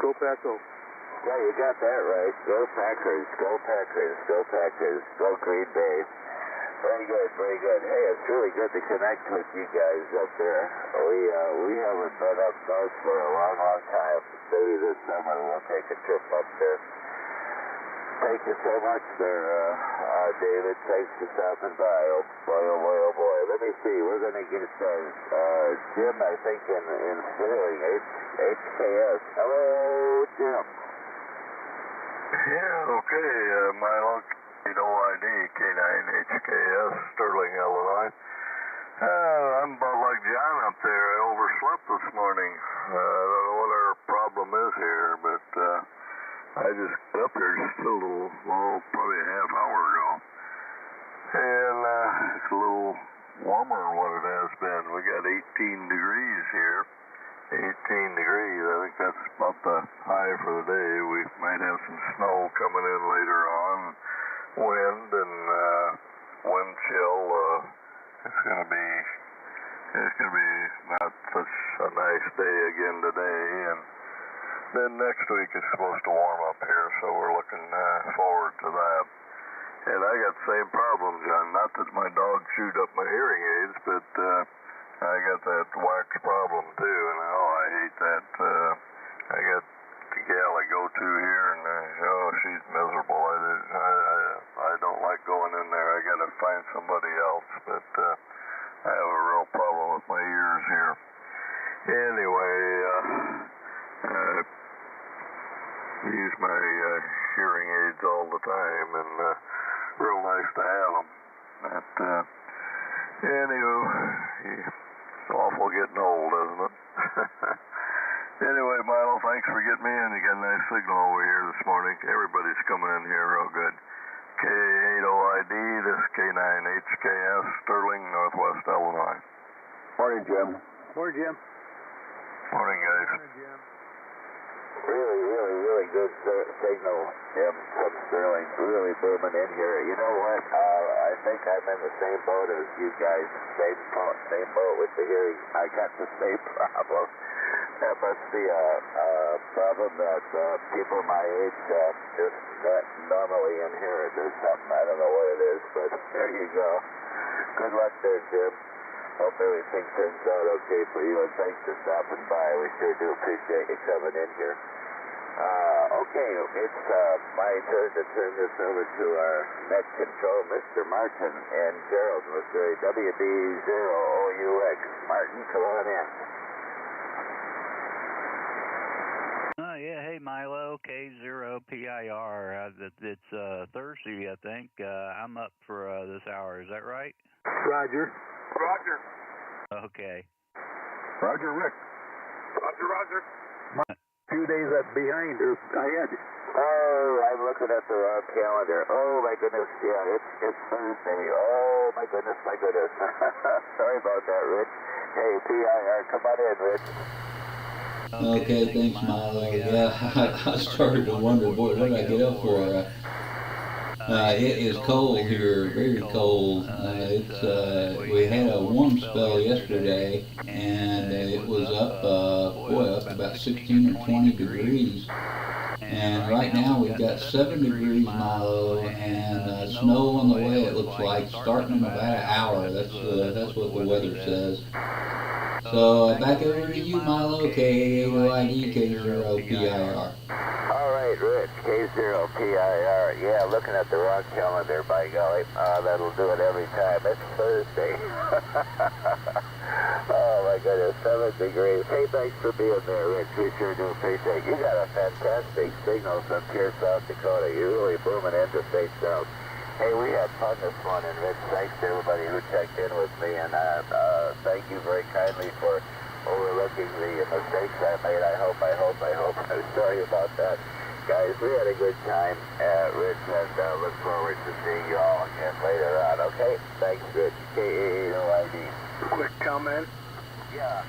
Go Pack Go. Yeah, you got that right. Go Packers, go Packers, go Packers, go Green Bay. Very good, very good. Hey, it's really good to connect with you guys up there. We haven't been up north for a long time. Maybe this summer we'll take a trip up there. Thank you so much there, David. Thanks for stopping by. Oh boy, oh boy, oh boy. Let me see. We're going to get Jim, I think, in Sterling, HKS. Hello, Jim. Yeah, okay. Milo, OID, K9HKS, Sterling, Illinois. I'm about like John up there. I overslept this morning. I don't know what our problem is here, but I just got up here just a little, probably a half hour ago. And it's a little warmer than what it has been. We got 18 degrees here. 18 degrees. I think that's about the high for the day. We might have some snow coming in later on. Wind and wind chill. It's gonna be not such a nice day again today, and then next week it's supposed to warm up here, so we're looking forward to that. And I got the same problem, John. Not that my dog chewed up my hearing aids, but I got that wax problem too, and I hate that. I got the gal I go to here, and she's miserable. I don't like going in there. I got to find somebody else, but I have a real problem with my ears here. Anyway, I use my hearing aids all the time, and real nice to have them. But anywho, it's awful getting old, isn't it? Anyway, Milo, thanks for getting me in. You got a nice signal over here this morning. Everybody's coming in here real good. K8OID, this K9HKS, Sterling, Northwest Illinois. Morning, Jim. Morning, Jim. Morning, guys. Morning, Jim. Really good signal, Jim, from Sterling. Really booming in here. You know what? I think I'm in the same boat as you guys. Same boat with the hearing. I got the same problem. That must be a problem that people my age just not normally inherit or something. I don't know what it is, but there you go. Good luck there, Jim. Hope everything turns out okay for you, and thanks for stopping by. We sure do appreciate you coming in here. Okay, it's my turn to turn this over to our net control, Mr. Martin and Gerald, Missouri, WD0OUX. Martin, come on in. Yeah, hey Milo, K0PIR. It's Thursday, I think. I'm up for this hour. Is that right? Roger. Roger. Okay. Roger, Rick. Roger. A few days behind or ahead. Oh, I'm looking at the wrong calendar. Oh my goodness, yeah, it's Thursday. Oh my goodness. Sorry about that, Rich. Hey, PIR, come on in, Rich. Okay, thanks, Milo. Yeah, I started to wonder, boy, what did I get up for? It is cold here, very cold. We had a warm spell yesterday, and it was up about 16 or 20 degrees. And right now we've got 7 degrees, Milo, and snow on the way. It looks like starting in about an hour. That's what the weather says. So back over to you, Milo, K8OID, K0PIR. All right, Rich, K0PIR. Yeah, looking at the wrong calendar, by golly. That'll do it every time. It's Thursday. Oh, my goodness, 7 degrees. Hey, thanks for being there, Rich. We sure do appreciate it. You got a fantastic signal from here, South Dakota. You're really booming interstate south. Hey, we had fun this morning, Rich. Thanks to everybody who checked in with me, and thank you very kindly for overlooking the mistakes I made. I hope. I'm sorry about that. Guys, we had a good time, Rich, and look forward to seeing you all again later on, okay? Thanks, Rich. K8OID. Quick comment. Yeah.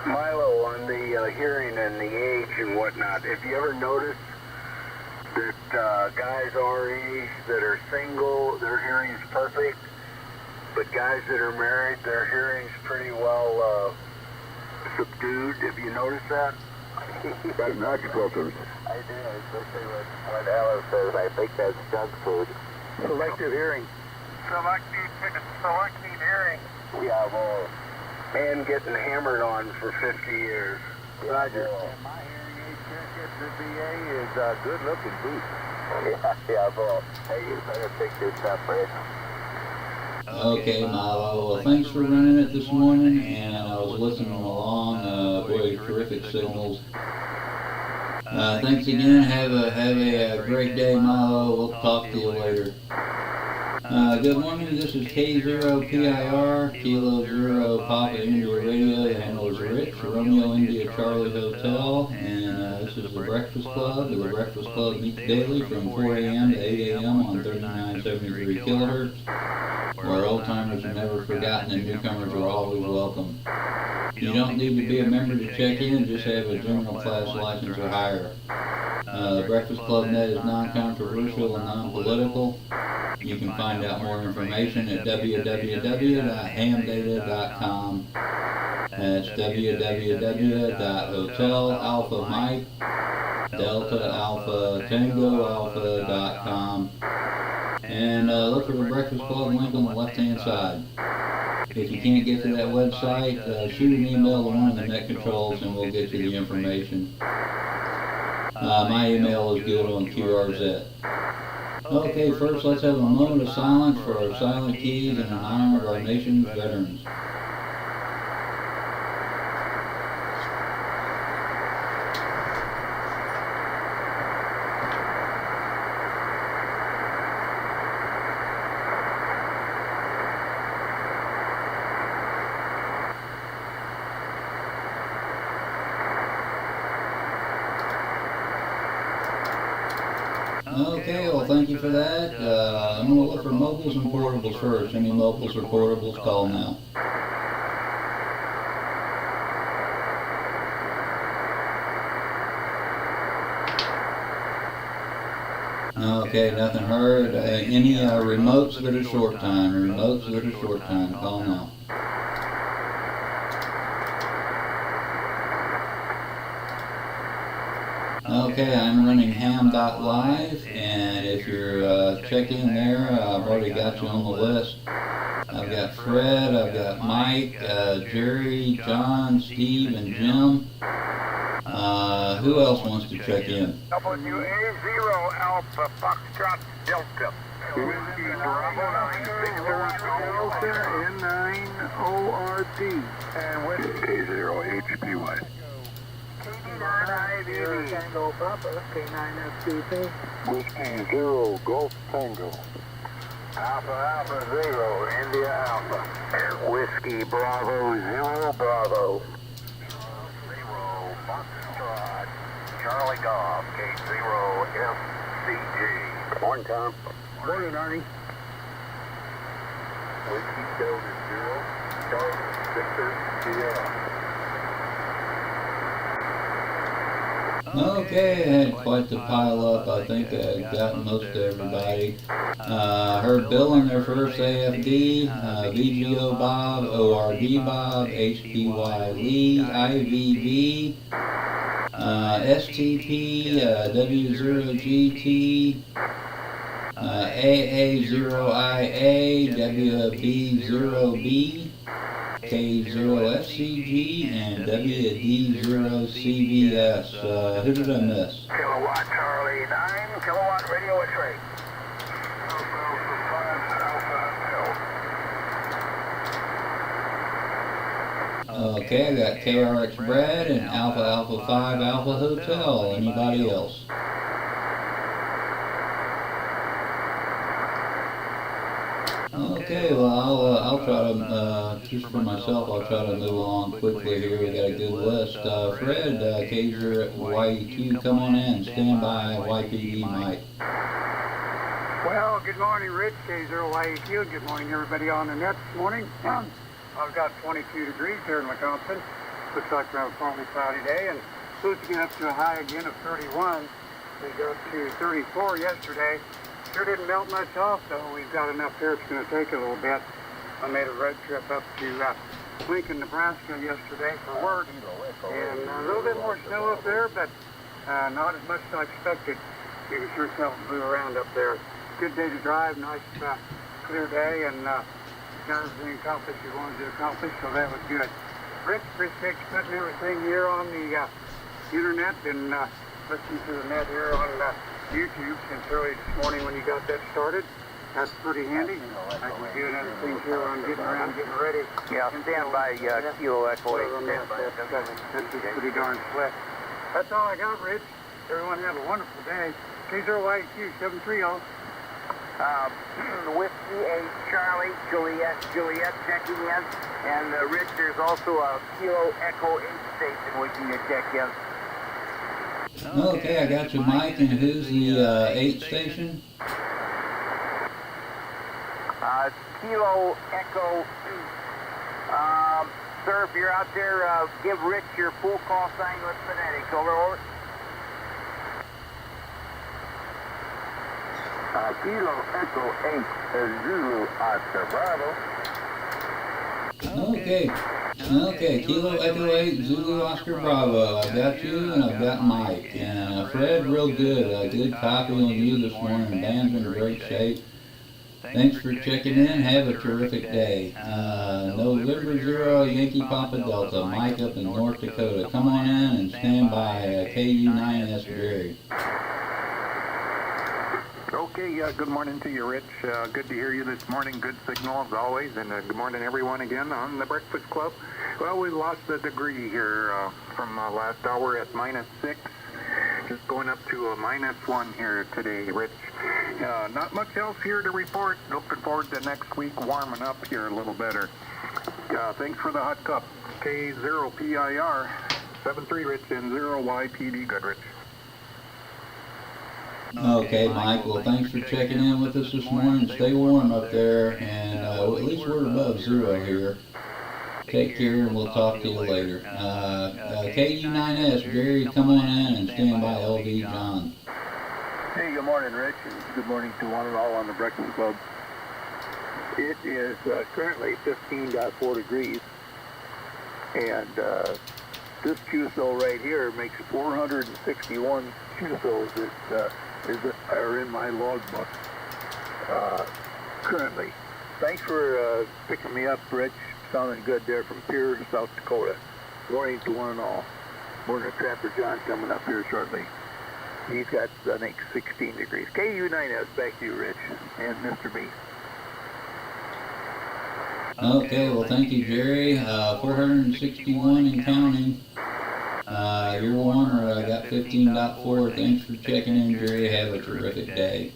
Milo, on the hearing and the age and whatnot, have you ever noticed that guys our age that are single, their hearing's perfect, but guys that are married, their hearing's pretty well subdued? Have you noticed that? Got max filters. I do, especially when Alan says, I think that's junk food. Selective hearing. Selective hearing. Yeah, well. And getting hammered on for 50 years. Roger. My hearing aid check at the VA is good looking boots. Yeah, well, hey, you better pick this up, Rick. Okay, Milo. Well, thanks for running it this morning, and I was listening along. Boy, terrific signals. Thanks again. Have a great day, Milo. We'll talk to you later. Good morning. This is K0PIR, Kilo Zero Papa India Radio. The handle is Rich, Romeo India Charlie Hotel, and this is the Breakfast Club. The Breakfast Club meets daily from 4 a.m. to 8 a.m. on 3973 kilohertz, where old-timers are never forgotten and newcomers are always welcome. You don't need to be a member to check in, just have a general class license or higher. The Breakfast Club Net is non-controversial and non-political. You can find out more information at www.hamdata.com. That's www.hotelalphamike.delta-alpha-tango-alpha.com. And look for the Breakfast Club link on the left-hand side. If you can't get to that website, shoot an email to one of the net controls and we'll get you the information. My email is good on QRZ. Okay, first let's have a moment of silence for our silent keys and in honor of our nation's veterans. Okay, well thank you for that. I'm going to look for mobiles and portables first. Any mobiles or portables, call now. Okay, nothing heard. Any remotes that are short time? Remotes that are short time, call now. Okay, I'm running Ham.Live, and if you're checking there, I've already got you on the list. I've got Fred, I've got Mike, Jerry, John, Steve, and Jim. Who else wants to check in? WA0 Alpha Foxtrot Delta. Whiskey Bravo 960 N9ORD. And with K0HPY. Tango Papa, K9FCP. Whiskey 0 Golf Tango. Alpha Alpha 0 India Alpha. Whiskey Bravo 0 Bravo. 0 Foxtrot Charlie Golf K0FCG. Morning, Tom. Morning, Arnie. Whiskey Delta 0 Charlie Victor Sierra. Okay, I had quite the pile up. I think I got most of everybody. Heard Bill in their first AFD, VGO Bob, ORD Bob, HPY Lee, IVV, STP, W0GT, AA0IA, WB0B, K0FCG, and WD0CVS. Who did I miss? Kilowatt Charlie 9, kilowatt radio at trade. Okay, I got KRX Brad and Alpha Alpha 5 Alpha Hotel. Anybody else? Okay, well, I'll try to, just for myself, I'll try to move along quickly here. We got a good list. Fred, KZYEQ, come on in. Stand by, YPD Mike. Well, good morning, Rich, K0YEQ. Good morning, everybody on the net this morning. I've got 22 degrees here in Wisconsin. Looks like we have a partly cloudy day, and supposed to get up to a high again of 31. We got to 34 yesterday. Sure didn't melt much off, though. We've got enough here it's going to take a little bit. I made a road trip up to Lincoln, Nebraska yesterday for work, and a little bit more snow up there, but not as much as I expected. You can sure tell it blew around up there. Good day to drive, nice clear day, and got everything accomplished you wanted to accomplish, so that was good. Rick, appreciate you putting everything here on the internet and listening to the net here on YouTube since early this morning when you got that started. That's pretty handy. I can do other things here while I'm getting around, getting ready. Yeah, stand by Kilo Echo 8. Stand by. That's just pretty darn slick. That's all I got, Rich. Everyone have a wonderful day. K0YQ 73 Whiskey 8 Charlie, Juliet checking in. And Rich, there's also a Kilo Echo 8 station waiting to check in. Okay, I got you, Mike. And who's the 8 station? Kilo Echo. Sir, if you're out there, give Rich your full call sign with phonetic. Over. Kilo Echo 8 Zulu Oscar Bravo. Okay, Kilo Echo 8 Zulu Oscar Bravo. I've got you and I've got Mike. And Fred, real good. Good copy on you this morning. Band's in great shape. Thanks for checking in. Have a terrific day. November 0 Yankee Papa Delta. Mike up in North Dakota. Come on in and stand by KU9S Jerry. Okay, good morning to you, Rich. Good to hear you this morning. Good signal as always, and good morning everyone again on the Breakfast Club. Well, we lost a degree here from last hour at -6, just going up to a -1 here today, Rich. Not much else here to report. Looking forward to next week warming up here a little better. Thanks for the hot cup. K0PIR 73 Rich and 0YPD Goodrich. Okay, Mike. Well, thanks for checking in with us this morning. Stay warm up there, and at least we're above 0 here. Take care, and we'll talk to you later. KU9S, Jerry, come on in and stand by LD John. Hey, good morning, Rich, and good morning to one and all on the Breakfast Club. It is currently 15.4 degrees, and this QSO right here makes 461 QSOs that are in my logbook currently. Thanks for picking me up, Rich. Sounding good there from Pierre, South Dakota. Good morning to one and all. Morning to Trapper John coming up here shortly. He's got, I think, 16 degrees. KU9S, back to you, Rich, and Mr. B. Okay, well, thank you, Jerry. 461 and counting. You're warmer. I got 15.4. Thanks for checking in, Jerry. Have a terrific day.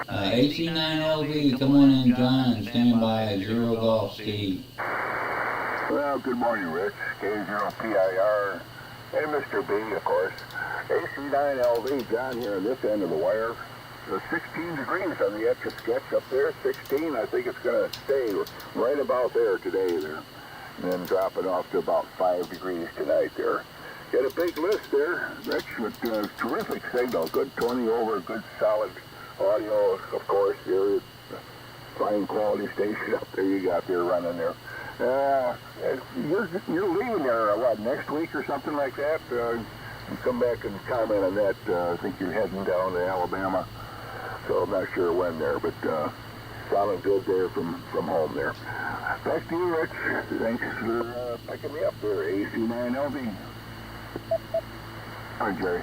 AC9LV, come on in, John, and stand by 0 Golf Steve. Well, good morning, Rich. K0PIR and Mr. B, of course. AC9LV, John here on this end of the wire. 16 degrees on the Etch-a-Sketch up there. 16, I think it's going to stay right about there today there. And then dropping off to about 5 degrees tonight there. Got a big list there, Rich, with terrific signal. Good 20 over, good solid audio, of course. You're a fine quality station up there you got there running there. You're leaving there, what, next week or something like that? You come back and comment on that. I think you're heading down to Alabama. So I'm not sure when there, but sounding good there from home there. Back to you, Rich. Thanks for picking me up there, AC9LV. Hi, Jerry.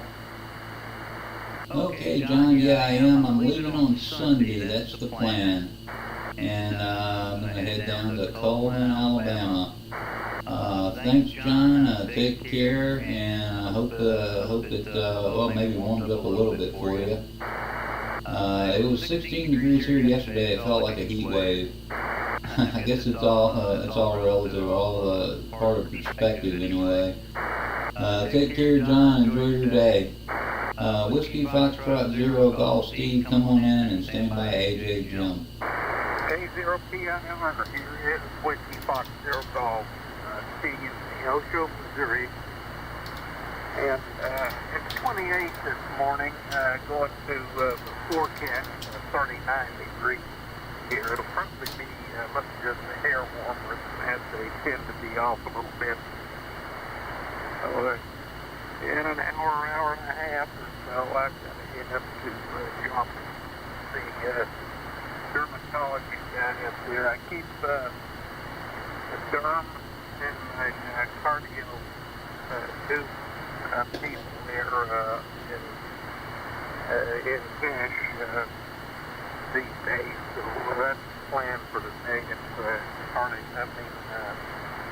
Okay, John, yeah, I am. I'm leaving on Sunday. That's the plan. And I'm going to head down to Coleman, Alabama. Thanks, John. Take care, and I hope it maybe warms up a little bit for you. It was 16 degrees here yesterday. It felt like a heat wave. I guess it's all relative, all part of perspective anyway. Take care, John. Enjoy your day. Whiskey Foxtrot 0 Golf Steve, come on in and stand by AJ Jim. K0PIR, here is Whiskey Fox 0 Golf, Steve in Osho, Missouri. And it's 28 this morning, going to the forecast, 39 degrees here. It'll probably be, must be just a hair warmer as they tend to be off a little bit. So in an hour and a half or so, I've got to head up to Joplin, the dermatology guy up there. I keep the derm and my cardio too. People there in in cash these days. So that's the plan for today. It's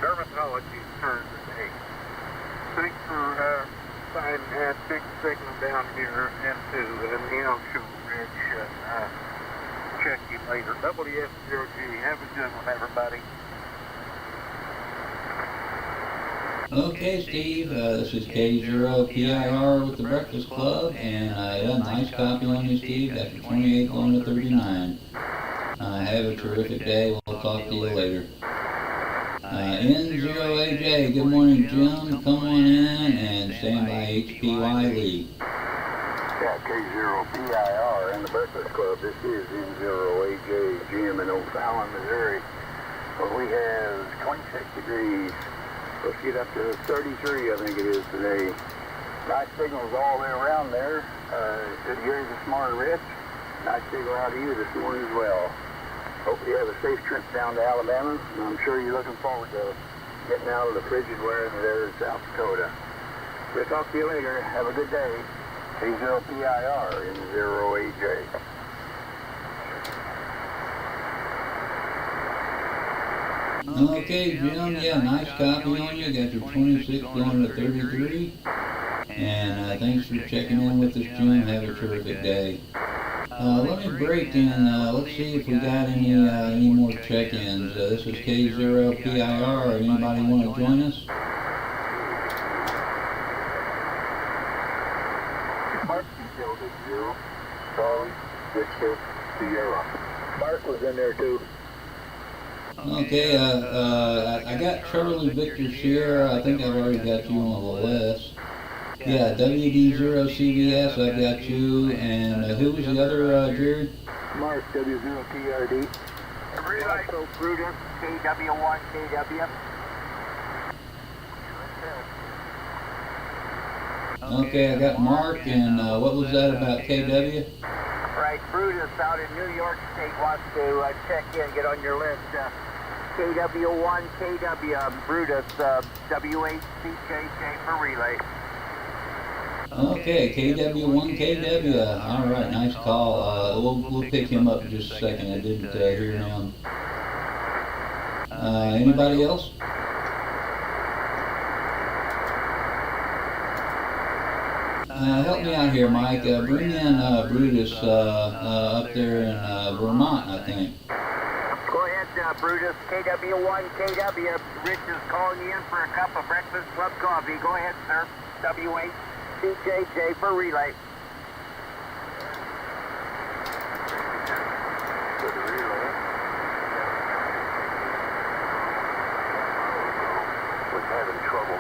dermatology turn today. Thanks for finding that big signal down here into the Neil Show, Rich. Check you later. WF0G. Have a good one, everybody. Okay, Steve, this is K0PIR with the Breakfast Club, and yeah, nice copy on you, Steve. That's your 28 going to 39. Have a terrific day. We'll talk to you later. N0AJ, good morning, Jim. Come on in and stand by HPY Lee. Yeah, K0PIR in the Breakfast Club. This is N0AJ, Jim in O'Fallon, Missouri. Well, we have 26 degrees. Let's get up to 33, I think it is today. Nice signals all the way around there. Good to hear you this morning, Rich. Nice signal out of you this morning as well. Hope you have a safe trip down to Alabama. And I'm sure you're looking forward to getting out of the frigid weather there in South Dakota. We'll talk to you later. Have a good day. K0PIR in 0AJ. Okay, Jim, yeah, nice copy on you. Got your 26 going to 33. And thanks for checking in with us, Jim. Have a terrific day. Let me break in. Let's see if we got any more check-ins. This is K0PIR. Anybody want to join us? Mark detailed at 0. Charlie, Victor, Sierra. Mark was in there too. Okay, I got Charlie Victor Sierra. I think I've already got you on the list. Yeah, WD0CVS, I've got you. And who was the other, Jerry? Mark, W0TRD. Also, Brutus, KW1KW. Okay, I got Mark, and what was that about KW? Right, Brutus out in New York State wants to check in, get on your list. KW1, KW, Brutus, W8CJJ for relay. Okay, KW1, KW. All right, nice call. We'll pick him up in just a second. I didn't hear him. Anybody else? Help me out here, Mike. Bring in Brutus up there in Vermont, I think. Go ahead, Brutus. KW1, KW. Rich is calling you in for a cup of Breakfast Club coffee. Go ahead, sir. W8CJJ for relay. Was having trouble.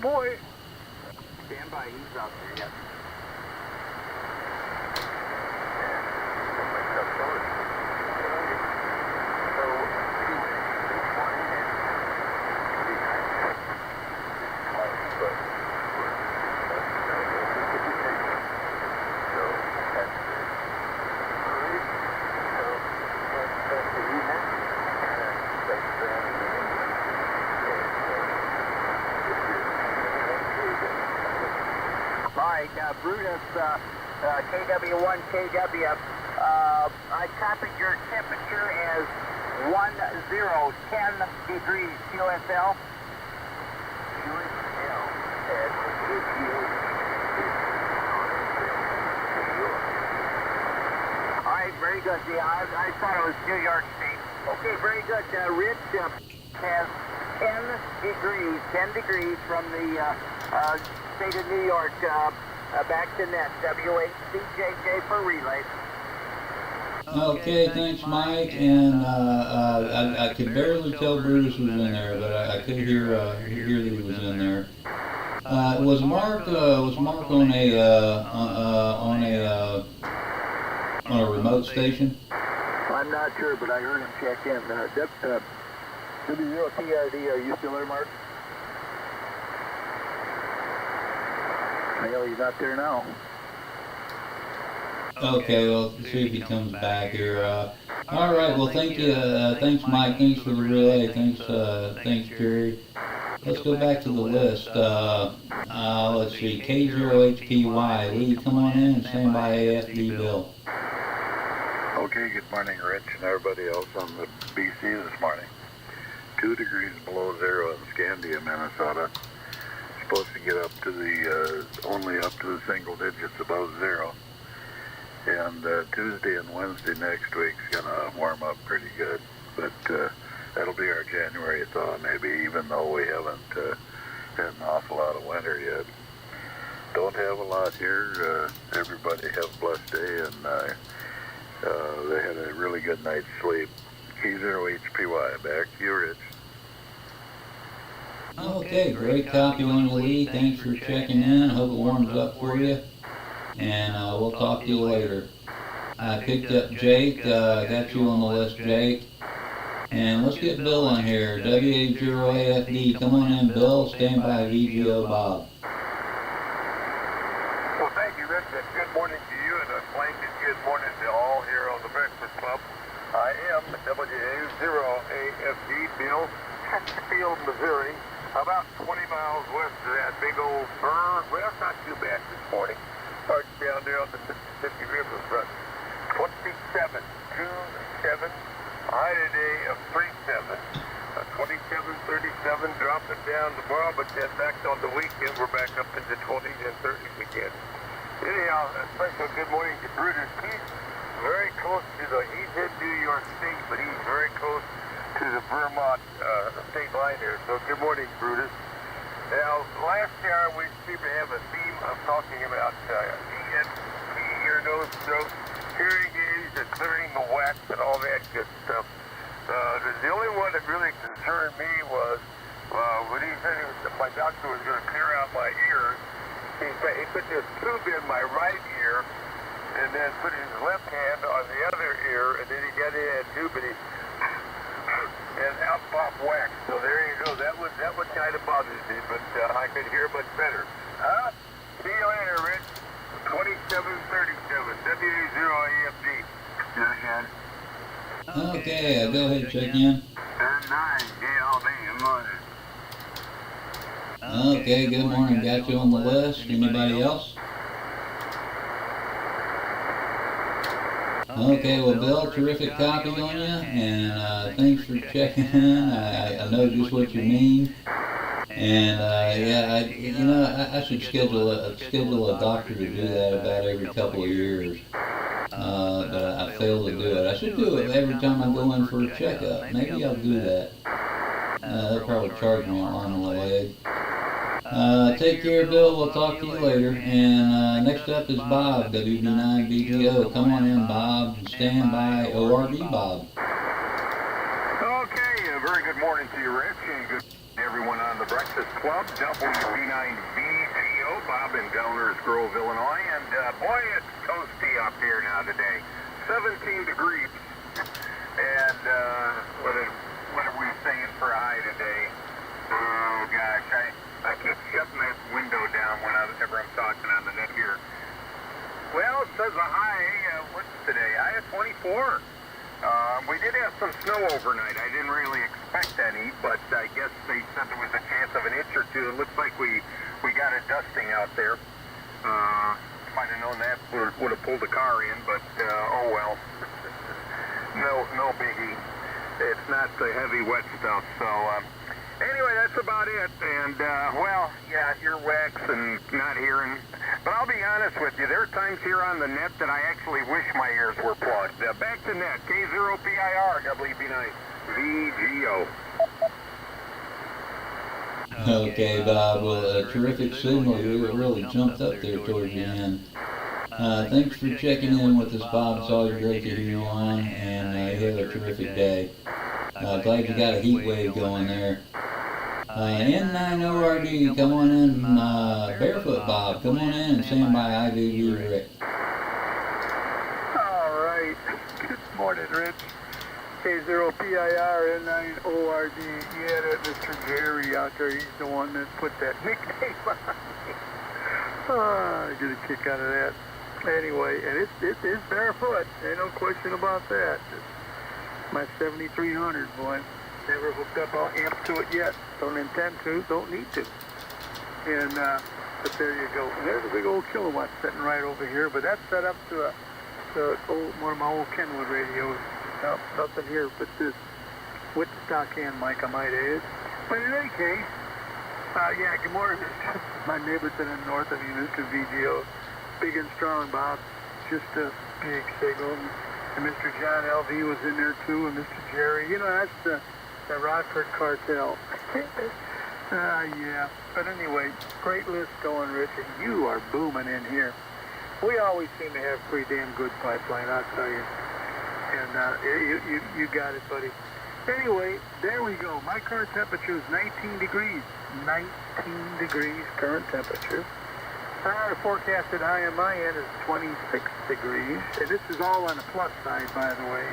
Boy. Stand by, he's out there, yes. Brutus KW1, KW. I copied your temperature as 10 degrees QSL. All right, very good. Yeah, I thought it was New York State. Okay, very good. Rich has 10 degrees from the state of New York. Back to net. WHCJJ for relay. Okay, thanks, Mike. And I could barely tell Brutus was in there, but I could hear that he was in there. Was Mark on a remote station? I'm not sure, but I heard him check in. W0TRD, are you still there, Mark? Well, he's not there now. Okay, well, let's see if he comes back here. All right, well, thank you. Thanks, Mike. Thanks for the relay. Thanks, Jerry. Let's go back to the list. Let's see, K0HPY. Lee, come on in and stand by AFD Bill. Okay, good morning, Rich, and everybody else on the BC this morning. 2 degrees below zero in Scandia, Minnesota. Supposed to get up to the, only up to the single digits above zero. And Tuesday and Wednesday next week's gonna warm up pretty good, but that'll be our January thaw, maybe, even though we haven't had an awful lot of winter yet. Don't have a lot here. Everybody have a blessed day, and they had a really good night's sleep. K0HPY, back to you, Rich. Okay, great copy on you, Lee. Thanks for checking in. Hope it warms up for you. And we'll talk to you later. I picked up Jake, got you on the list, Jake. And let's get Bill in here, WA0AFD. Come on in, Bill. Stand by VGO Bob. Well, thank you, Rich. Good morning to you, and a blanket good morning to all here on the Breakfast Club. I am WA0AFD, Bill, Chesterfield, Missouri, about 20 miles west of that big old burr. Well, it's not too bad this morning. Starts down there on the Mississippi River front. 27, high today of 37, 27, dropping down tomorrow, but then back on the weekend, we're back up into 20s and 30s again. Anyhow, a special good morning to Brutus. He's very close to he's in New York State, but he's very close to the Vermont state line here. So good morning, Brutus. Now, last year we seem to have a theme of talking about ear, nose, throat, hearing aids, and clearing the wax and all that good stuff. The only one that really concerned me was when he said my doctor was going to clear out my ears. He put this tube in my right ear and then put his left hand on the other ear, and then he got in that tube and out popped wax. So there you go. That was kind of bothers me, but I could hear much better. See you later, Rich. 2737, WA0AFD. Okay, go ahead and check in. 9, GLB, morning. Okay, good morning. Got you on the list. Anybody else? Okay, well, Bill, terrific copy on you, and thanks for checking in. I know just what you mean. And yeah, I should schedule a doctor to do that about every couple of years. But I fail to do it. I should do it every time I go in for a checkup. Maybe I'll do that. They'll probably charge me an arm and a leg. Take care, Bill. We'll talk to you later. And next up is Bob, WB9BGO. Come on in, Bob. Stand by ORB, Bob. Okay, a very good morning to you, Rich, and good to everyone on the Breakfast Club, WB9BGO, Bob in Downers Grove, Illinois. And boy, it's toasty up here now today. 17 degrees. And what are we saying for a high today? Oh, gosh, I keep shutting that window down whenever I'm talking on the net here. Well, it says a high, what's today? High of 24. We did have some snow overnight. I didn't really expect any, but I guess they said there was a chance of an inch or two. It looks like we got a dusting out there. If I'd have known that, would have pulled the car in, but oh well. No biggie. It's not the heavy wet stuff, so anyway, that's about it. And well, yeah, earwax and not hearing. But I'll be honest with you, there are times here on the net that I actually wish my ears were plugged. Back to net, K0PIR, WB9, VGO. Okay, Bob. Well, a terrific signal. You really jumped up there towards the end. Thanks for checking in with us, Bob. It's always great to hear you on, and you have a terrific day. Glad you got a heat wave going there. N9ORD, come on in. Barefoot Bob, come on in and stand by IVV Rick. All right. Good morning, Rich. K0PIR, N9ORD. Yeah, that Mr. Jerry out there, he's the one that put that nickname on me. I get a kick out of that. Anyway, and it's barefoot. Ain't no question about that. It's my 7300, boy. Never hooked up all amp to it yet. Don't intend to. Don't need to. And but there you go. And there's a big old kilowatt sitting right over here. But that's set up to one of my old Kenwood radios. No, nothing here but this with the stock hand mic, I might add. But in any case, yeah, good morning. My neighbor to the north of you, Mr. VGO. Big and strong, Bob. Just a big signal. And Mr. John LV was in there too, and Mr. Jerry. You know, that's the Rockford cartel. Yeah. But anyway, great list going, Rich, and you are booming in here. We always seem to have pretty damn good pipeline, I'll tell you. And you got it, buddy. Anyway, there we go. My current temperature is 19 degrees. 19 degrees current temperature. Our forecasted high on my end is 26 degrees. And this is all on the plus side, by the way.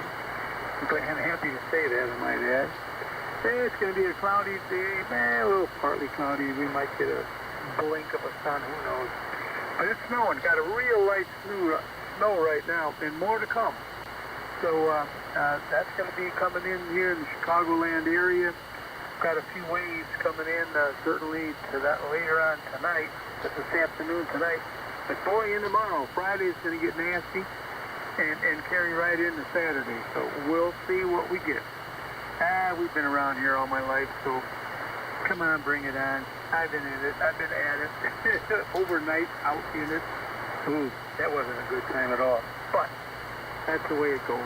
I'm kind of happy to say that, I might add. It's going to be a cloudy day. A little partly cloudy. We might get a blink of a sun. Who knows? But it's snowing. Got a real light snow right now, and more to come. So that's going to be coming in here in the Chicagoland area. Got a few waves coming in, certainly to that later on tonight, this afternoon tonight. But boy, in tomorrow, Friday is going to get nasty and carry right into Saturday. So we'll see what we get. We've been around here all my life, so come on, bring it on. I've been in it. I've been at it. Overnight, out in it. Ooh, that wasn't a good time at all. But that's the way it goes.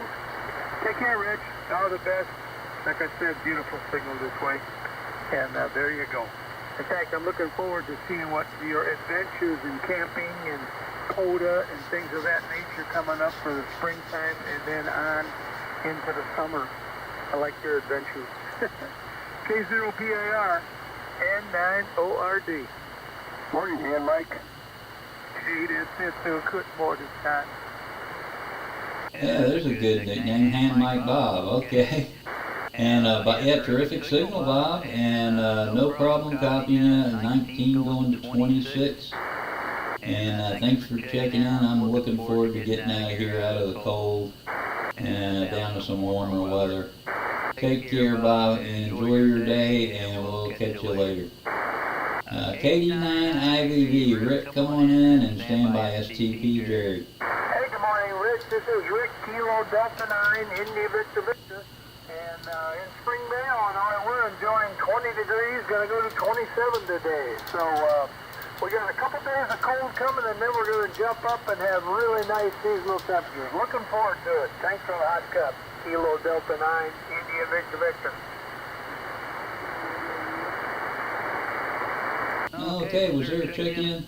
Take care, Rich. All the best. Like I said, beautiful signal this way. And there you go. In fact, I'm looking forward to seeing what your adventures in camping and POTA and things of that nature coming up for the springtime and then on into the summer. I like your adventures. K0PIR, N9ORD. Morning, Hand Mike. Gee, that's a good more this time. Yeah, there's a good nickname, Hand Mike Bob. Okay. And yeah, terrific signal, Bob, and no problem copying it at 19 going to 26. And thanks for checking in. I'm looking forward to getting out of here, out of the cold, and down to some warmer weather. Take care, Bob, and enjoy your day, and we'll catch you later. KD9IVV, Rick, come on in and stand by STP Jerry. Hey, good morning, Rich. This is Rick, Kilo Delta 9, India Victor Victor. And in Springdale, Illinois, we're enjoying 20 degrees, going to go to 27 today. So we got a couple days of cold coming, and then we're going to jump up and have really nice seasonal temperatures. Looking forward to it. Thanks for the hot cup. Kilo Delta 9, India Victor Victor. Okay, was there a check-in?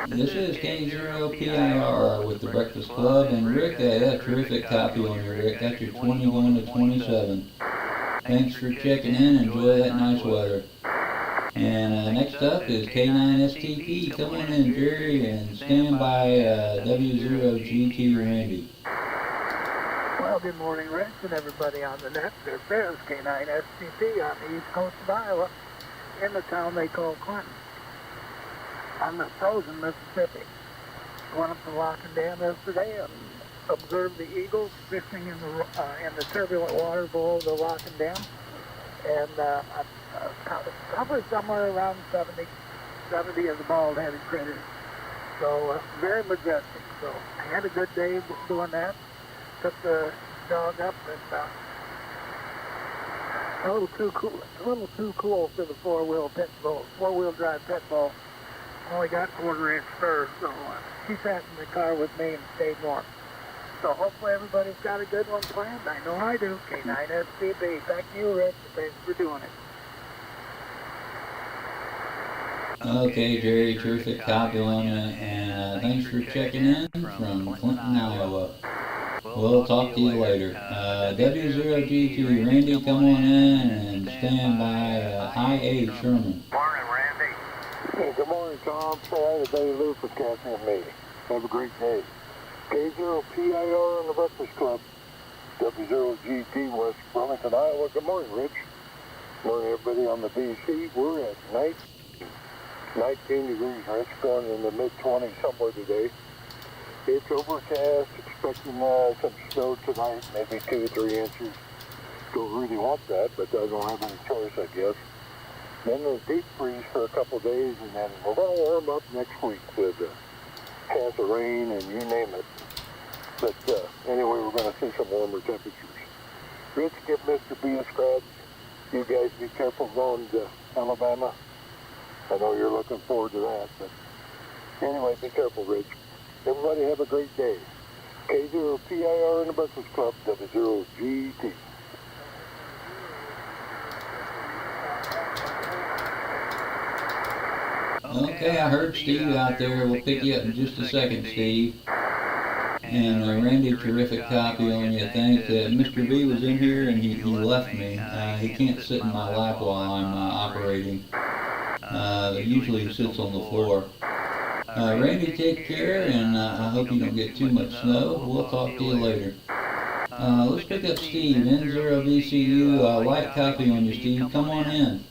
This is K0PIR with the Breakfast Club, and Rick, that terrific copy on you, Rick. That's your 21 to 27. Thanks for checking in. Enjoy that nice weather. And next up is K9STP. Come on in, Jerry, and stand by W0GT Randy. Well, good morning, Rich, and everybody on the net. This is K9STP on the east coast of Iowa, in the town they call Clinton, on the frozen Mississippi. Went up to Locken Dam yesterday and observed the eagles fishing in the turbulent water below the Locken Dam. and covered somewhere around 70 of the bald-headed critters. So very majestic. So I had a good day doing that. Took the dog up, and a little too cool for the four-wheel drive pit bull. Only got quarter-inch fur, so she sat in the car with me and stayed warm. So hopefully everybody's got a good one planned. I know I do. K9SCB. Back to you, Rich. Thanks for doing it. Okay, Jerry, terrific copy on you, and thanks for checking in from Clinton, Iowa. We'll talk to you later. W0G3, Randy, come on in and stand by IA Sherman. Morning, Randy. Hey, good morning, Tom. Say hi to Dave Lou for Kathy and me. Have a great day. K0PIR on the Breakfast Club. W0GT, West Burlington, Iowa. Good morning, Rich. Morning, everybody on the BC. We're at 19 degrees, Rich, going in the mid-20s somewhere today. It's overcast, expecting some snow tonight, maybe 2 or 3 inches. Don't really want that, but I don't have any choice, I guess. Then a deep freeze for a couple of days, and then we're going to warm up next week with a chance of rain and you name it. But anyway, we're going to see some warmer temperatures. Rich, give Mr. B a scratch. You guys be careful going to Alabama. I know you're looking forward to that, but anyway, be careful, Rich. Everybody have a great day. K0PIR in the Breakfast Club, W0GT. Okay, I heard Steve out there. We'll pick you up in just a second, Steve. And Randy, terrific copy on you. Thanks. Mr. B was in here and he left me. He can't sit in my lap while I'm operating. Usually he sits on the floor. Randy, take care, and I hope you don't get too much snow. We'll talk to you later. Let's pick up Steve, N0VCU. Light copy on you, Steve. Come on in.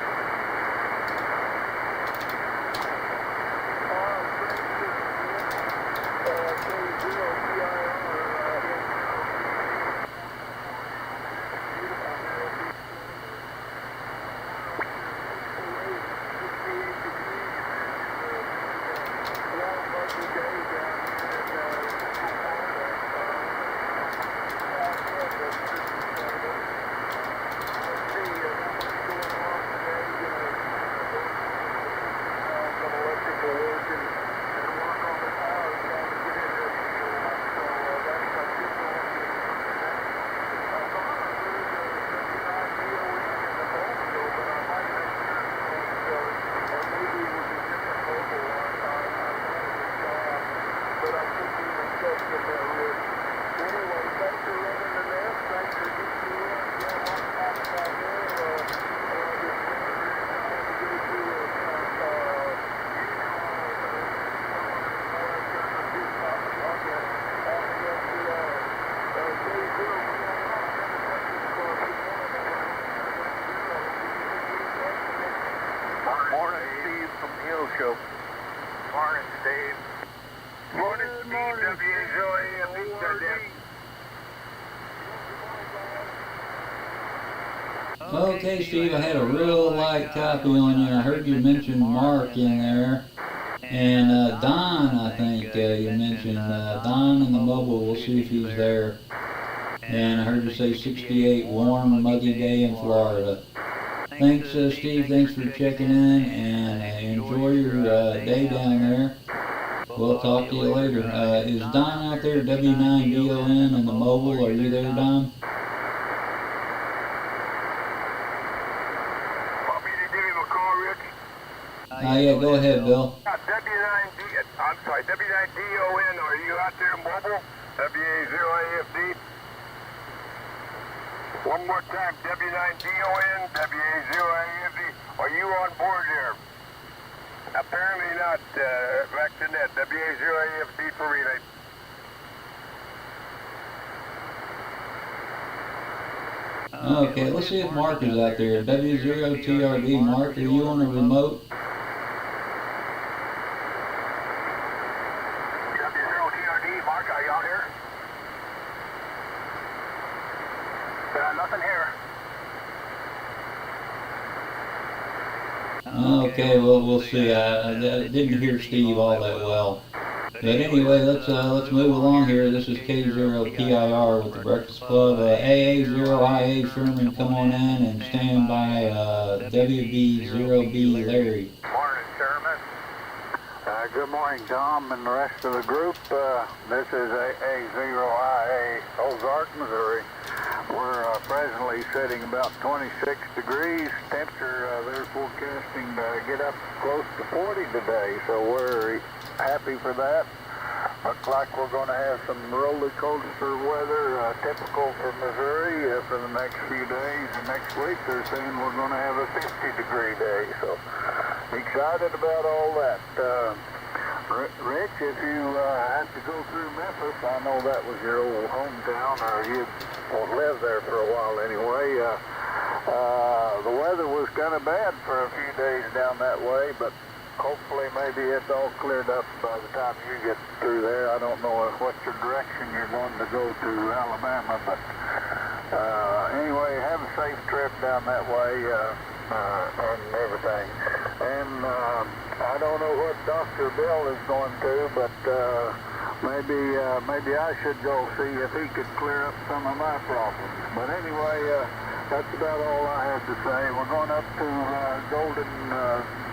Show. Morning, Steve. Morning, Steve. Okay, Steve, I had a real light copy on you. I heard you mention Mark in there. And Don, I think you mentioned. Don in the mobile, we'll see if he's there. And I heard you say 68, warm, muggy day in Florida. Thanks, Steve. Thanks for checking in, and enjoy your day down there. We'll talk to you later. Is Don out there, W9DON in the mobile? Are you there, Don? Want me to give him a call, Rich? Yeah, go ahead, Bill. W9DON, are you out there mobile? WA0AFD? One more time, W9DON, WA0AFD. Are you on board there? Apparently not. Back to net, WA0AFD for relay. Okay, let's see if Mark is out there. W0TRD, Mark, are you on a remote? W0TRD, Mark, are you out here? Nothing here. Okay, well, we'll see. I didn't hear Steve all that well. But anyway, let's move along here. This is K0PIR with the Breakfast Club. AA0IA Sherman, come on in and stand by WB0B Larry. Morning, Sherman. Good morning, Tom and the rest of the group. This is AA0IA Ozark, Missouri. We're presently sitting about 26 degrees. Temperature, they're forecasting to get up close to 40 today, so we're happy for that. Looks like we're going to have some roller coaster weather, typical for Missouri for the next few days. And next week they're saying we're going to have a 50-degree day, so excited about all that. Rich, if you have to go through Memphis, I know that was your old hometown, or you lived there for a while anyway. The weather was kind of bad for a few days down that way, but hopefully maybe it's all cleared up by the time you get through there. I don't know what your direction you're going to go to Alabama, but anyway, have a safe trip down that way and everything. And I don't know what Dr. Bill is going to, but maybe I should go see if he could clear up some of my problems. But anyway, that's about all I have to say. We're going up to Golden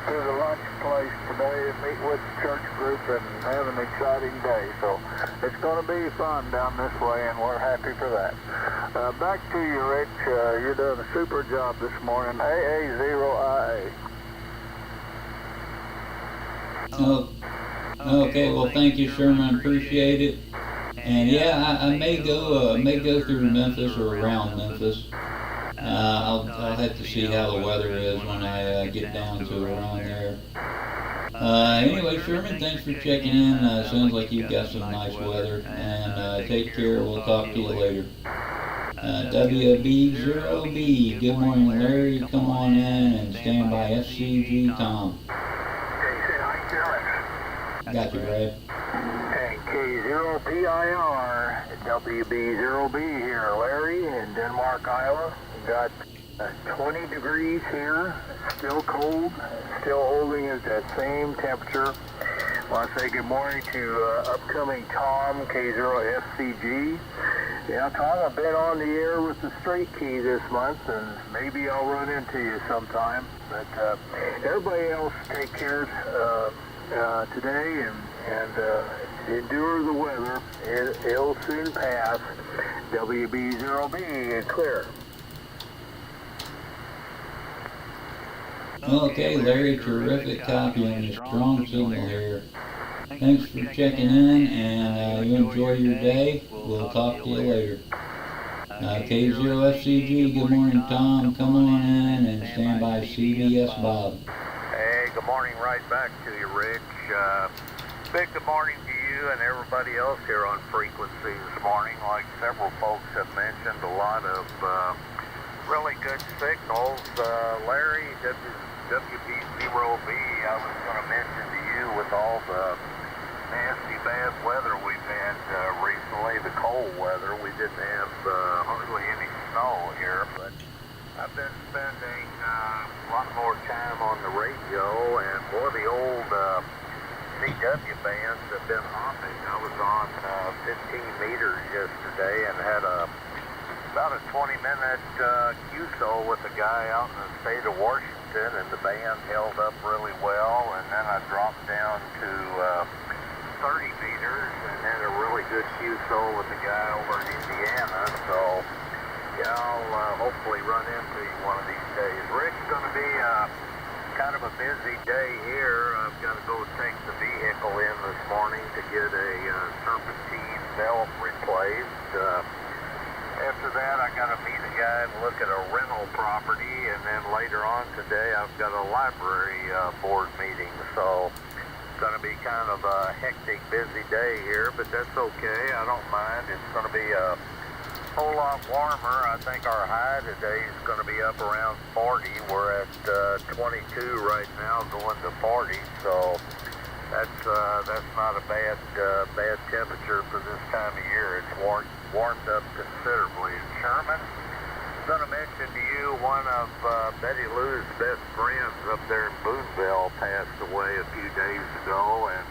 to the lunch place today and meet with the church group and have an exciting day. So it's going to be fun down this way, and we're happy for that. Back to you, Rich. You're doing a super job this morning. AA0IA. Oh, okay, well, thank you, Sherman. Appreciate it. And yeah, I may go through Memphis or around Memphis. I'll have to see how the weather is when I get down to around there. Anyway, Sherman, thanks for checking in. Sounds like you've got some nice weather. And take care. We'll talk to you later. WB0B, good morning, Larry. Come on in and stand by FCG Tom. Got you, Brad. And K0PIR, WB0B here, Larry in Denmark, Iowa. We got 20 degrees here, still cold, still holding at that same temperature. I want to say good morning to upcoming Tom, K0FCG. Yeah, Tom, I've been on the air with the straight key this month, and maybe I'll run into you sometime. But everybody else, take care today and endure the weather. It'll soon pass. WB0B clear. Okay, Larry, terrific copy on your strong signal here. Thanks for checking in, and you enjoy your day. We'll talk to you later. K0FCG, good morning, Tom. Come on in and stand by CBS Bob. Hey, good morning right back to you, Rich. Big good morning to you and everybody else here on frequency this morning. Like several folks have mentioned, a lot of really good signals. Larry, WB0B, I was going to mention to you with all the nasty bad weather we've had recently, the cold weather, we didn't have hardly any snow here, but I've been spending a lot more time on the radio, and more of the old CW bands have been hopping. I was on 15 meters yesterday and had about a 20-minute QSO with a guy out in the state of Washington, and the band held up really well, and then I dropped down to 30 meters and had a really good QSO with a guy over in Indiana, so yeah, I'll hopefully run into you one of these days. Rick's going to be kind of a busy day here. I've got to go take the vehicle in this morning to get a serpentine belt replaced. After that, I got to meet a guy and look at a rental property, and then later on today, I've got a library board meeting, so it's going to be kind of a hectic, busy day here, but that's okay. I don't mind. It's going to be a whole lot warmer. I think our high today is going to be up around 40. We're at 22 right now, going to 40, so that's not a bad temperature for this time of year. It's warmed up considerably. Sherman, I'm going to mention to you one of Betty Lou's best friends up there in Boonville passed away a few days ago, and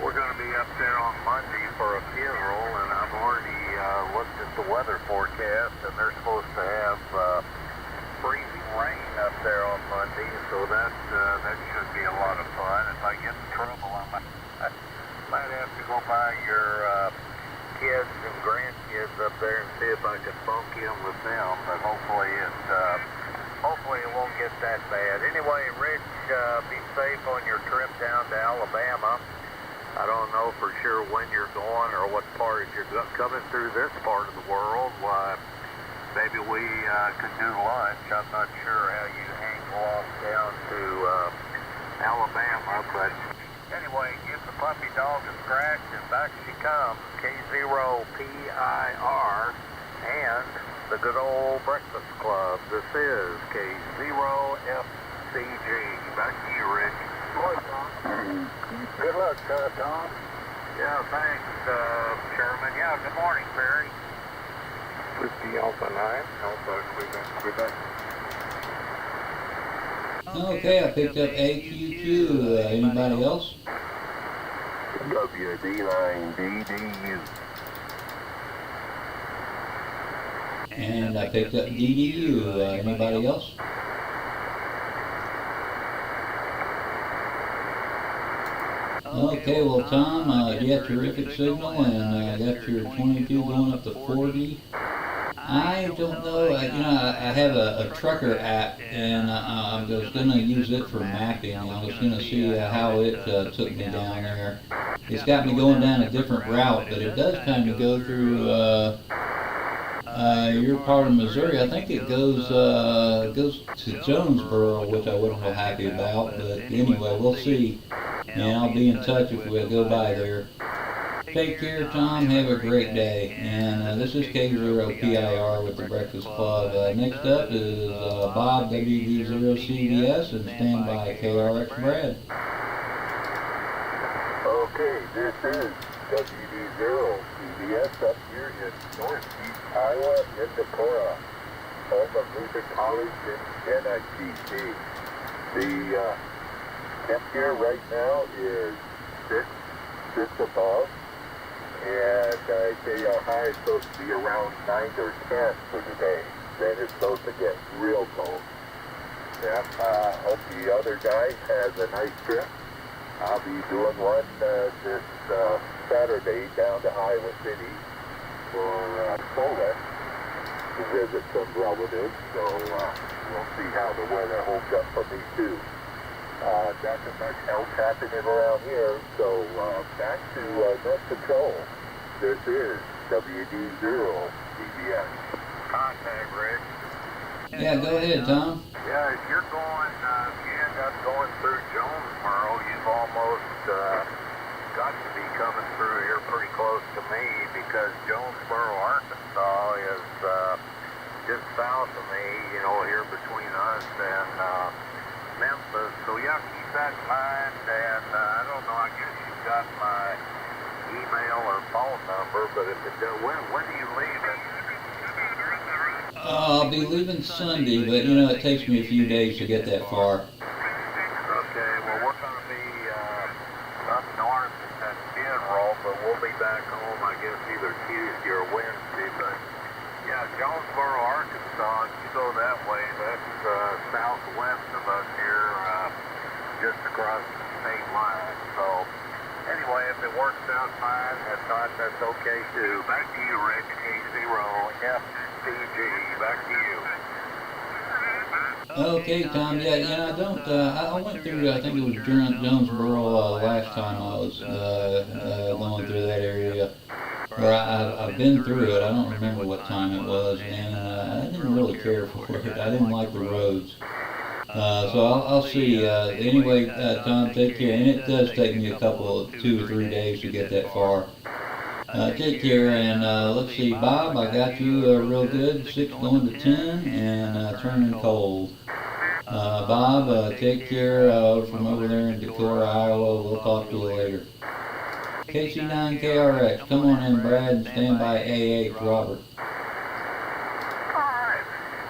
we're going to be up there on Monday for a funeral, and I've already looked at the weather forecast, and they're supposed to have freezing rain up there on Monday, so that should be a lot of fun. If I get in trouble, I might have to go by your kids and grandkids up there and see if I can bunk in with them, but hopefully it won't get that bad. Anyway, Rich, be safe on your trip down to Alabama. I don't know for sure when you're going or what part. If you're coming through this part of the world, why, maybe we could do lunch. I'm not sure how you angle off down to Alabama, but anyway, give the puppy dog a scratch, and back she comes, K0PIR, and the good old Breakfast Club. This is K0FCG. Back to you, Rich. Good luck, Tom. Yeah, thanks, Chairman. Yeah, good morning, Barry. Whiskey Alpha 9, Alpha Quebec. Okay, I picked up AQQ. Anybody else? WD9DDU. And I picked up DDU. Anybody else? Okay, well, Tom, you got terrific signal, and got your 22 going up to 40. I don't know, I have a trucker app, and I was going to use it for mapping. I was going to see how it took me down there. It's got me going down a different route, but it does kind of go through your part of Missouri. I think it goes to Jonesboro, which I wasn't real happy about, but anyway, we'll see. And I'll be in touch if we go by there. Take care, Tom. Have a great day. And this is K0PIR with the Breakfast Club. Next up is Bob, WD0CBS, and stand by KRX Brad. Okay, this is WD0CBS up here in Northeast Iowa in Decorah, home of Luther College and NICT. The temperature right now is 6 above, and I say our high is supposed to be around 9 or 10 for today. Then it's supposed to get real cold. Yeah, hope the other guy has a nice trip. I'll be doing one this Saturday down to Iowa City for Sola to visit some relatives, so we'll see how the weather holds up for me too. Nothing much else happening around here, so back to Net Control. This is WD0CBS. Contact, Rich. Yeah, go ahead, Tom. Yeah, if you're going, if you end up going through Jonesboro, you've almost got to be coming through here pretty close to me, because Jonesboro, Arkansas is just south of me, here between us and Memphis. So yeah, keep that in mind, and I don't know, I guess you've got my email or phone number, but if it does, when do you leave it? I'll be leaving Sunday, but it takes me a few days to get that far. Okay, well, we're going to be up north at that funeral, but we'll be back home, I guess, either Tuesday or Wednesday. But yeah, Jonesboro, Arkansas, if you go that way, that's southwest of us here, just across the state line. So anyway, if it works out fine, I thought that's okay too. Back to you, Rich, K0FCG. Back to you. Okay, Tom. Yeah, I went through, I think it was Jonesboro last time I was going through that area. Or I've been through it. I don't remember what time it was, and I didn't really care for it. I didn't like the roads. So I'll see. Anyway, Tom, take care. And it does take me 2 or 3 days to get that far. Take care, and let's see, Bob, I got you real good, 6 going to 10, and turning cold. Bob, take care from over there in Decorah, Iowa. We'll talk to you later. KC9KRX, come on in, Brad, and stand by AH, Robert. Alright,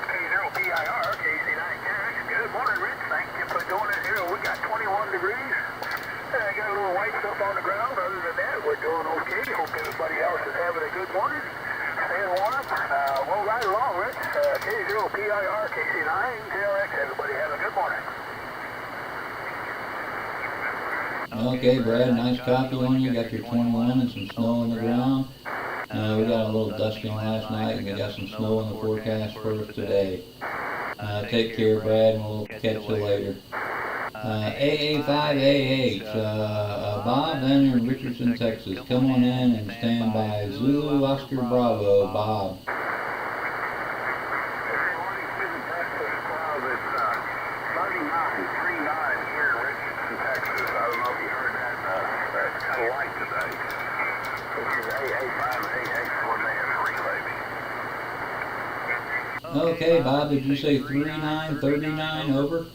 K0PIR, KC9KRX, good morning, Rich. everybody else is having a good morning. And we'll ride along, Rich. K0PIR, KC9, KRX. Everybody have a good morning. Okay, Brad, nice copy on you. Got your 21 and some snow on the ground. We got a little dusting last night, and we got some snow in the forecast for today. Take care, Brad, and we'll catch you later. AA5AH, Bob down here in Richardson, Texas. Come on in and stand by. Zulu Oscar Bravo, Bob. Okay, Bob, did you say 3939, over?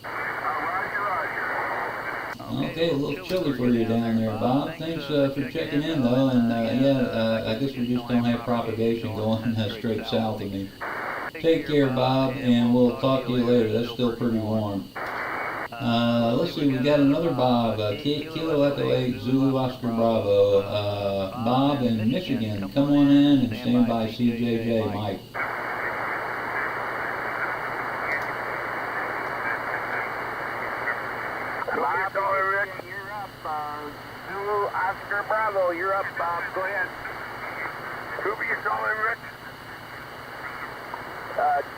Okay, a little chilly for you down there, Bob. Thanks for checking in, though, and I guess we just don't have propagation going straight south of me. Take care, Bob, and we'll talk to you later. That's still pretty warm. Let's see, we got another Bob, Kilo Echo 8, Zulu Oscar Bravo. Bob in Michigan, come on in and stand by CJJ, Mike. Zulu Oscar Bravo, you're up, Bob. Go ahead. Who are you calling, Rick?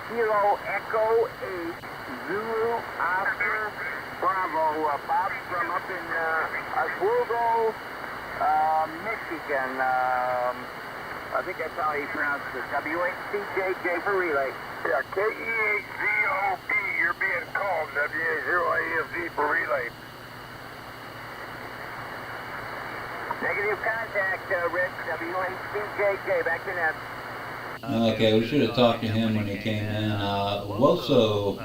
Kilo Echo 8, Zulu Oscar Bravo. Bob from up in Oswego, Michigan. I think that's how he pronounced it. W8CJJ for relay. Yeah, KE8ZOP, you're being called. WA0AFZ for relay. Negative contact, Rich. W8CJJ, back to net. Okay, we should have talked to him when he came in. Woso,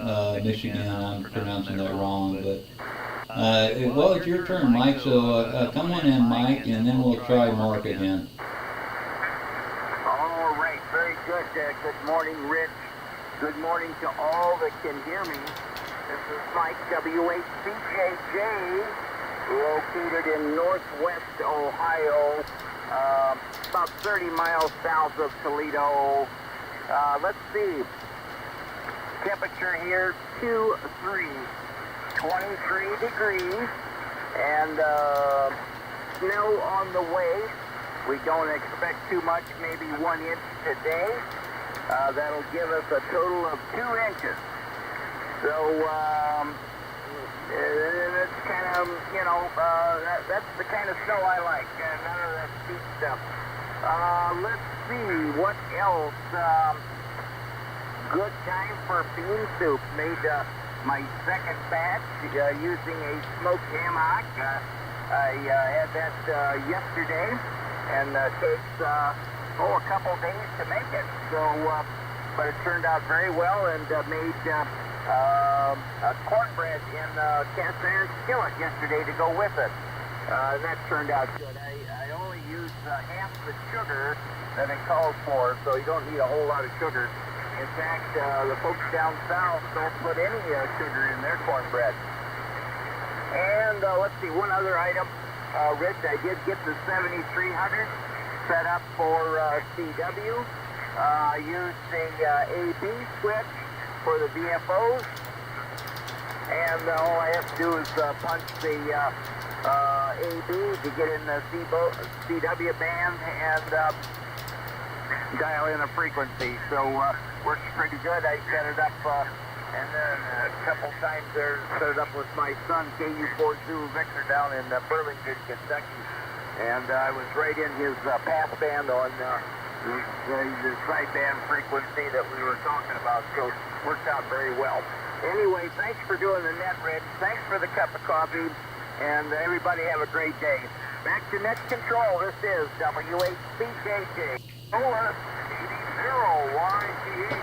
Michigan, I'm pronouncing that wrong, but well, it's your turn, Mike, so come on in, Mike, and then we'll try Mark again. All right, very good. Good morning, Rich. Good morning to all that can hear me. This is Mike, W8CJJ, located in northwest Ohio, about 30 miles south of Toledo. Let's see. Temperature here, 23 degrees, and snow on the way. We don't expect too much, maybe 1 inch today. That'll give us a total of 2 inches. So, it's kind of, you know, that's the kind of snow I like. None of that steep stuff. Let's see, what else? Good time for bean soup. Made my second batch using a smoked hammock. I had that yesterday, and takes a couple days to make it. So, but it turned out very well, and made cornbread in cast iron skillet yesterday to go with it. That turned out good. I only used half the sugar that it calls for, so you don't need a whole lot of sugar. In fact, the folks down south don't put any sugar in their cornbread. And let's see, one other item. Rich, I did get the 7300 set up for CW. I used the AB switch for the VFOs. And all I have to do is punch the AB to get in the CW band and dial in a frequency. So works pretty good. I set it up and then a couple times there, set it up with my son, KU4 Zulu Victor, down in Burlington, Kentucky. And I was right in his pass band on the sideband frequency that we were talking about. So worked out very well. Anyway, thanks for doing the net, Rich. Thanks for the cup of coffee. And everybody have a great day. Back to net control. This is W8CJJ. Over 80YTE.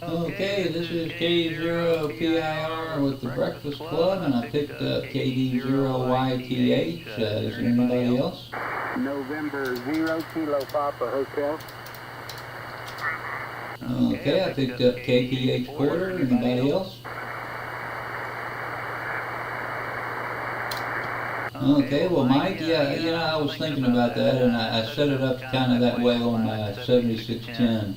Okay, this is K0PIR with the Breakfast Club, and I picked up KD0YTH. Is there anybody else? November 0 Kilo Papa Hotel. Okay, I picked up KPH Porter. Anybody else? Okay, well, Mike, yeah, you know, I was thinking about that, and I set it up kind of that way on my 7610.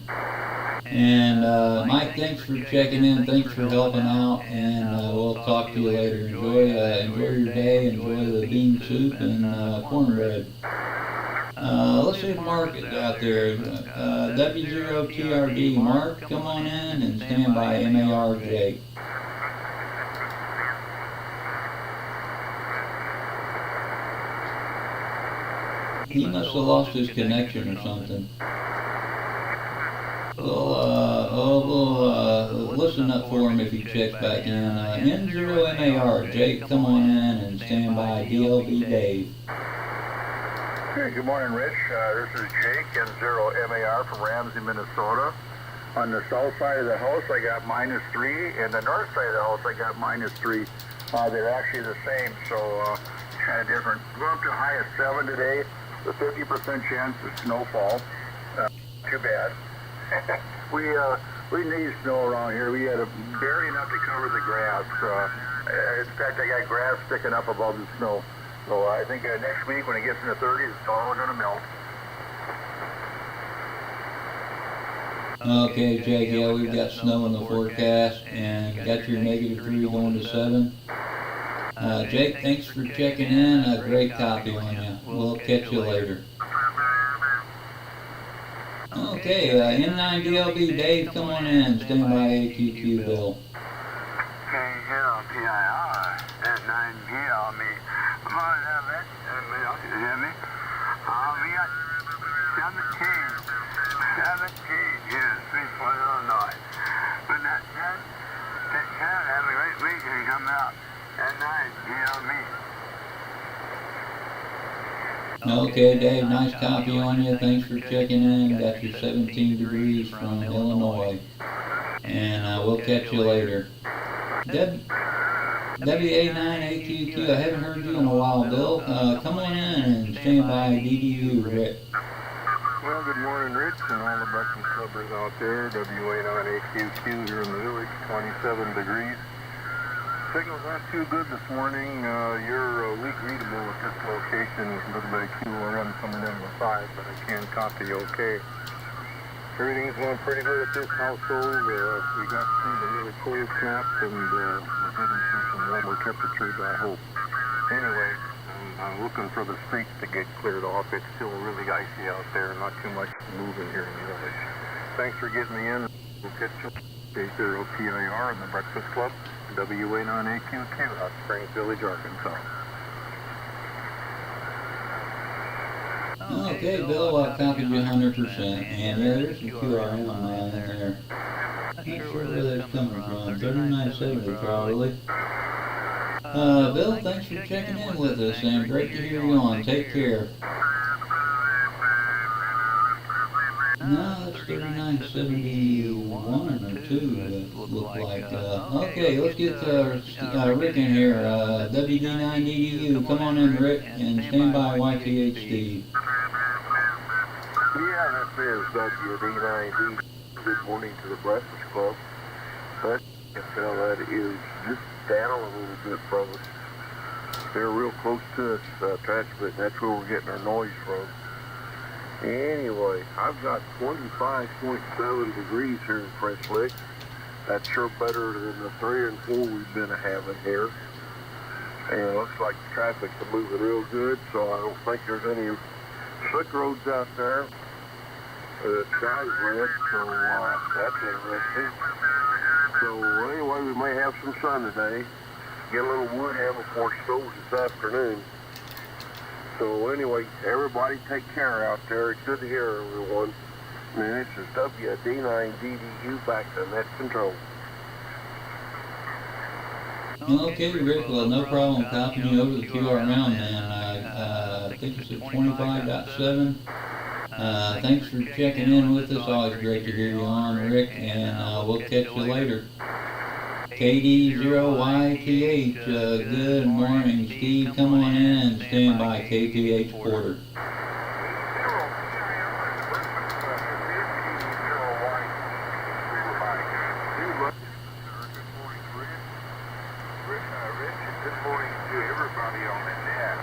And Mike, thanks for checking in, thanks for helping out, and we'll talk to you later. Enjoy your day, enjoy the bean soup and cornbread. Let's see if Mark is out there. W0TRD, Mark, come on in and stand by MAR Jake. He must have lost his connection or something. We'll listen up for him if he checks back in. N0MAR, Jake, come on in and stand by DLB Dave. Hey, good morning, Rich. This is Jake, N0MAR from Ramsey, Minnesota. On the south side of the house, I got -3, and the north side of the house, I got -3. They're actually the same, so kind of different. We're up to a high of 7 today, with 50% chance of snowfall. Too bad. We need snow around here. We had barely enough to cover the grass. In fact, I got grass sticking up above the snow. So I think next week when it gets in the 30s, it's all going to melt. Okay, Jake, yeah, we've got snow in the forecast and got your -3 going to 7. Jake, thanks for checking in. A great copy on you. We'll catch you later. Okay, N9DLB, Dave, come on in. Stand by AQQ, Bill. KLPIR, N9DLB. Come on, Rich. You hear me? We got 17 here in Shreveport, Illinois. But that said, have a great weekend coming up. N9DLB. Okay, Dave, nice copy on you. Thanks for checking in. Got your 17 degrees from Illinois. And we'll catch you later. WA9AQQ, I haven't heard you in a while, Bill. Come on in and stand by DDU, Rick. Well, good morning, Rich, and all the breakfast clubbers out there. WA9AQQ here in the village, 27 degrees. Signal's not too good this morning. You're weak readable at this location with a little bit of QRM coming in with 5, but I can copy okay. Everything's going pretty good at this household. We got through the really cold snap and we're heading through some warmer temperatures, I hope. Anyway, I'm looking for the streets to get cleared off. It's still really icy out there, not too much moving here in the village. Thanks for getting me in. We'll catch you. K0PIR in the Breakfast Club. WA9AQQ out Springs Village, Arkansas. Okay, Bill, I copied you 100%. And yeah, there's some QRM in there. Not sure where that's coming from. 3970 probably. Bill, thanks for checking in with us, and great to hear you on. Take care. No, that's 3971 or 2, it looked like. Okay, let's get Rick in here. WD9EDU, come on in, Rick, and stand by YTH Steve. Yeah, this is WD9D. Good morning to the Breakfast Club. But I can tell that is just down a little bit from us. They're real close to us, transmit. That's where we're getting our noise from. Anyway, I've got 25.7 degrees here in Fresh Lick. That's sure better than the 3 and 4 we've been having here. And it looks like the traffic's moving real good, so I don't think there's any slick roads out there. The sky's red, so that's interesting. So anyway, we may have some sun today. Get a little wood out before it snows this afternoon. So anyway, everybody take care out there. It's good to hear everyone. And this is WD9DDU back to net control. Okay, Rick, well, no problem copying you over the QRM, man. I think it's at 25.7. Thanks for checking in with us. Always great to hear you on, Rick, and we'll catch you later. KD0YTH, good morning, Steve. Come on in and stand by KTH Porter. Good morning to everybody on the net.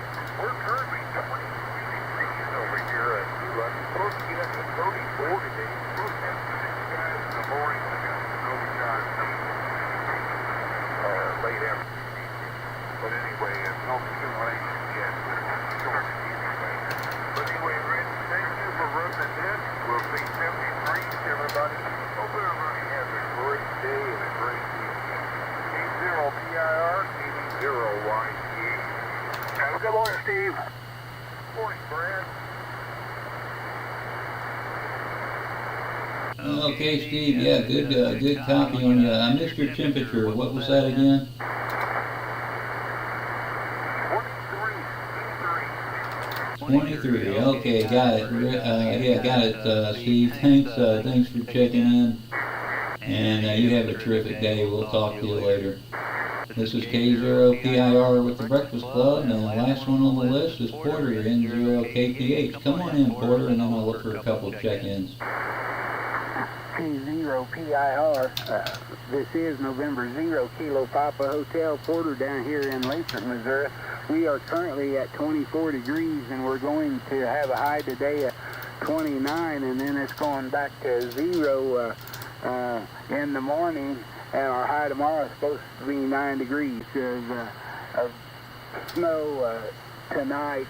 Okay, Steve. Yeah, good copy on you. I missed your temperature. What was that again? 23. Okay, got it. Yeah, got it, Steve. Thanks for checking in. And you have a terrific day. We'll talk to you later. This is K0PIR with the Breakfast Club, and the last one on the list is Porter, N0KPH. Come on in, Porter, and then I'll look for a couple of check-ins. K0PIR. This is November 0 Kilo Papa Hotel Porter down here in Lathrop, Missouri. We are currently at 24 degrees, and we're going to have a high today of 29, and then it's going back to 0 in the morning. And our high tomorrow is supposed to be 9 degrees of snow tonight,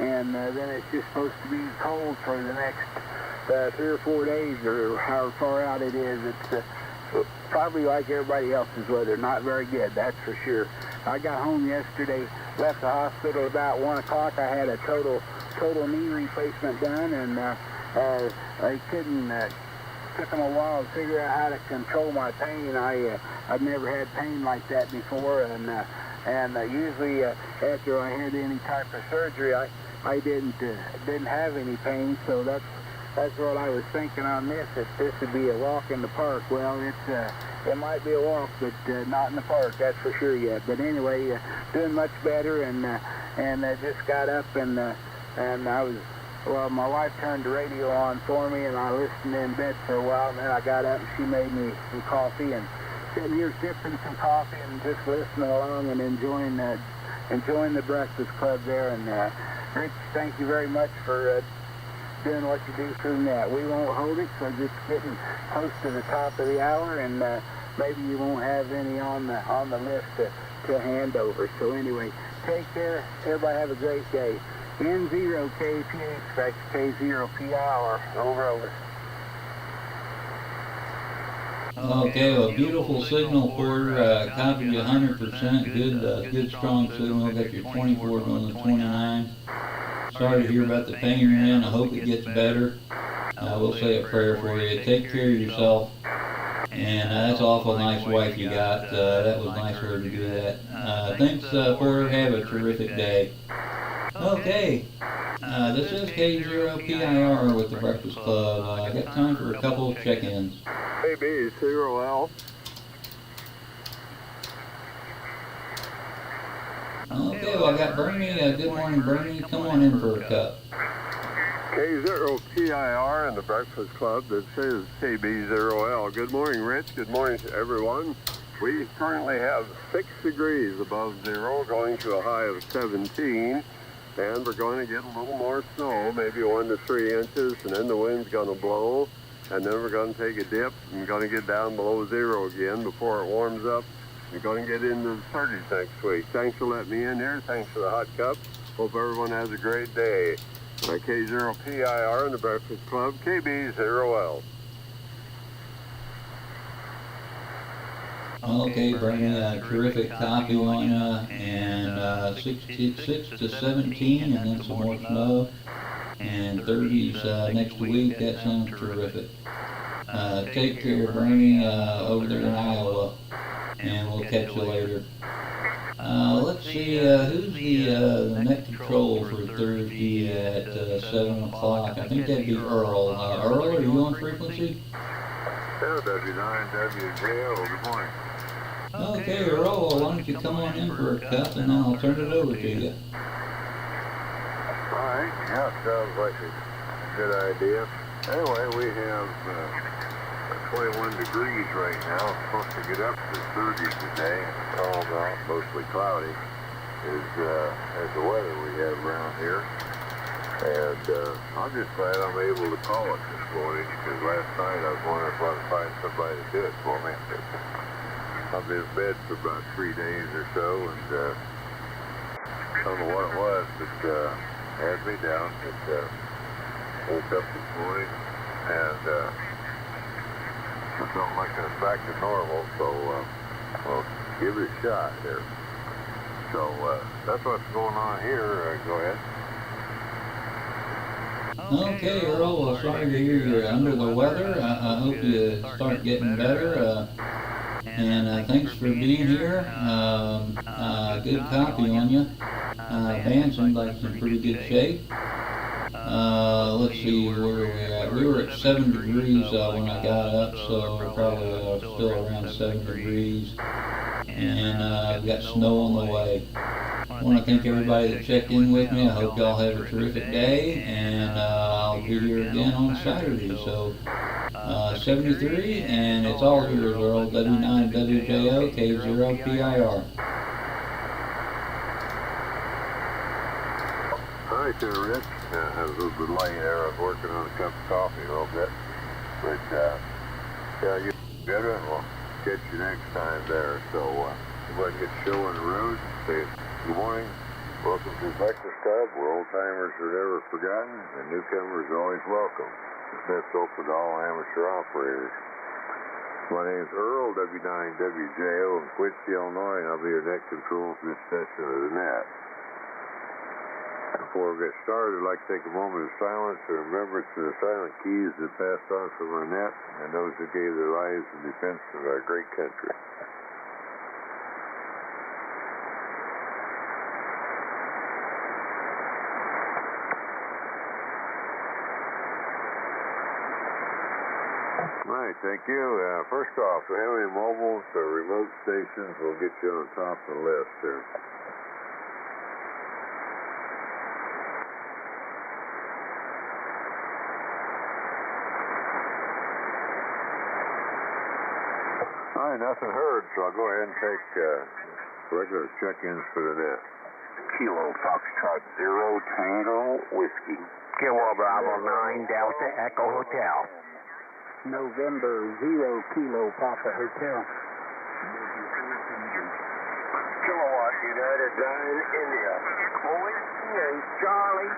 and then it's just supposed to be cold for the next 3 or 4 days, or however far out it is. It's probably like everybody else's weather, not very good, that's for sure. I got home yesterday, left the hospital about 1 o'clock. I had a total knee replacement done, and I couldn't. Took them a while to figure out how to control my pain. I've never had pain like that before, and usually after I had any type of surgery, I didn't have any pain. So that's what I was thinking on this. If this would be a walk in the park, well, it might be a walk, but not in the park. That's for sure yet. But anyway, doing much better, and I just got up and I was. Well, my wife turned the radio on for me, and I listened in bed for a while, and then I got up and she made me some coffee, and sitting here sipping some coffee and just listening along and enjoying the Breakfast Club there. And Rich, thank you very much for doing what you do through that. We won't hold it, so just getting close to the top of the hour, and maybe you won't have any on the list to hand over. So anyway, take care. Everybody have a great day. N0KPH, that's K0PIR. Over. Okay, well, beautiful signal, Porter. Copied you 100%. Good strong signal. Got your 24 going to 29. Sorry to hear about the pain you're in. I hope it gets better. We'll say a prayer for you. Take care of yourself. And that's an awful nice wife you got. That was nice of her to do that. Thanks, Porter. Have a terrific day. Okay, this is K0PIR with the Breakfast Club. I got time for a couple of check-ins. KB 0L. Okay, well, I got Bernie. Good morning, Bernie. Come on in for a cup. K0PIR and the Breakfast Club. This is KB0L. Good morning, Rich. Good morning to everyone. We currently have 6 degrees above zero, going to a high of 17. And we're going to get a little more snow, maybe 1 to 3 inches, and then the wind's going to blow, and then we're going to take a dip and going to get down below zero again before it warms up. We're going to get into the 30s next week. Thanks for letting me in here. Thanks for the hot cup. Hope everyone has a great day. K0PIR and the Breakfast Club, KB0L. Okay, Bernie, terrific copy on you, and 66 to 17, and then some more snow, and 30s next week. That sounds terrific. Take care, Bernie, over there in Iowa, and we'll catch you later. Let's see, who's the net control for Thursday at 7 o'clock? I think that'd be Earl. Earl, are you on frequency? W9WJO, good morning. Okay, Earl, why don't you come on in for a cup, and then I'll turn it over to you. All right, yeah, sounds like a good idea. Anyway, we have 21 degrees right now. It's supposed to get up to 30 today, and it's all out, mostly cloudy, is the weather we have around here. And I'm just glad I'm able to call it this morning, because last night I was wondering if I could find somebody to do it for me. I've been in bed for about 3 days or so, and don't know what it was, but had me down. It woke up this morning, and I felt like I was back to normal, so I'll give it a shot here. So that's what's going on here. Go ahead. Okay, Earl, well, sorry to hear you're under the weather. I hope you start getting better. And thanks for being here. Good copy on you. Band seems like it's in pretty good shape. Let's see where we're at. We were at 7 degrees when I got up, so we're probably still around 7 degrees. And we got snow on the way. I want to thank everybody that checked in with me. I hope y'all have a terrific day, and I'll be here again on Saturday. So 73, and it's all yours, Earl. W9WJO K0PIR. All right there, Rich. I was a little bit late there. I was working on a cup of coffee a little bit. But, yeah, you're better, and we'll catch you next time there. So, everybody get show on the road. Say good morning. Welcome to the Breakfast Club, where old-timers are never forgotten, and newcomers are always welcome. That's open to all amateur operators. My name's Earl, W9WJO in Quincy, Illinois, and I'll be your net control for this session of the net. Before we get started, I'd like to take a moment of silence in remembrance to the silent keys that passed on from our net and those who gave their lives in defense of our great country. All right, thank you. First off, do we have any mobiles or remote stations? We'll get you on top of the list here. All right, nothing heard, so I'll go ahead and take regular check-ins for the net. Kilo Foxtrot 0 Tango Whiskey. Kilo Bravo 9 Delta Echo Hotel. November 0 Kilo Papa Hotel. Kilowatt United 9 India. OH Charlie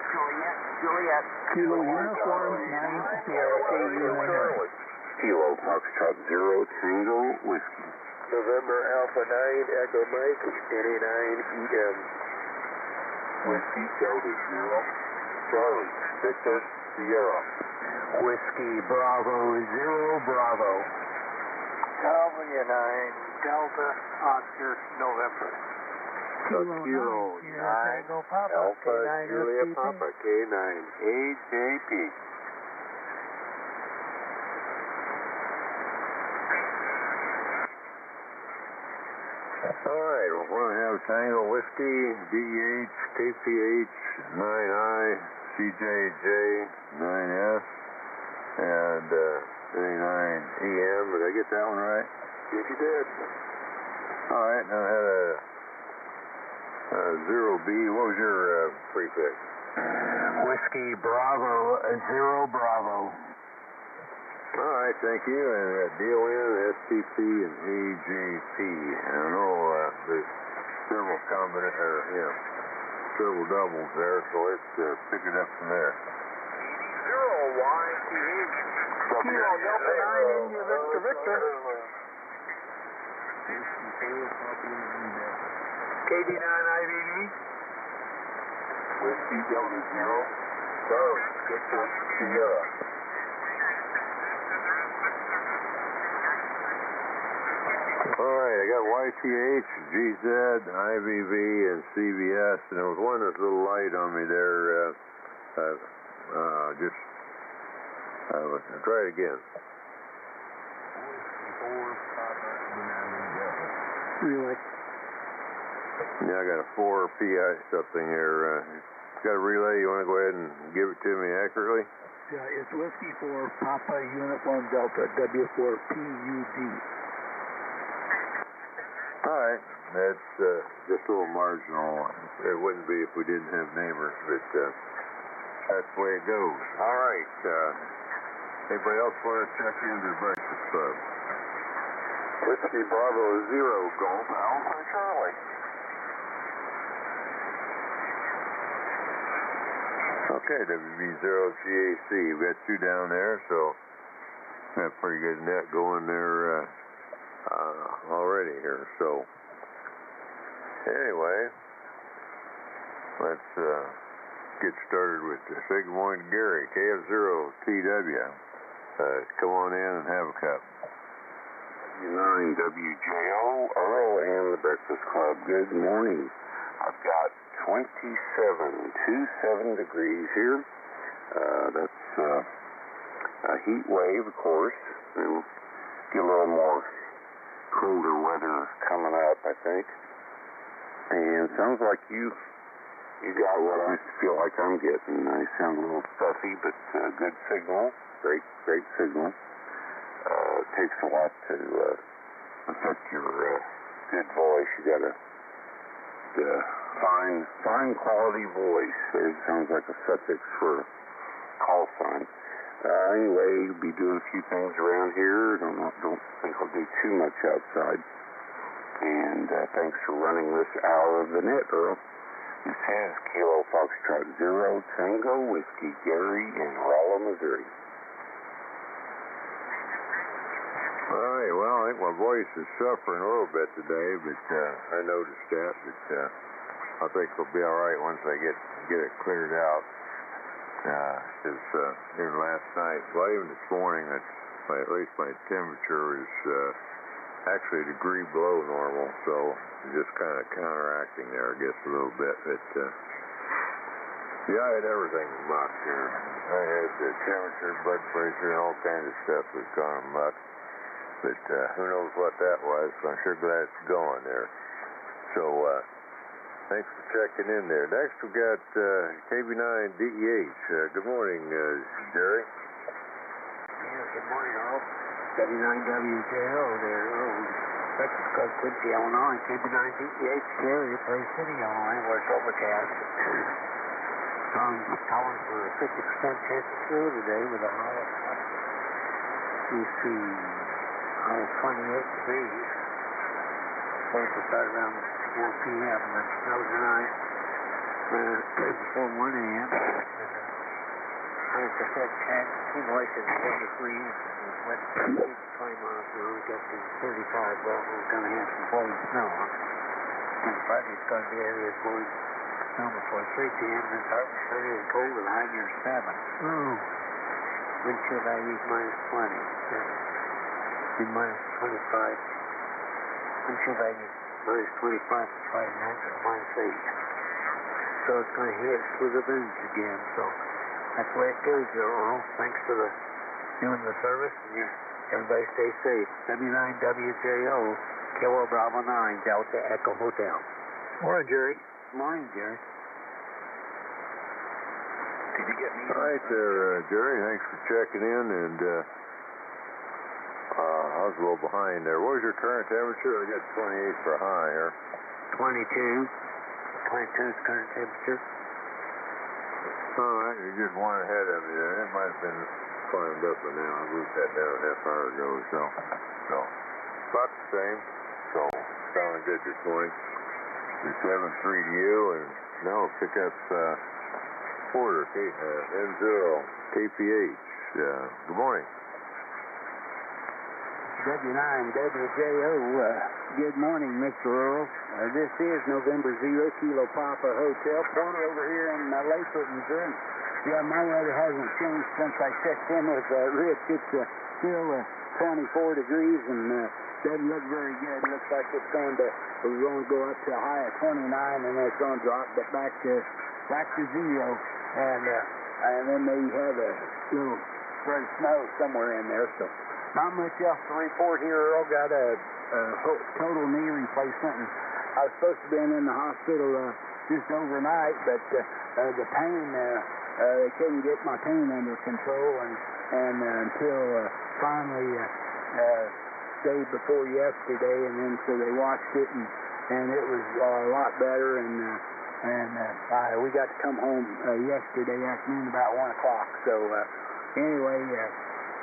Juliet. Kilo Uniform 9 Sierra United. Kilo Foxtrot 0 Tango Whiskey. November Alpha 9 Echo Mike 89 EM. Whiskey Delta 0 Charlie Victor Sierra. Whiskey Bravo 0 Bravo. W 9 Delta Oscar November. Kilo 9 Alpha Julia Papa K9 AJP. All right, we're going to have Tango Whiskey, DH, KPH, 9I, CJJ, 9S, and 39EM. Did I get that one right? Yes, you did. All right, now I had a 0B. What was your prefix? Whiskey Bravo 0 Bravo. All right, thank you. And we got DON, STP, and AJP. And I know there's several several doubles there, so let's pick it up from there. 0YTH. Kilo Delta 9 India Victor. KD9 IVV. Whiskey Delta 0. Charlie Victor Sierra. All right, I got YTH, GZ, IVV, and CVS, and there was one that's a little light on me there. Try it again. Relay. Yeah, I got a 4 PI something here. Got a relay, you want to go ahead and give it to me accurately? Yeah, it's Whiskey 4 Papa Uniform Delta W4PUD. All right, that's just a little marginal. It wouldn't be if we didn't have neighbors, but that's the way it goes. All right, anybody else want to check into the Breakfast Club? Whiskey Bravo 0 Golf Alpha Charlie. Okay, WB0GAC. We've got 2 down there, so got a pretty good net going there already here. So anyway, let's get started with say good morning to Gary, KF0TW. Come on in and have a cup. 9WJO, Earl and the Breakfast Club. Good morning. I've got 27 degrees here. That's a heat wave, of course. We'll get a little more colder weather coming up, I think. And sounds like you got what I feel like I'm getting. I sound a little stuffy, but good signal. Great signal. It takes a lot to affect your good voice. You got a fine quality voice. It sounds like a suffix for call sign. Anyway, be doing a few things around here. Don't think I'll do too much outside. And thanks for running this hour of the net, Earl. This is Kilo Foxtrot 0 Tango Whiskey Gary in Rolla, Missouri. All right, well, I think my voice is suffering a little bit today, but I noticed that, but I think it'll be all right once I get it cleared out. Because even last night, well, even this morning, at least my temperature is actually a degree below normal, so just kind of counteracting there, I guess, a little bit. But yeah, I had everything muck here. I had the temperature, blood pressure, and all kinds of stuff that's gone muck. But who knows what that was, so I'm sure glad it's gone there. So thanks for checking in there. Next we got KB9DEH. Good morning, Jerry. Yeah, good morning, all. W9WJO there, Breakfast Club, Quincy, Illinois. KB9DEH, Gary, Prairie City, Illinois, where it's overcast. I'm calling for a 50% chance of snow today with a high of, you see, 28 degrees. Supposed to start around 4 p.m. and then snow tonight before 1 a.m. 100% chance accumulation of 1 to 3 inches. Wind 15 to 20 miles an hour, gusting 35. Well, we're going to have some blowing snow. And Friday it's going to be areas blowing snow before 3 p.m. and then start sunny and cold with a high near 7. Ooh. Wind chill values minus 20. And minus 25. Wind chill values minus 25 for Friday night and minus 8. So it's going to hit with the winds again. So that's the way it goes there, Earl. Thanks for doing the service. And everybody stay safe. W9WJO, Kilo Bravo 9, Delta Echo Hotel. Morning, Jerry. Morning, Jerry. Did you get me? All right there, Jerry. Thanks for checking in. And I was a little behind there. What was your current temperature? I got 28 for high here. 22. 22 is current temperature. All right, you're just one ahead of me there. It might have been climbed up by now. I moved that down a half hour ago or so. So, about the same. So, sounding good this morning. It's 7-3 to you, and now we'll pick up Porter, M0, KPH. Good morning. W9WJO, good morning, Mr. Earl. This is November 0 Kilo Papa Hotel, Porter over here in Lathrop, Missouri. Yeah, my weather hasn't changed since I checked in with Rich. It's still 24 degrees and doesn't look very good. Looks like we're going to go up to a high of 29 and then it's going to drop back to 0. And then they have a little spray of snow somewhere in there. So not much else to report here, Earl. Got a total knee replacement. And I was supposed to be in the hospital just overnight, but the pain, they couldn't get my pain under control, and until finally day before yesterday, and then so they watched it, and it was a lot better, and we got to come home yesterday afternoon about 1 o'clock. So anyway,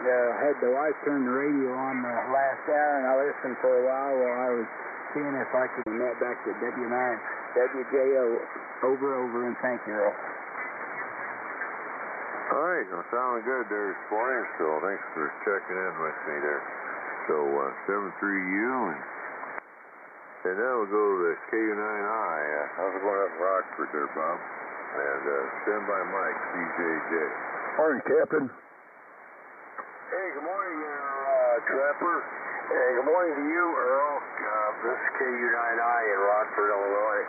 had the wife turn the radio on the last hour, and I listened for a while I was seeing if I could net back to W9WJO. Over, and thank you, Earl. All right, well, sounding good there this morning, so thanks for checking in with me there. So 7-3U, and then we'll go to the KU9I. How's it going up in Rockford there, Bob? And stand by Mike, CJJ. Morning, Captain. Hey, good morning there, Trapper. Hey, good morning to you, Earl. This is KU9I in Rockford, Illinois.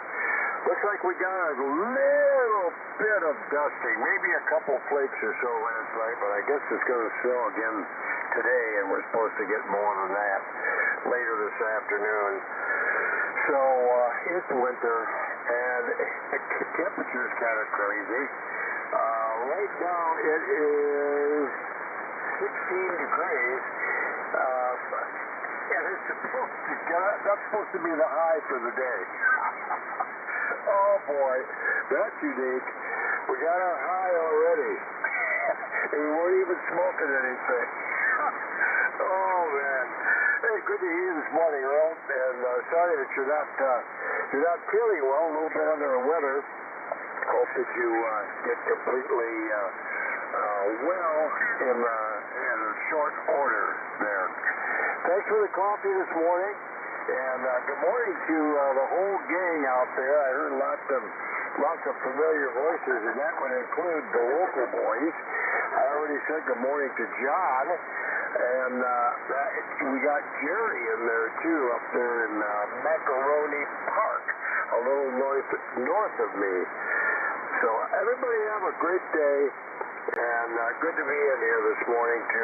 Looks like we got a little bit of dusting, maybe a couple flakes or so last night, but I guess it's going to snow again today, and we're supposed to get more than that later this afternoon. So it's winter, and the temperature's kind of crazy. Right now it is 16 degrees. And it's that's supposed to be the high for the day. Oh boy, that's unique. We got our high already. And we weren't even smoking anything. Oh man. Hey, good to hear you this morning, Earl. And sorry that you're not feeling well, a little bit under the weather. Hope that you get completely well in short order there. Thanks for the coffee this morning, and good morning to the whole gang out there. I heard lots of familiar voices, and that would include the local boys. I already said good morning to John, and we got Jerry in there too, up there in Macaroni Park, a little north of me. So everybody have a great day, and good to be in here this morning to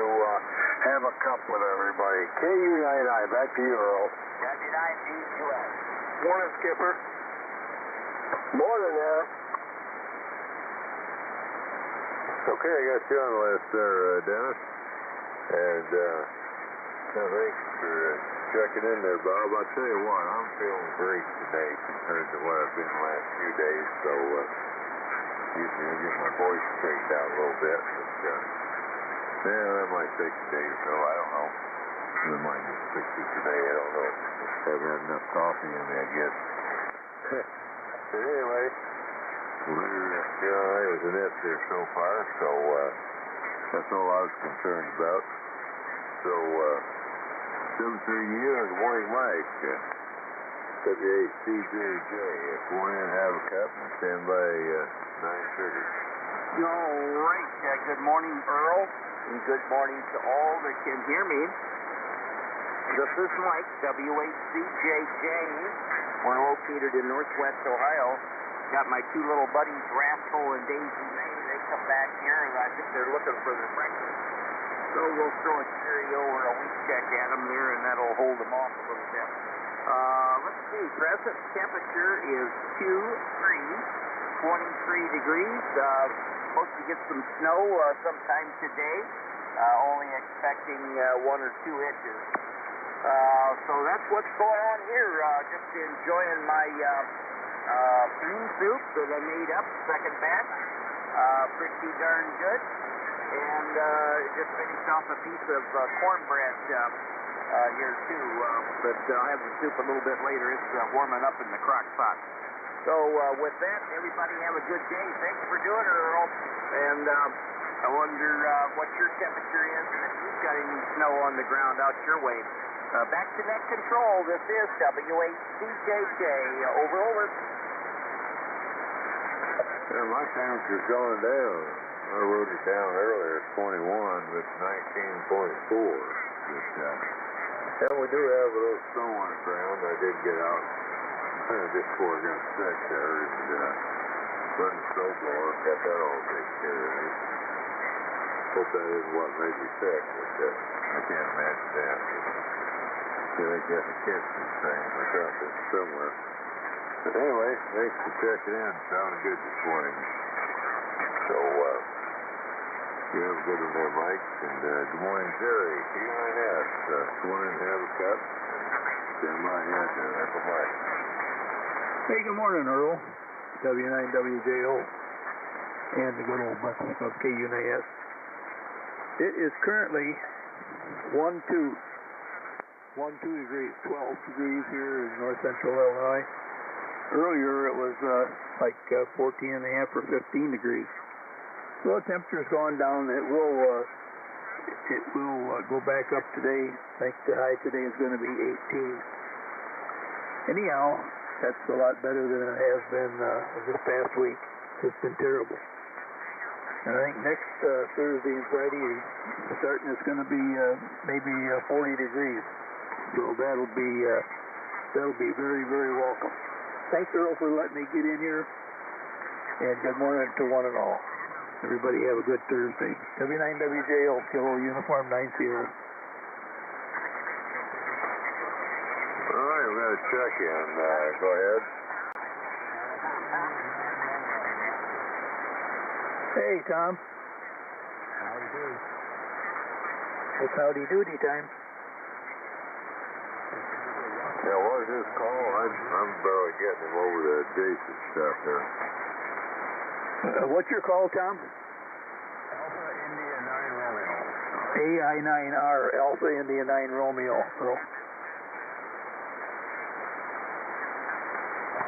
have a cup with everybody. KU9I, back to you, Earl. 99DQS. Morning, Skipper. Morning there. Okay, I got you on the list there, Dennis. And thanks for checking in there, Bob. I'll tell you what, I'm feeling great today compared to what I've been the last few days. So, usually I get my voice straightened out a little bit. But, that might take a day or so. I don't know. I might just fix it today. I don't know. Just haven't had enough coffee in me, I guess. But anyway, we're all right with the net there so far. So, that's all I was concerned about. So, 7:30 here, good morning, Mike. WACJJ. Go in and have a cup and stand by 9 sugar. All right. Good morning, Earl, and good morning to all that can hear me. This is Mike, WACJJ. We're located in Northwest Ohio. Got my two little buddies, Rascal and Daisy May. They come back here, and I think they're looking for their breakfast. So we'll throw a stereo or a weak check at them there, and that'll hold them off a little bit. Let's see. Present temperature is 23 degrees. Supposed to get some snow sometime today. Only expecting 1 or 2 inches. So that's what's going on here. Just enjoying my bean soup that I made up, second batch. Pretty darn good. And just finished off a piece of cornbread here too. But I'll have the soup a little bit later. It's warming up in the crock pot. So with that, everybody have a good day. Thanks for doing it, Earl. And I wonder what your temperature is and if you've got any snow on the ground out your way. Back to net control. This is WACJJ. Over. Yeah, my temperature's going down. I wrote it down earlier. It's 21, but it's 19.4. And we do have a little snow on the ground. I did get out just before I got sick there and run the snow blower. Got that all taken care of. Hope that isn't what made me sick, but I can't imagine that. I think that's a kitchen thing or something somewhere. But anyway, thanks for checking in. Sounded good this morning. So, you have a good one there, Mike. And good morning, Jerry. KU9S. Go in and have a cup. Stand by here to Uncle Mike. Hey, good morning, Earl. W9WJO. And the good old breakfast of KU9S. It is currently 12 degrees, 12 degrees here in north central Illinois. Earlier it was like 14 and a half or 15 degrees. So the temperature's gone down. It will go back up today. I think the high today is going to be 18. Anyhow, that's a lot better than it has been this past week. It's been terrible. And I think next Thursday and Friday, it's going to be maybe 40 degrees. So that'll be very, very welcome. Thanks, Earl, for letting me get in here. And good morning to one and all. Everybody have a good Thursday. W9WJL, Kilo Uniform 9 Sierra. All right, we're going to check in. Go ahead. Hey, Tom. Howdy do. It's howdy doody time. Yeah, what is this call? I'm barely getting him over the dates and stuff there. What's your call, Tom? Alpha India 9 Romeo. AI9R, Alpha India 9 Romeo. Earl.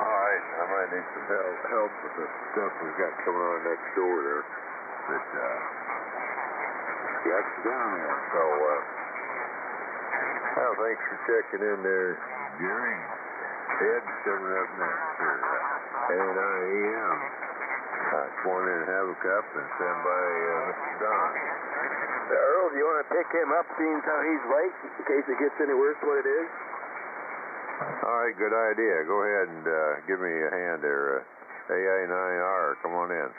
All right, I might need some help with the stuff we've got coming on next door there. But, got you down there. So, well, thanks for checking in there, Jerry. Ed's coming up next here at 9 a.m. Come on in and have a cup and stand by Mr. Don. Earl, do you want to pick him up, seeing how he's late, in case it gets any worse than what it is? All right, good idea. Go ahead and give me a hand there. AI9R, come on in.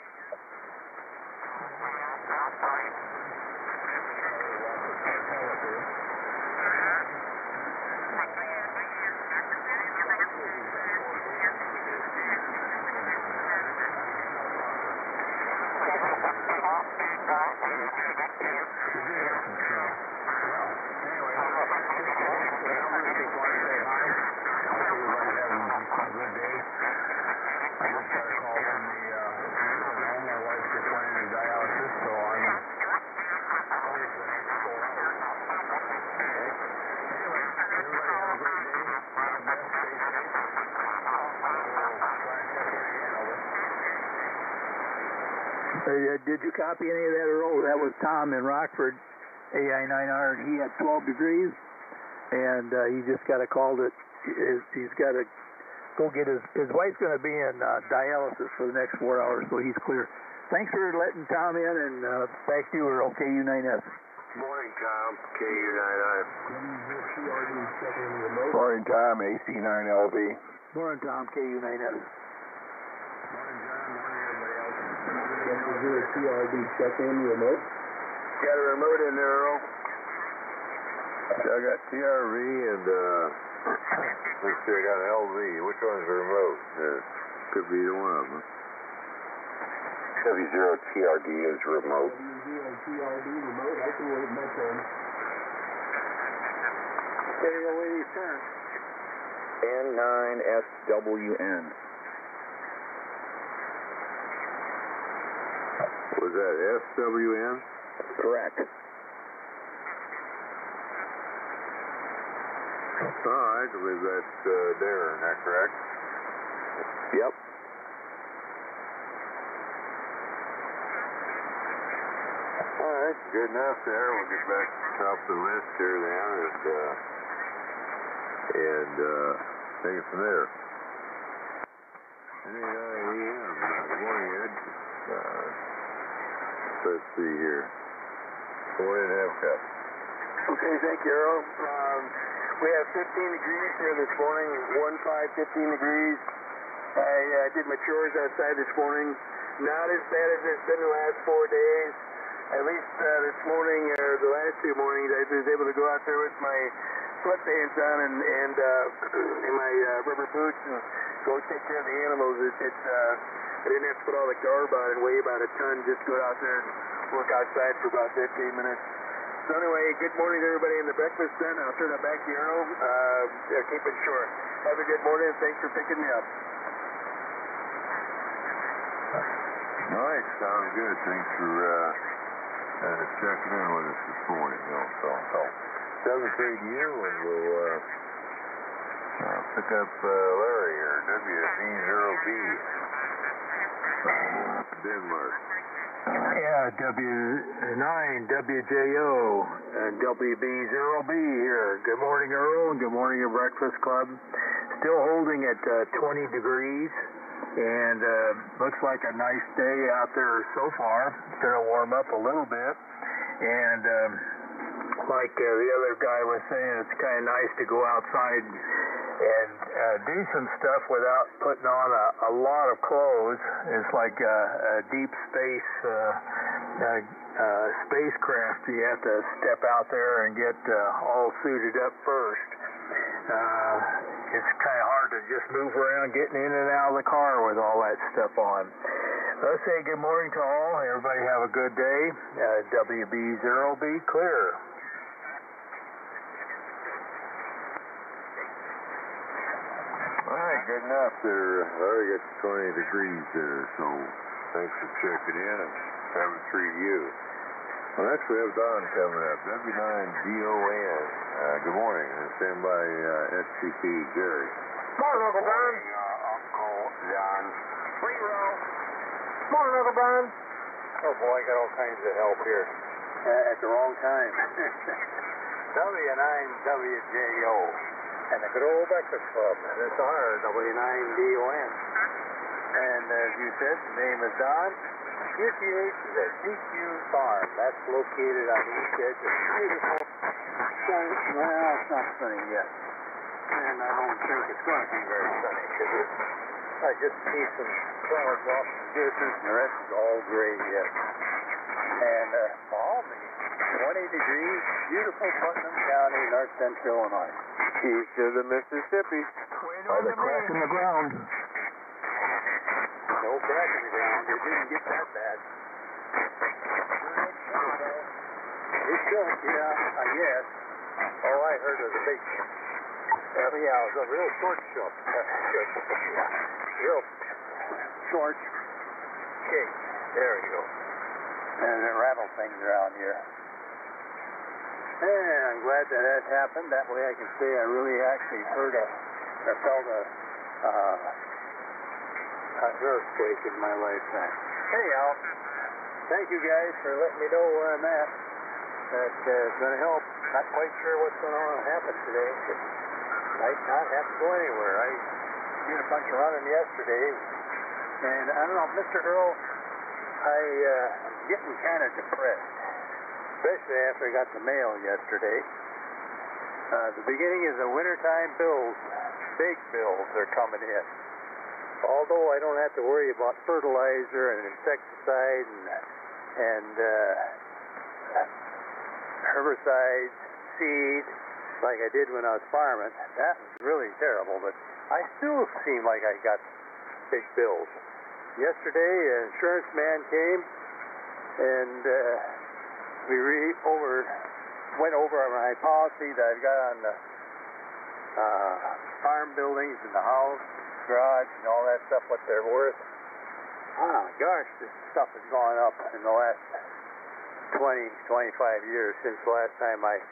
Did you copy any of that, Earl? That was Tom in Rockford, AI9R, and he had 12 degrees, and he just got a call that he's got to go get his wife's going to be in dialysis for the next 4 hours, so he's clear. Thanks for letting Tom in, and back to you, Earl, KU9S. Morning, Tom, KU9S. Morning, Tom, AC9LV. Morning, Tom, KU9S. TRD check-in remote. Got a remote in there, Earl? I got TRV and, let's see, I got an LV. Which one's the remote? Could be either one of them. W0TRD is remote. W0TRD remote, I can wait my turn. Okay, we'll wait his turn. N9SWN. Was that SWN? Correct. All right, I believe that's Darren, is that correct? Yep. All right, good enough there. We'll get back to the top of the list here then and take it from there. 8 a.m. Good morning, Ed. Let's see here. Go ahead and have a cup. Okay, thank you, Earl. We have 15 degrees here this morning, 15 degrees. I did my chores outside this morning. Not as bad as it's been the last 4 days. At least this morning, or the last 2 mornings, I was able to go out there with my sweatpants on and my rubber boots and go take care of the animals. I didn't have to put all the garb on and weigh about a ton, just go out there and work outside for about 15 minutes. So anyway, good morning to everybody in the breakfast tent. I'll turn it back to you, Earl. Keep it short. Have a good morning, and thanks for picking me up. All right, sounds good. Thanks for checking in with us this morning. So 7:30 to you, and we'll pick up Larry here, WZ0B, Denmark. Yeah, W9WJO and WB0B here. Good morning, Earl, and good morning, your Breakfast Club. Still holding at 20 degrees. And looks like a nice day out there so far. It's going to warm up a little bit. And like the other guy was saying, it's kind of nice to go outside and do some stuff without putting on a lot of clothes. It's like a deep space spacecraft. You have to step out there and get all suited up first. It's kind of hard to just move around getting in and out of the car with all that stuff on. Let's say good morning to all. Everybody have a good day. WB0, be clear. All right, good enough there. Larry got 20 degrees there, so thanks for checking in and having 3 to you. Well, next we have Don coming up, W9DON. Good morning, and stand by SCP Jerry. Morning, Uncle Don. Uncle John. Free row. Morning, Uncle Don. Oh boy, I got all kinds of help here. At the wrong time. W9WJO. And the good old breakfast club. That's our W9DON. And as you said, the name is Don. QTH is at CQ Farm. That's located on the east edge of beautiful sunny. Well, it's not sunny yet. And I don't think it's going to be very sunny because I just see some clouds off the distance and the rest is all gray yet. And balmy, 20 degrees, beautiful Putnam County, north central Illinois. East of the Mississippi. The crack in the ground. No crack in the ground. It didn't get that bad. It should, yeah, I guess. All I heard was a big, yeah, it was a real short shot. Real short shake. There we go. And it rattled things around here. And I'm glad that happened. That way I can say I really actually heard or felt an earthquake in my lifetime. Anyhow, thank you guys for letting me know where I'm at. That's going to help. Not quite sure what's going to happen today. Might not have to go anywhere. I did a bunch of running yesterday, and I don't know, Mr. Earl, I'm getting kind of depressed, especially after I got the mail yesterday. The beginning of the wintertime bills, big bills are coming in. Although I don't have to worry about fertilizer and insecticide and herbicides, seed, like I did when I was farming. That was really terrible, but I still seem like I got big bills. Yesterday, an insurance man came, and we went over my policy that I've got on the farm buildings and the house, garage, and all that stuff, what they're worth. Oh, gosh, this stuff has gone up in the last 20, 25 years since the last time I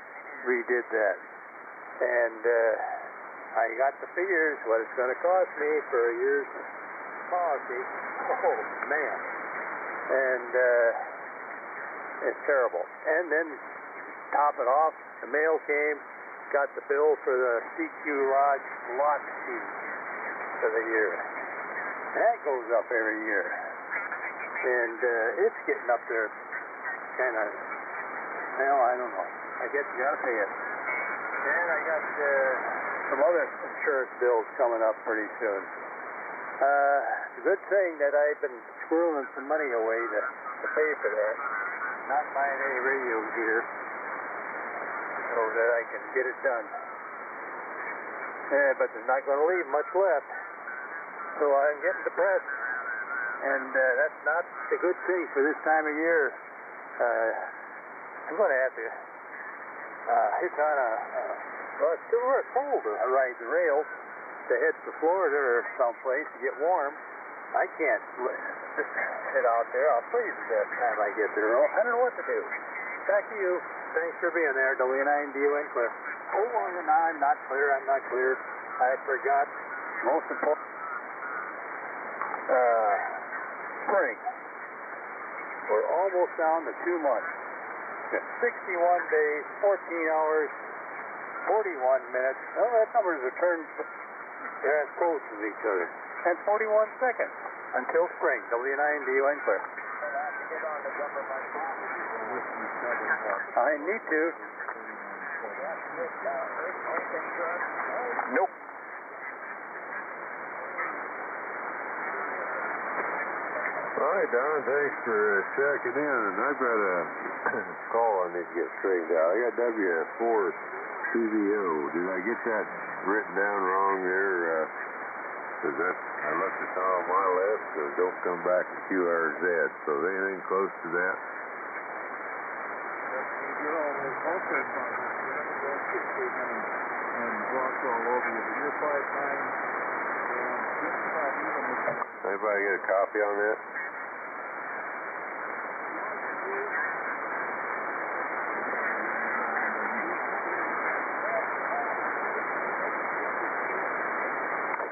redid that. And I got the figures, what it's going to cost me for a year's policy. Oh, man. And it's terrible. And then, top it off, the mail came, got the bill for the CQ Lodge lot fee for the year. And that goes up every year. And it's getting up there kind of, well, I don't know. I guess you got to pay it. And I got some other insurance bills coming up pretty soon. It's a good thing that I've been squirreling some money away to pay for that. Not buying any radio gear so that I can get it done. Yeah, but there's not going to leave much left. So I'm getting depressed. And that's not a good thing for this time of year. I'm going to have to hitch on well, it's still cold to ride the rail to head for Florida or someplace to get warm. I can't just head out there. I'll freeze to death by the time I get there. I don't know what to do. Back to you. Thanks for being there, W9DON clear. Oh, I'm not clear. I'm not clear. I forgot. Most important. Spring. We're almost down to 2 months. 61 days, 14 hours, 41 minutes. Well, that numbers are turned, they're as close as each other. and 41 seconds until spring. W9DUN clear. I need to. Nope. All right, Don, thanks for checking in. And I've got a call I need to get straightened out. I got W4 PVO. Did I get that written down wrong there? Because I left it on my list, so don't come back to QRZ. So is anything close to that? Anybody get a copy on that?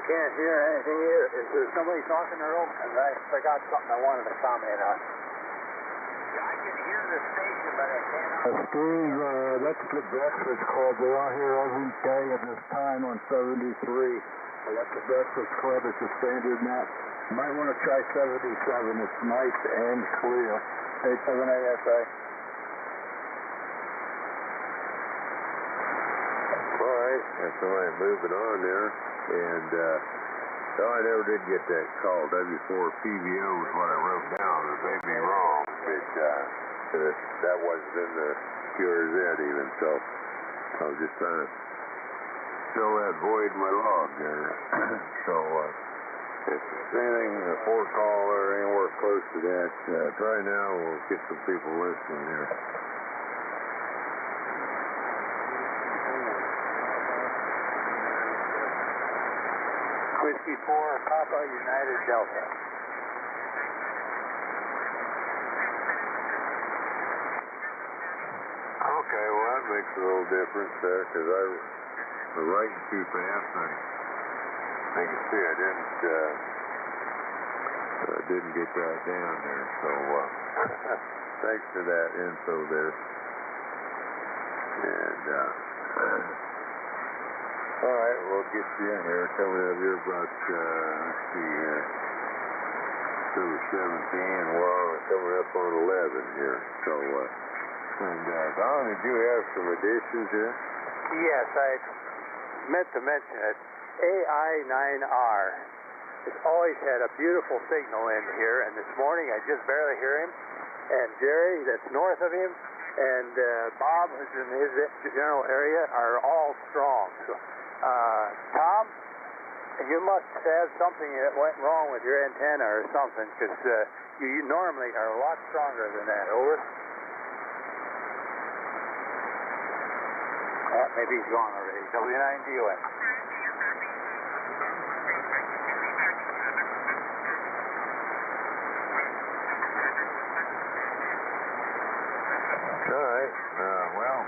Can't hear anything either. Is there somebody talking or because I forgot something I wanted to comment on? I can hear the station, but I cannot. Steve, that's the Breakfast Club. They're out here every day at this time on 73. That's the Breakfast Club. It's a standard map. You might want to try 77. It's nice and clear. 878SA. All right. That's all right. Moving on there. And, no, I never did get that call. W4 PVO is what I wrote down. It may be wrong, but that wasn't in the QRZ even, so I was just trying to fill that void in my log there. So, if there's anything, a 4-call or anywhere close to that, try now. We'll get some people listening here. Whiskey 4, Papa, United Delta. Okay, well, that makes a little difference there, because I was writing too fast. I can see I didn't get that down there, so thanks for that info there. And, all right, we'll get you in here. Coming up here about, let's see here, October 17. We're coming up on 11 here. So, and Don, did you have some additions here? Yes, I meant to mention it. AI9R has always had a beautiful signal in here, and this morning I just barely hear him. And Jerry, that's north of him, and Bob, who's in his general area, are all strong. So, Tom, you must have something that went wrong with your antenna or something, because you normally are a lot stronger than that. Over. Maybe he's gone already. W9DUN. All right. Well,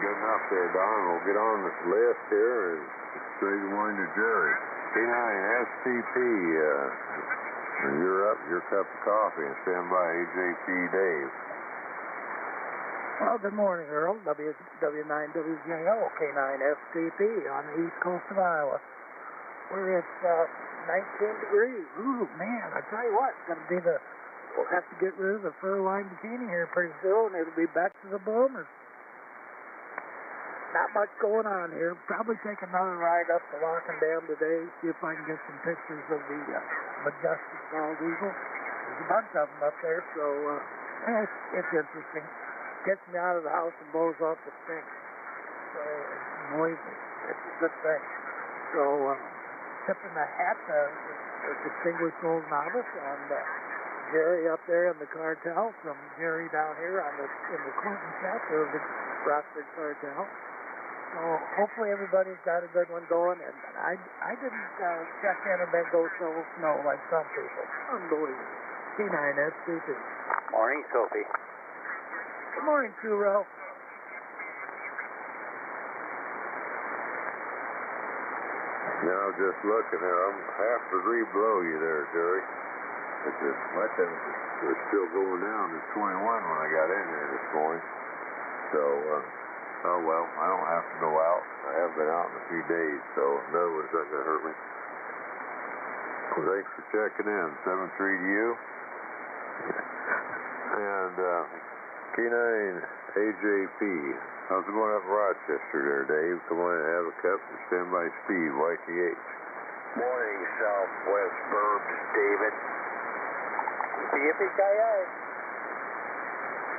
good enough there, Don. We'll get on this list here and say good morning to Jerry. K9STP, when you're up, your cup of coffee, and stand by AJP Dave. Well, good morning, Earl. W9WJO, K9STP on the east coast of Iowa. We're at 19 degrees. Ooh, man, I tell you what, we'll have to get rid of the fur-lined bikini here pretty soon. It'll be back to the bloomers. Not much going on here. Probably take another ride up to Lock and Dam today, see if I can get some pictures of the majestic bald eagle. There's a bunch of them up there, so it's interesting. Gets me out of the house and blows off the stink. So it's noisy. It's a good thing. So tipping the hat to the distinguished old novice and Jerry up there in the cartel, from Jerry down here in the Clinton chapter of the Rockford cartel. So hopefully everybody's got a good one going, and I didn't check in and then go shovel snow like some people. Unbelievable. K9STP. Morning, Sophie. Good morning, Churro. Now, just looking here, I'm half a degree below you there, Jerry. My temperature was still going down to 21 when I got in here this morning. So, oh well, I don't have to go out. I haven't been out in a few days, so no, it's not going to hurt me. Thanks for checking in. 7-3 to you. And K9 AJP. How's it going up in Rochester there, Dave? Come on and have a cup and stand by Steve, YTH. Morning, Southwest Burbs, David. Yippee-ki-yay.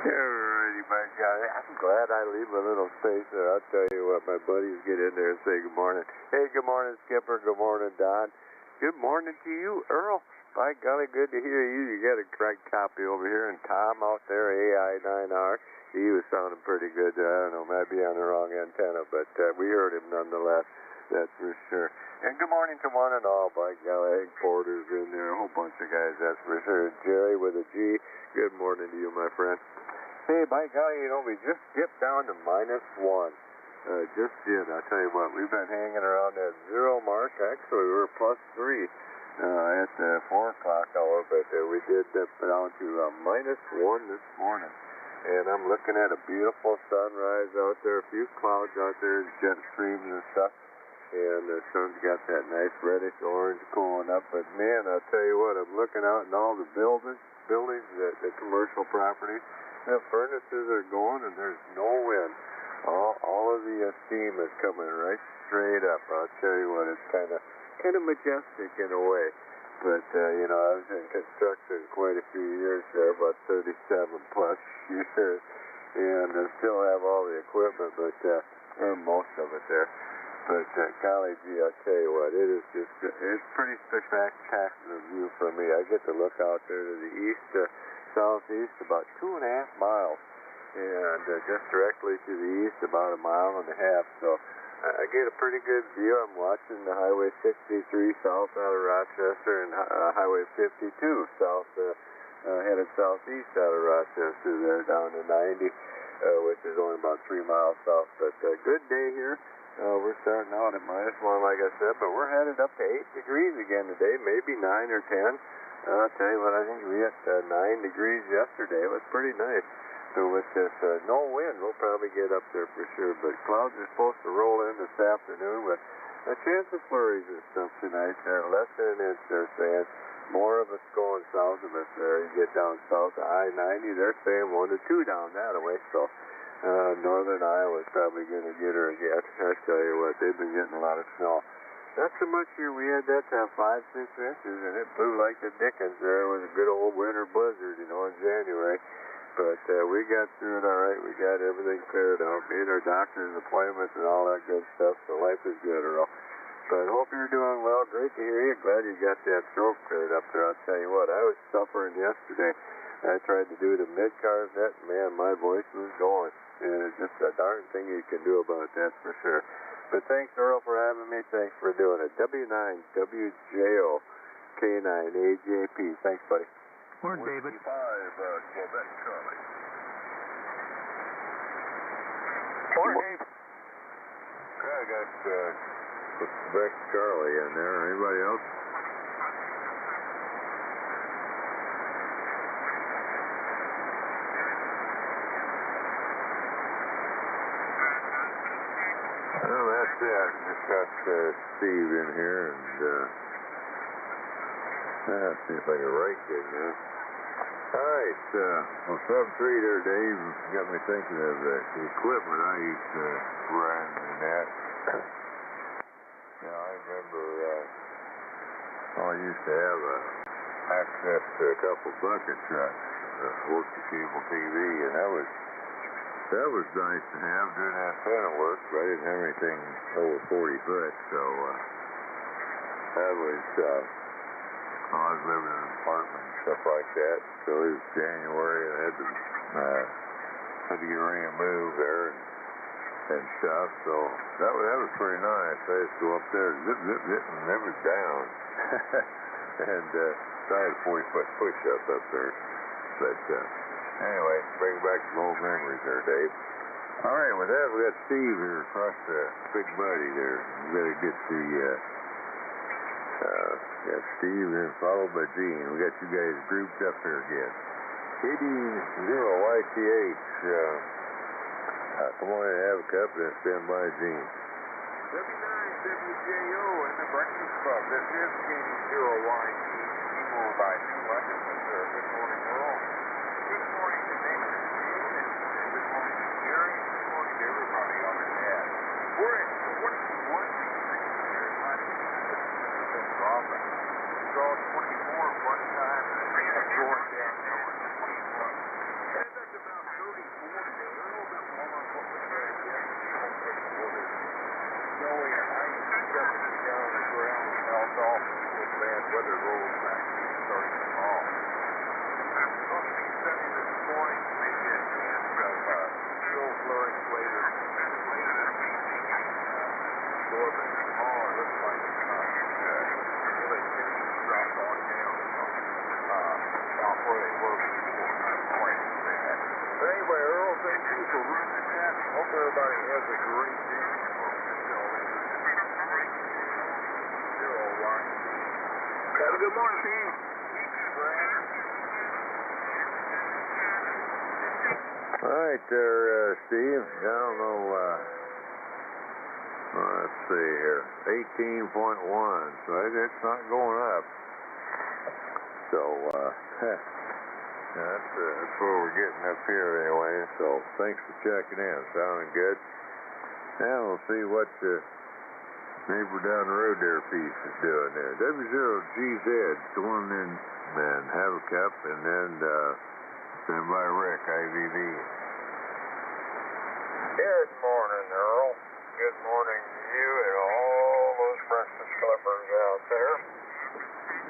Alrighty, my guy. I'm glad I leave a little space there. I'll tell you what, my buddies get in there and say good morning. Hey, good morning, Skipper. Good morning, Don. Good morning to you, Earl. By golly, good to hear you. You got a correct copy over here. And Tom out there, AI9R, he was sounding pretty good. I don't know, might be on the wrong antenna, but we heard him nonetheless. That's for sure. And good morning to one and all. By golly, Egg Porter's in there. A whole bunch of guys, that's for sure. Jerry with a G. Good morning to you, my friend. Hey, by golly, we just dipped down to -1. Just did. I'll tell you what, we've been hanging around that 0 mark. Actually, we were +3 at the 4 o'clock hour, but we did dip down to -1 this morning. And I'm looking at a beautiful sunrise out there, a few clouds out there, jet streams and stuff. And the sun's got that nice reddish orange cooling up. But man, I'll tell you what, I'm looking out in all the buildings, the commercial property. The furnaces are going and there's no wind. All of the steam is coming right straight up. I'll tell you what, it's kind of majestic in a way. But I was in construction quite a few years there, about 37 plus years, and I still have all the equipment, or most of it there. But golly gee, I'll tell you what, it's pretty spectacular view for me. I get to look out there to the east, southeast, about 2.5 miles, and just directly to the east, about 1.5 miles. So I get a pretty good view. I'm watching the Highway 63 south out of Rochester and Highway 52 south, headed southeast out of Rochester there down to 90, which is only about 3 miles south. But good day here. We're starting out at -1, like I said, but we're headed up to 8 degrees again today, maybe 9 or 10. I'll tell you what, I think we hit 9 degrees yesterday. It was pretty nice. So with this no wind, we'll probably get up there for sure. But clouds are supposed to roll in this afternoon with a chance of flurries and stuff tonight. Less than an inch, they're saying. More of us going south of us there. You get down south of I-90, they're saying 1 to 2 down that way. So northern Iowa's probably going to get her again. I tell you what, they've been getting a lot of snow. Not so much here. We had that 5-6 inches, and it blew like the dickens there. It was a good old winter blizzard, in January. But we got through it all right. We got everything cleared out. Made our doctor's appointments and all that good stuff. So life is good, Earl. But I hope you're doing well. Great to hear you. Glad you got that throat cleared up there. I'll tell you what, I was suffering yesterday. I tried to do the mid-cars net. Man, my voice was going. And it's just a darn thing you can do about that for sure. But thanks, Earl, for having me. Thanks for doing it. W9WJO K9AJP. Thanks, buddy. Morning, David. 5, Quebec Charlie. Morning, Dave. I got Quebec Charlie in there. Anybody else? Well, that's it. Just got Steve in here, and let's see if I can write good now. All right, well, 7-3 there, Dave. Got me thinking of the equipment I used to run in that. I remember I used to have access to a couple bucket trucks that worked the cable TV, and that was nice to have doing antenna work, but I didn't have anything over 40 foot, so that was, I was living in an apartment and stuff like that, so it was January, and I had to get ready to move there and stuff, so that was pretty nice. I used to go up there, zip, zip, zip, and it was down. And so I had a 40-foot push-up up there, but anyway, bring back some old memories there, Dave. All right, with that, we got Steve here across the big buddy there. We better get the, got Steve and followed by Gene. We got you guys grouped up here again. KD0YTH, come on in and have a cup and stand by Gene. W9WJO in the Breakfast Club. This is K0YT, Seymour by New London, Missouri. Good morning, Earl. Good morning to Nathan and Gene, and good morning to Jerry, and good morning to everybody on the net. We're at 21 degrees here in Huntington, dropping. We saw 24 at one time, and then going down now to 21. And that's about 34 today. A little bit warmer than what we had yesterday. Snowy and ice stuff down on the ground and melt off until bad weather rolls back and starts to fall. It's supposed to be sunny this morning, maybe a chance of still flurries later this evening. But tomorrow it looks like it's not really getting dropped on down off where they were before. Not quite as bad. But anyway, Earl, thank you for running that. Hope everybody has a great day. Have a good morning, Steve. All right there, Steve. I don't know, let's see here. 18.1, so it's not going up. So, that's where we're getting up here anyway, so thanks for checking in. Sounding good. Now we'll see what neighbor down the road there piece is doing there. W0GZ going in and have a cup, and then stand by Rick, IVV. Good morning, Earl. Good morning to you and all those breakfast clubbers out there.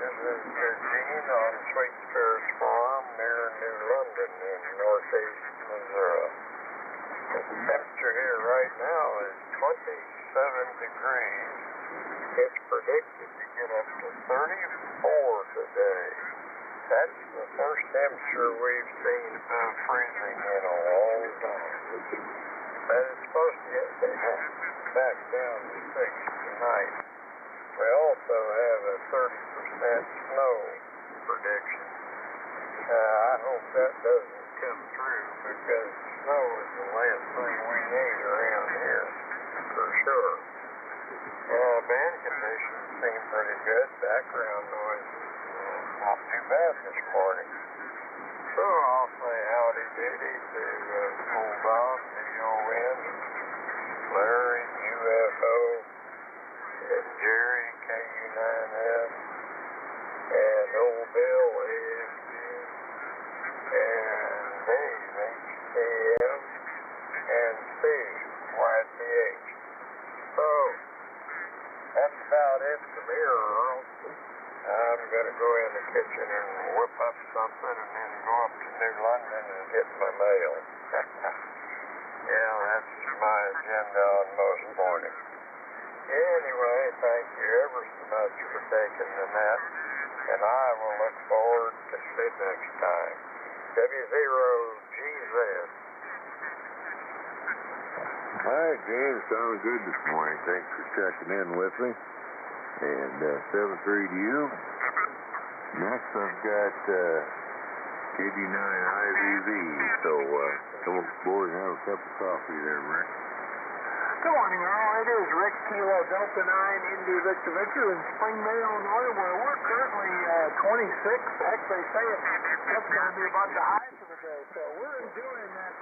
This is Gene on Sweet Spirits Farm near New London in northeast Missouri. The temperature here right now is 27 degrees. It's predicted to get up to 34 today. That's the first temperature we've seen above freezing in a long time. And it's supposed to get back down to 6 tonight. We also have a 30% snow prediction. I hope that doesn't come true because snow is the last thing we need around here, for sure. Band conditions seem pretty good. Background noise is not too bad this morning. So I'll say howdy doody to Old Bob, DON, Larry, UFO, and Jerry, KU9S, and Old Bill, AFG, and Dave, HKM, and Steve, YTH. So, that's about it from here, Earl. I'm going to go in the kitchen and whip up something and then go up to New London and get my mail. Yeah, that's my agenda on most mornings. Anyway, thank you ever so much for taking the net, and I will look forward to see you next time. W0GZ. All right, James, sounding good this morning. Thanks for checking in with me. And 7-3 to you. Next, I've got KD9IVV. So come aboard and have a cup of coffee there, Rick. Good morning, Earl. It is Rick, Kilo Delta 9, Indy Victor Victor in Springdale, Illinois, where we're currently 26. Actually, say it's going to be about the high for the day. So we're enjoying that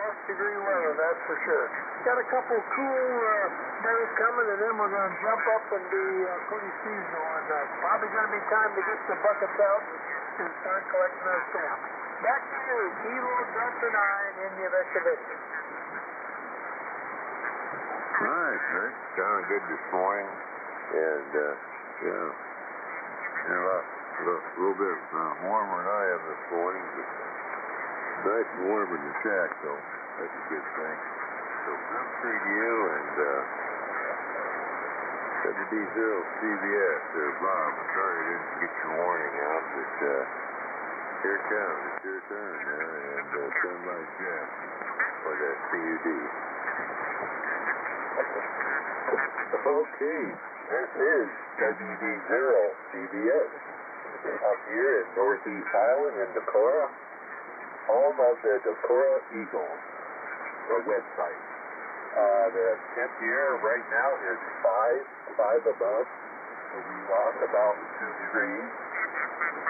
plus degree weather, that's for sure. Got a couple cool days coming, and then we're going to jump up and be pretty seasonal. And probably going to be time to get the buckets out and start collecting our stamps. Back to you, Kilo Delta 9, Indy Victor Victor. All right, Rick. Sounding good this morning. And, yeah, a little bit warmer than I am this morning, but nice and warm in the shack, so that's a good thing. So, I'm free to you, and WD0CBS there, Bob. I'm sorry I didn't get your warning out, but here it comes. It's your turn there, and send my Jeff for that CUD. Okay, this is WD0CBS up here in Northeast Island in Decorah, home of the Decorah Eagles, the website. The temp here right now is 5 above. So we lost about 2 degrees.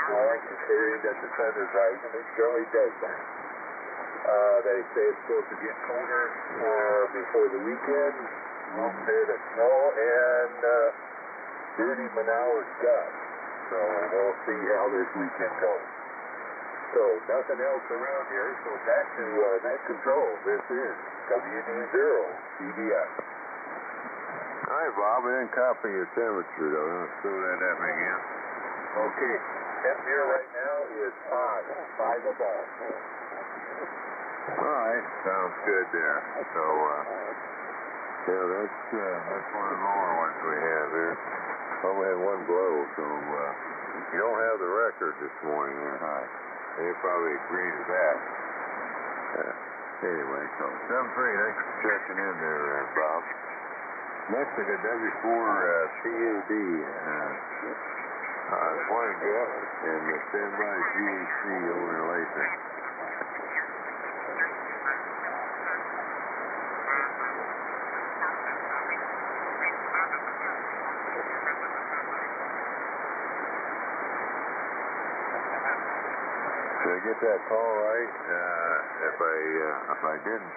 Considering that the sun is rising, it surely does that. They say it's supposed to get colder before the weekend. A little bit of snow and 30 hours gust. So we'll see how this weekend goes. So nothing else around here. So back to net control. This is WD0 CBS. All right, Bob, I didn't copy your temperature, though. Let's throw that at me again. Okay, temp here right now is 5 above. All right, sounds good there. So, yeah, that's one of the lower ones we have here. Only had one blow, so you don't have the record this morning there. They probably agree to that. Anyway, so 7-3, thanks for checking in there, Bob. Next, I got W4 PUD. Morning, Jeff, and the standby GAC over in Lathan. Did I get that call right? If I didn't,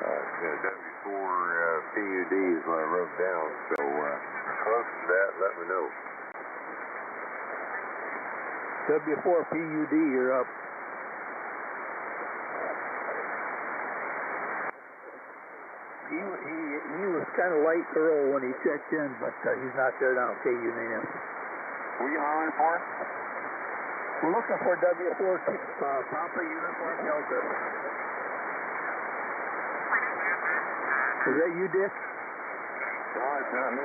W4 PUD is what I wrote down. So if you're close to that, let me know. W4 PUD, you're up. He was kind of late early when he checked in, but he's not there now. Okay, you name him. Who are you hollering for? We're looking for W4 Papa Uniform Delta. Is that you, Dick? No, it's not me.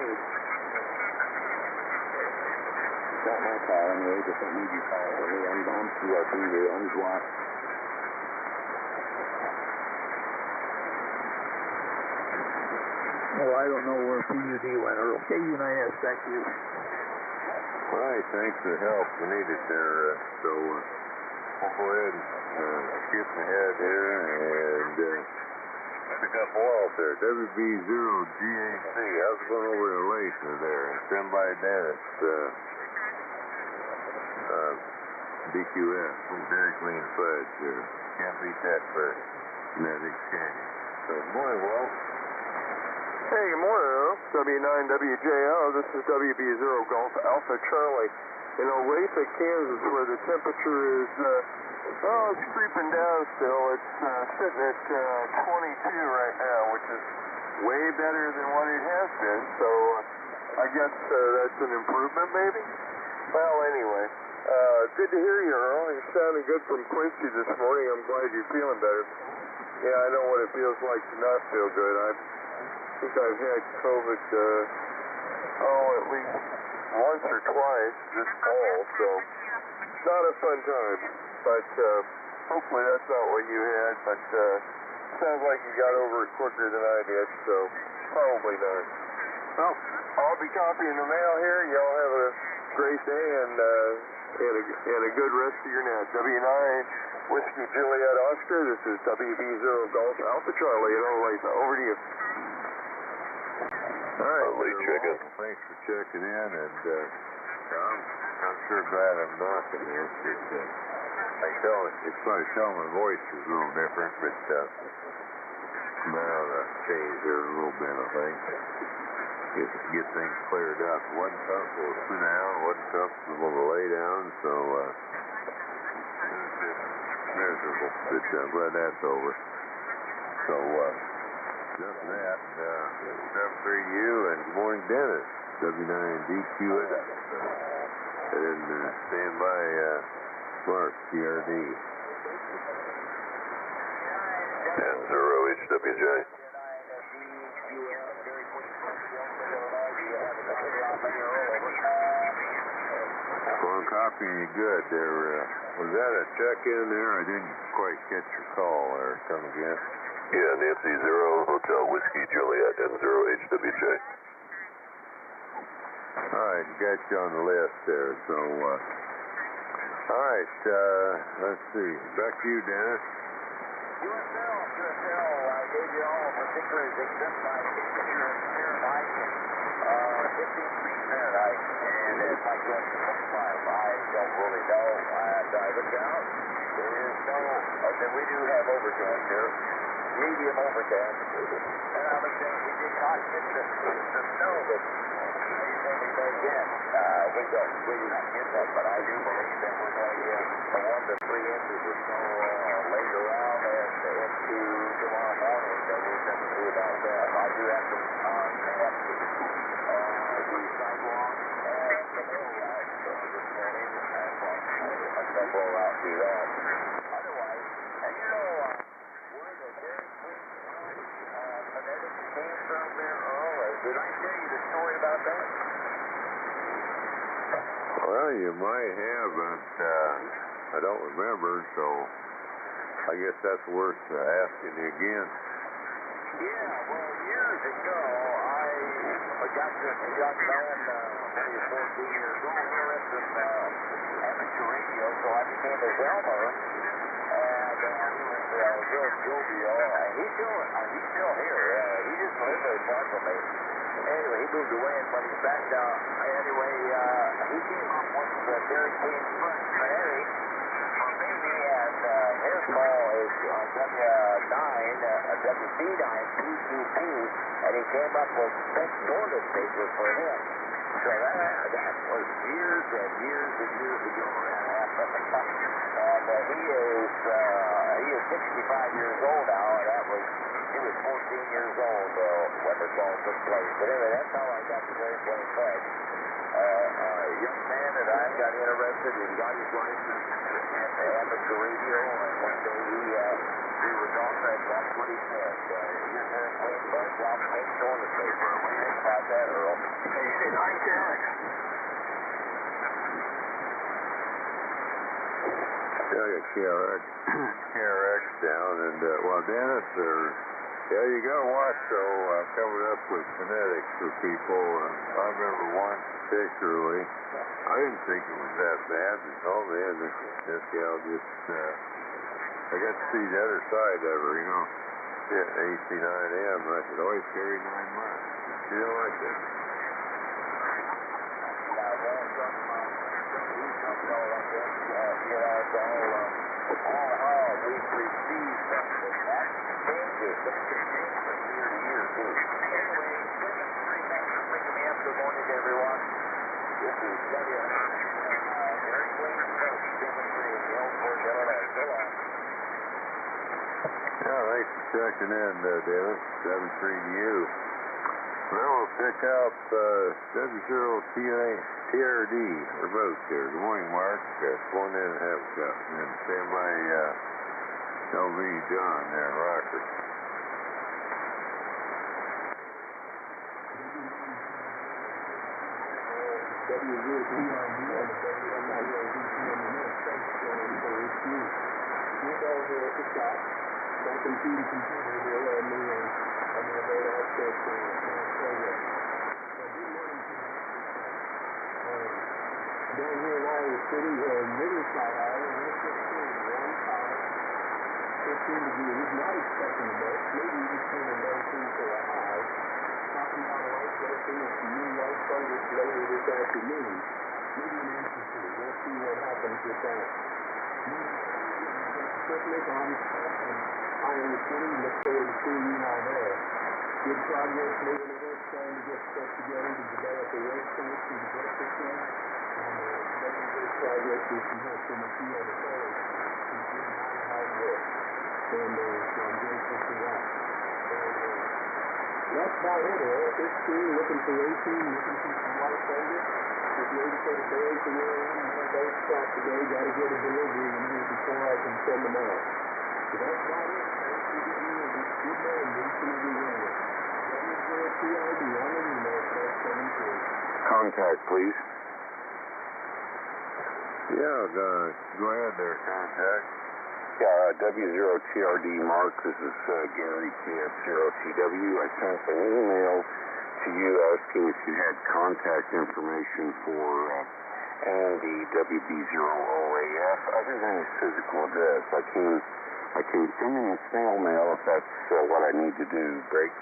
It's not my call anyway, just don't need your call. I'm working here. I'm blocked. Oh, I don't know where PUD went. Or okay, UNIS, thank you. All right, thanks for the help. We need it there. So we'll go ahead and skip ahead here and pick up oil there. WB0GAC. How's it going over in Lathan there? Stand by Dennis. DQS. Very clean fudge there. Can't beat that for net exchange. So good morning, Will. Hey, good morning, W9WJO. This is WB0 Golf Alpha Charlie. In Olathe, Kansas, where the temperature is, it's creeping down still. It's sitting at 22 right now, which is way better than what it has been. So I guess that's an improvement, maybe? Well, anyway, good to hear you, Earl. You're sounding good from Quincy this morning. I'm glad you're feeling better. Yeah, I know what it feels like to not feel good. I think I've had COVID, at least once or twice this fall, so it's not a fun time, but hopefully that's not what you had, but sounds like you got over it quicker than I did, so probably not. Well, I'll be copying the mail here. Y'all have a great day and a good rest of your net. W9 Whiskey Juliet Oscar, this is WB0 Golf Alpha Charlie in Olathe. Over to you. All right, well, thanks for checking in, and I'm sure glad I'm knocking this. It's probably telling my voice is a little different, but now the change there a little bit, I think. Get things cleared up. Wasn't tough to sit down, wasn't tough to lay down, so it was just miserable, but I'm glad that's over. So, just that, 7-3U, and good morning, Dennis, W9DQS, and stand by Mark, TRD. 10-0HWJ. Well, copying you good there. Was that a check-in there? I didn't quite catch your call there. Come again. Yeah, Nancy 0, Hotel Whiskey Juliet, M0HWJ. All right, got you on the list there. So, all right, let's see. Back to you, Dennis. QSL, I gave you all particularly exempt by temperature in Fahrenheit and 15 degrees Fahrenheit, and it's like going to 25. I don't really know. I looked out. There is no, okay, we do have overcast here, medium overcast, and I looked at, we did not get the snow that they say we may get. We did not get that, but I do believe that we're going to get 1 to 3 inches of snow later on and into tomorrow morning, so we'll have to see about that. I do have to tap the sidewalk and the mail route this morning, and I think we'll out do that. Otherwise, and you know where the very quick phonetics came from there, Earl? Did I tell you the story about that? Well, you might have, but I don't remember, so I guess that's worth asking you again. Yeah, well, years ago, I got this young man, when he was 14 years old, interested in amateur radio, so I became his elder, and he was real jovial, and he's still here. He just lives very far from me. Anyway, he moved away, and when he's back down, anyway, he came up with the Dairy Queen first. But anyway, for me, and his call is on WB9 PTP, and he came up with best Nordic paper for him. So that was years and years and years ago that happened. And he is 65 years old now, and he was 14 years old when this all took place. But anyway, that's how I got the Dairy Queen first. A young man that I got interested, he got his license at the amateur radio, and one day we were talking, and that's what he said. You're Dairy Queen first, I'll make sure the paper. What do you think about that, Earl? Hey, you said ICOM. Yeah, I got KRX down, and well, Dennis, you got to watch, coming up with phonetics for people. I remember one particularly. I didn't think it was that bad. They told me, and this gal just, I got to see the other side of her, hit AC9M. I said, oh, he's carried 9 months. She didn't like that. All we've received from that changes from year to year, too. Anyway, thanks for picking me up. Good morning to everyone. This is Dairy Queen Coach, 7-3 in Gulfport, Illinois. So long. Yeah, thanks for checking in, Dennis. 7-3 to you. Well, we'll pick up W0TRD remote here. Good morning, Mark. Phone in and have a cup. And stand by LV John there in Rockford. Down here in Iowa City, Riverside, Iowa, 15 degrees, not expecting much, maybe even turning down for a high. Talking about a light blessing and some new light targets later this afternoon. Maybe an inch or two. We'll see what happens with that. Picnic on Iowa City, look forward to seeing you all there. Good progress moving ahead, trying to get stuff together to develop a website for the breakfast club. Making good progress with some help from a few other fellows who's doing hard work. And so I'm grateful for that. That's about it, Earl. 15, looking for 18, looking for some light targets. Just waiting for the berries to roll in. My boat's stopped today. Got to get a delivery in here before I can send them out. So that's about it. Thanks for giving me a good man. Each and every one of us. WZOTRD on the email, Contact, please. Yeah, go ahead there, contact. Yeah, W0TRD Mark, this is Gary, KF0TW. I sent an email to you asking if you had contact information for the WB0OAF other than his physical address. I came Okay, send in the snail mail if that's what I need to do, Greg.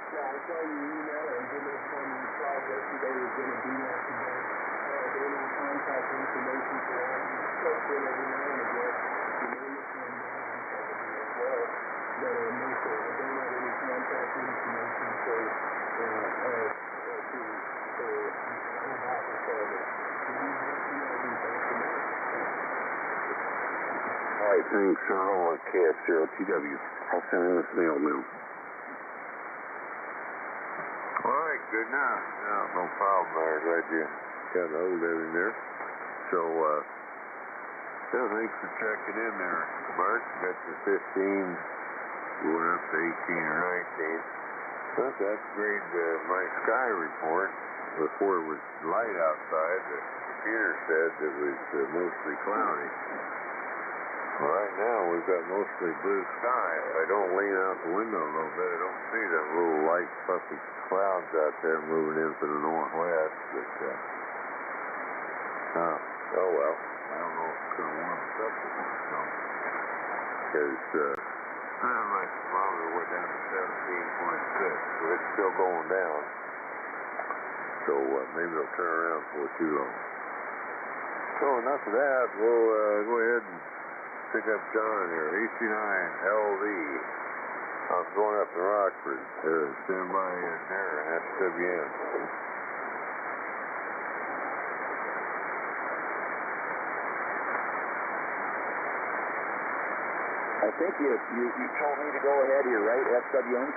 Yeah, I saw your email and didn't inform you yesterday was going to be there today. There was contact information for all. You spoke with every now and again. You may look on as well. But no, sir, I don't have any contact information for All right, thanks, Earl at KS0TW. I'll send in the snail mail. All right, good now. No problem there. Glad you got a hold of him there. So, thanks for checking in there, Mark. Got your 15, going up to 18 or 19. But that's great. My sky report, before it was light outside, the computer said it was mostly cloudy. Well, right now, we've got mostly blue sky. If I don't lean out the window a little bit, I don't see them little light, puffy clouds out there moving in from the northwest. But, oh well. I don't know if it's going to warm us up too much, so. Because my thermometer went down to 17.6, so it's still going down. So maybe it'll turn around before too long. So enough of that. We'll go ahead and pick up John here. AC9LV. I was going up to Rockford. Stand by there, SWN. I think you told me to go ahead here, right, SWN?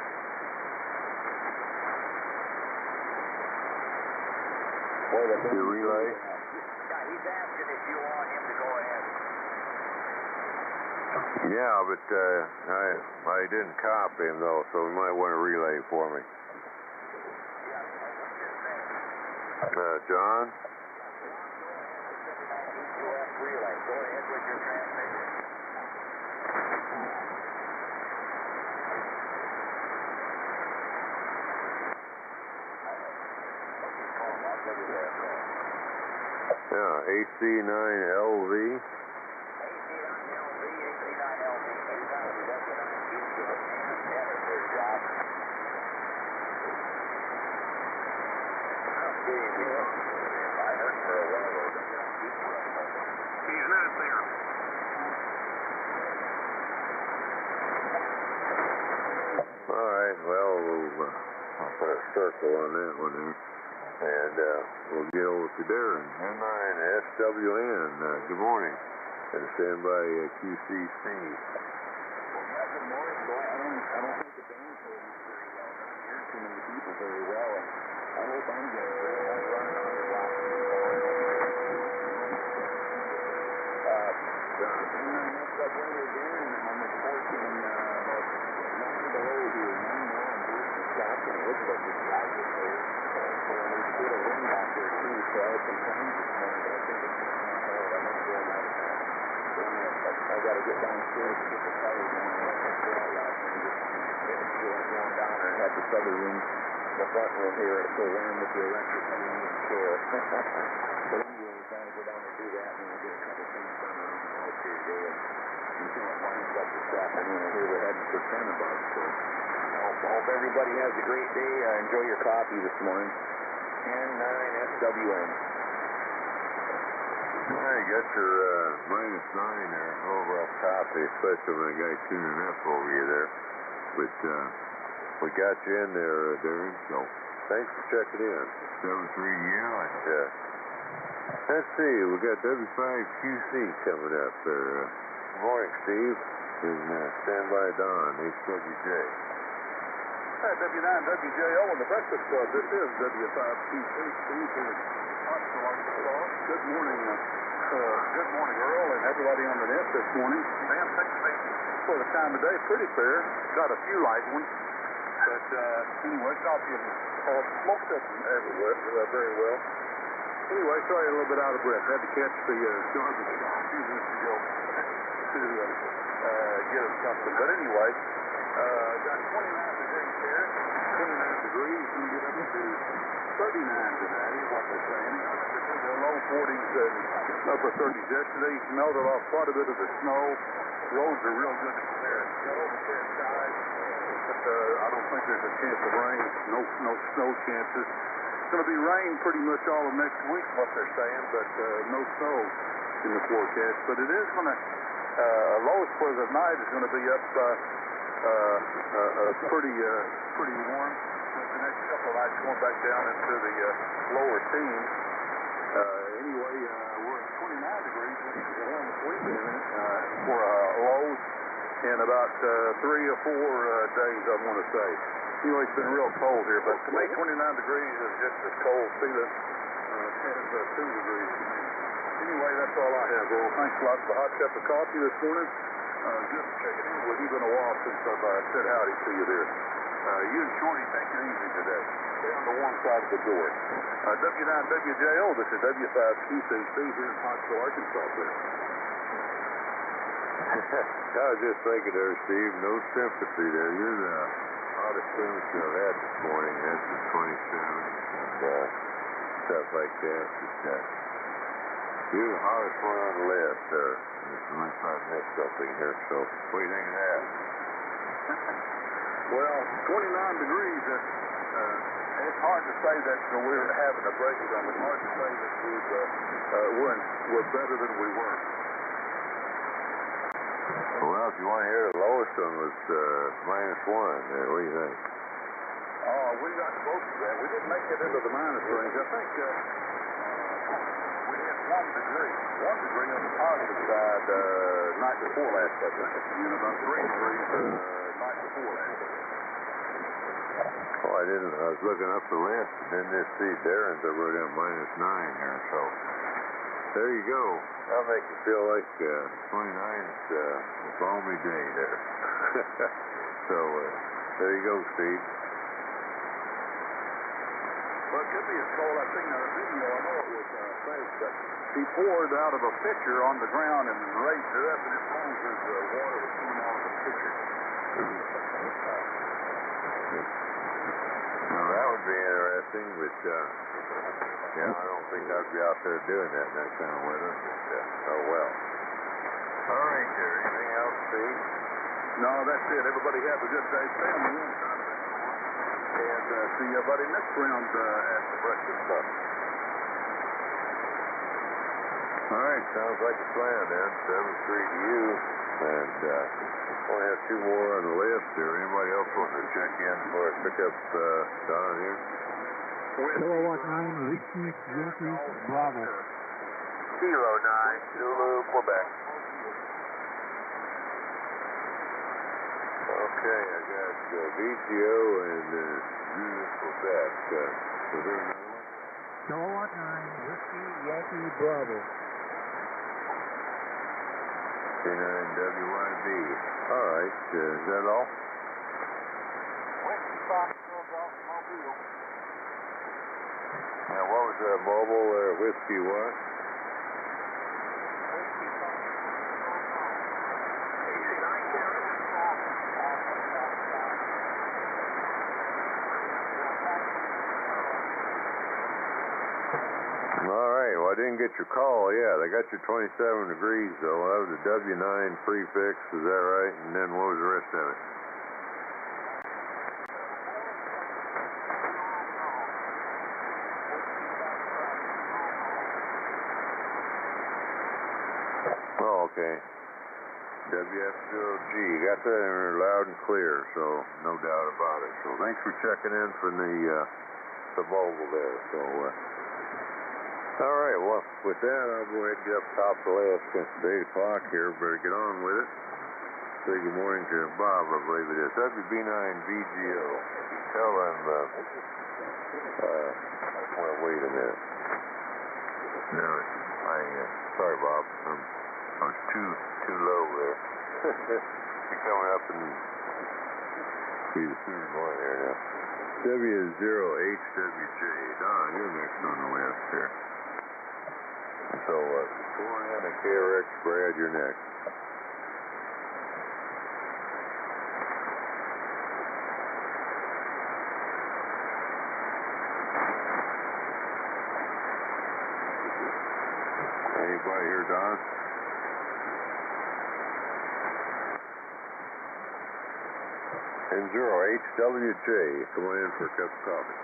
Your relay? Yeah, he's asking if you want him to go ahead. Yeah, but I didn't copy him, though, so you might want to relay for me. John? Relay. Go ahead with your transmission. Yeah, AC9LV. He's not there. All right, well, I'll put a circle on that one there. And we'll get over to Darren. N9SWN, good morning. And stand by QCC. Good morning. I don't think the band told me very well. I don't hear too many people very well. I hope I'm getting very well. Running on the block. N9SWN again, and I'm reporting about 9 below here. 9 now. I'm doing the shots, and it looks like it's rising there. There's a bit of wind out there, too, so I had some plans this morning, but I think it's I'm not going out of town. I got to get downstairs to get the tires going. I went to out last night and just going down there and had this other room, the front room here, it's so warm with the electric and the chair. But anyway, we're trying to go down and do that, and we'll get a couple things done around the house here today. And until it winds up this afternoon, I hear we're heading for 10 above, so I hope everybody has a great day. Enjoy your coffee this morning. N9SWN. All right, got your -9 there. Over off copy, especially when I got tuning up over you there. But we got you in there, Darren, so thanks for checking in. 73 and let's see, we got W5QC coming up there. Good morning, Steve. And stand by Don, HWJ. Hi, W9WJO on the Breakfast Club. This is W5QC. Steve here. Good morning. Good morning, Earl, and everybody on the net this morning. Man, for the time of day, pretty fair. Got a few light ones, but anyway, it's not getting smoked up everywhere very well. Anyway, sorry, a little bit out of breath. Had to catch the garbage a few minutes ago to get us something. But anyway, got 29 degrees here. 29 degrees. We get up to today, what they're saying. The low 40s and upper 30s yesterday. Melted off quite a bit of the snow. Roads are real good and clear. Got overcast skies, but I don't think there's a chance of rain. No snow chances. It's going to be rain pretty much all of next week, what they're saying, but no snow in the forecast. But it is going to, lowest for the night is going to be up pretty warm. The next couple of nights going back down into the lower teens. Anyway, we're at 29 degrees, which is the warmest weekend for lows in about 3 or 4 days, I want to say. Anyway, it's been real cold here, but to me, 29 degrees is just as cold feeling as 2 degrees. Anyway, that's all I have, Earl. Thanks a lot for the hot cup of coffee this morning. Good checking in with you. Been a while since I've said howdy to you there. You and Shorty take it easy today. Stay on the warm side of the door. W9WJO, this is W5QCC here in Pottsville, Arkansas. I was just thinking there, Steve, no sympathy there. You're the hottest temperature I've had this morning. That's the 27 and stuff like that. You're the hottest one on the list there. Unless I missed something here, so what do you think of that? Well, 29 degrees, it's hard to say that we're having a breakdown. It's hard to say that we're better than we were. Well, if you want to hear the lowest one was -1. What do you think? Oh, we got close to that. We didn't make it into the minus range. I think we had 1 degree. 1 degree on the positive side night before last, I think. And about 3 degrees night before last. Oh, I didn't. I was looking up the list and didn't just see Darren's over at -9 here, so there you go. That'll make you feel like 29 is a balmy day there. So there you go, Steve. Well, it could be as cold. I seen a video. I know it was fake, but he poured out of a pitcher on the ground and raised it up, and as long as water was coming out of the pitcher. Well, that would be interesting, but yeah, I don't think I'd be out there doing that in that kind of weather, but oh well. All right, there. Anything else, Steve? No, that's it. Everybody have a good day. Stay on the warm side of that door. And see everybody next round at the breakfast club. All right, sounds like a plan then. 7-3 to you. And only have 2 more on the list there. Anybody else want to check in for a pickup down here? Kilowatt 9, Whiskey, Yankee, Bravo. Kilo 9, Zulu, Quebec. Okay, I got VGO and Zulu, Quebec. Was there another one? Kilowatt 9, Whiskey, Yankee, Bravo. K9WYB. All right, is that all? Whiskey Fox goes off Mobile. Now, what was that mobile there? Whiskey what? All right, well, I didn't get your call. Yeah, they got your 27 degrees, though. That was a W9 prefix, is that right? And then what was the rest of it? Oh, okay. WF0G. Got that in there loud and clear, so no doubt about it. So thanks for checking in from the mobile there. So, all right, well, with that, I'll go ahead and get up top of the list since it's 8 o'clock here. Better get on with it. Say good morning to Bob, I believe it is. WB9VGO. Tell them, well, wait a minute. No, sorry, Bob. I was too low there. You're coming up and be the third one here now. W0HWJ. Don, you're next on the list here. So, 4N and KRX, Brad, you're next. by here, Don. And 0HWJ, come on in for a cup of coffee.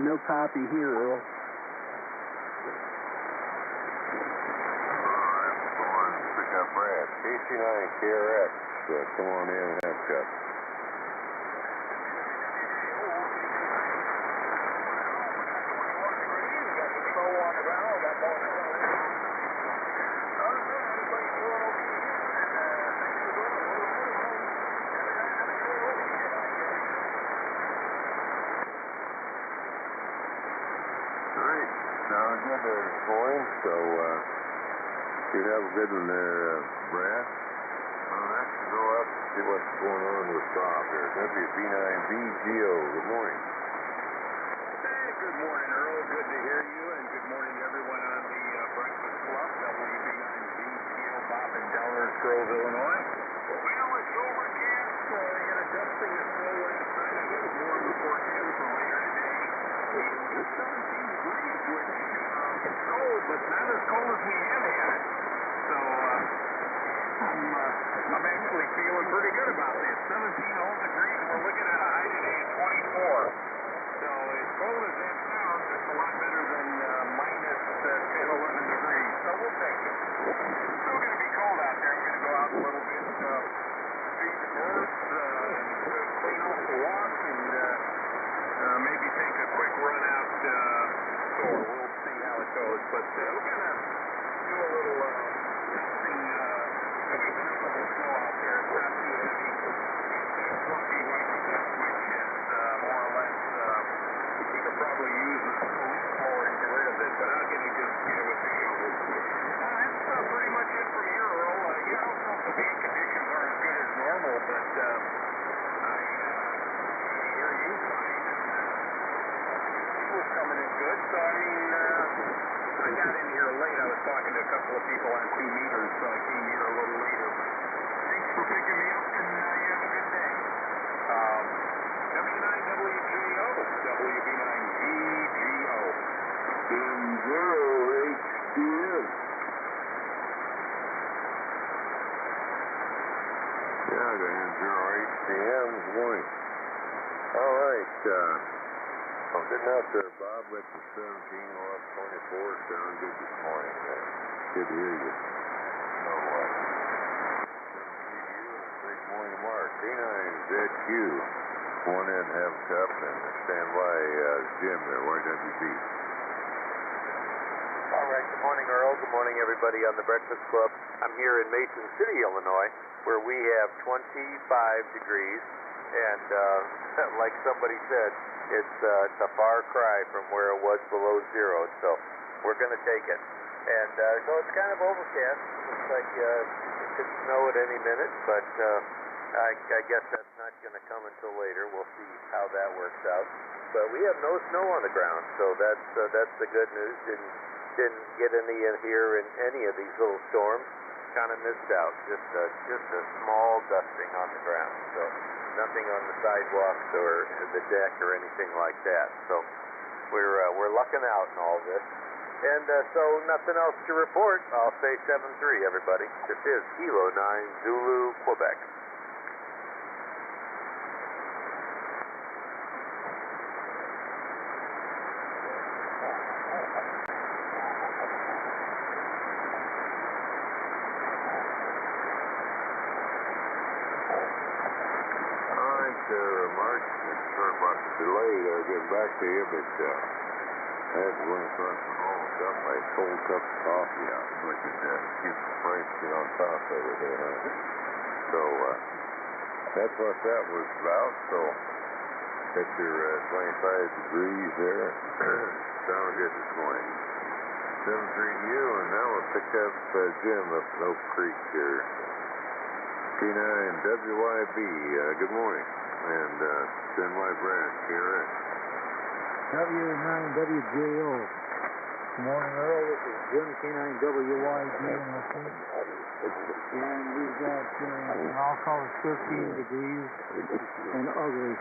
No copy here, Earl. Alright, we'll go on and pick up Brad. KC9KRX, come on in and have a cup. Sounds good there this morning, so you have a good one there, Brad. Well, next we'll go up and see what's going on with Bob here. WB9VGO, good morning. Hey, good morning, Earl. Good to hear you, and good morning to everyone on the Breakfast Club, WB9VGO, Bob in Downers Grove, Illinois. Well, it's overcast. I got a dusting of snow last night. I got more in the forecast for later today. It's 17 degrees, which is cold, but not as cold as we have had. So I'm actually feeling pretty good about this. 17 whole degrees, and we're looking at a high today of 24. So as cold as that sounds, it's a lot better than minus 10, 11 degrees. So we'll take it. It's still going to be cold out there. I'm going to go out a little bit, feed the birds, and clean off the walk, and maybe take a quick run out store. We'll see how it goes. But we're going to do a little dusting so we can up the snow out there. It's not too heavy. It's fluffy white stuff, which is more or less, you could probably use a leaf blower and get rid of it, but I'm going to just get it with the shovel. That's pretty much it from here, Earl. You know, the bean conditions aren't as good as normal, but I hear you fine, and he was coming in good, so I mean, I got in here late. I was talking to a couple of people on 2 meters, so I came here a little later. Thanks for picking me up, and you have a good day. W9WJO, WB9VGO. And 0HDN. Yeah, I got in 0HDN this morning. All right, I'm getting out there, Bob, with the 17 off 24. Sound good this morning. Good to hear you. So, 17 to you, and a great morning to Mark. K9ZQ. Come on in, have a cup, and stand by Jim there, YWB. All right, good morning, Earl. Good morning, everybody on the Breakfast Club. I'm here in Mason City, Illinois, where we have 25 degrees, and like somebody said, it's a far cry from where it was below zero, so we're going to take it. And so it's kind of overcast. Looks like it could snow at any minute, but I guess that's not going to come until later. We'll see how that works out. But we have no snow on the ground, so that's the good news. Didn't get any in here in any of these little storms. Kind of missed out. Just a small dusting on the ground. So nothing on the sidewalks or the deck or anything like that. So we're lucking out in all this. And so nothing else to report. I'll say 7-3, everybody. This is Kilo 9 Zulu, Quebec. Mark, sorry about the delay there getting back to you, but I had to run across the hall and got my cold cup of coffee out so I could get some price on top of it there. So that's what that was about. So got your 25 degrees there. Sound good this morning. 7-3 to you, and now we'll pick up Jim up in Oak Creek here. K9WYB, good morning. And stand by Brad, KRX. W9WJO. Good morning, Earl. This is Jim, K9WYB. And we've got, I'll call it 13 degrees and ugly.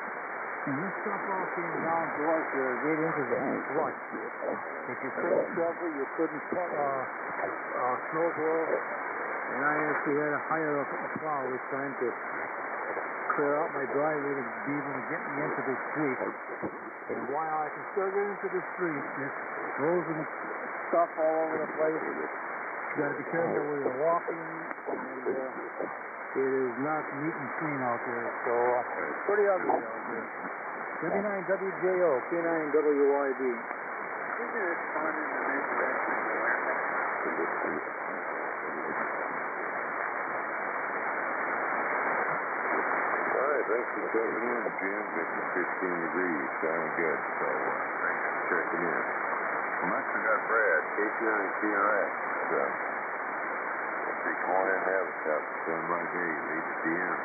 And this stuff all came down to us right into the flush. If you couldn't shovel, you couldn't cut snowball. And I actually had to hire a plow this time to clear out my driveway to be able to get me into the street. And while I can still get into the street, there's frozen stuff all over the place. You got to be careful where you're walking, and it is not neat and clean out there. So pretty ugly out there. W9WJO, K9WYD. Isn't it fun in the Midwest when you learn that? Thanks for checking in, Jim. It's 15 degrees. Sounding good. So thanks for checking in. Well, next we got Brad, KC9KRX. Let's see, come on in and have a cup. Stand by Dave, HDM.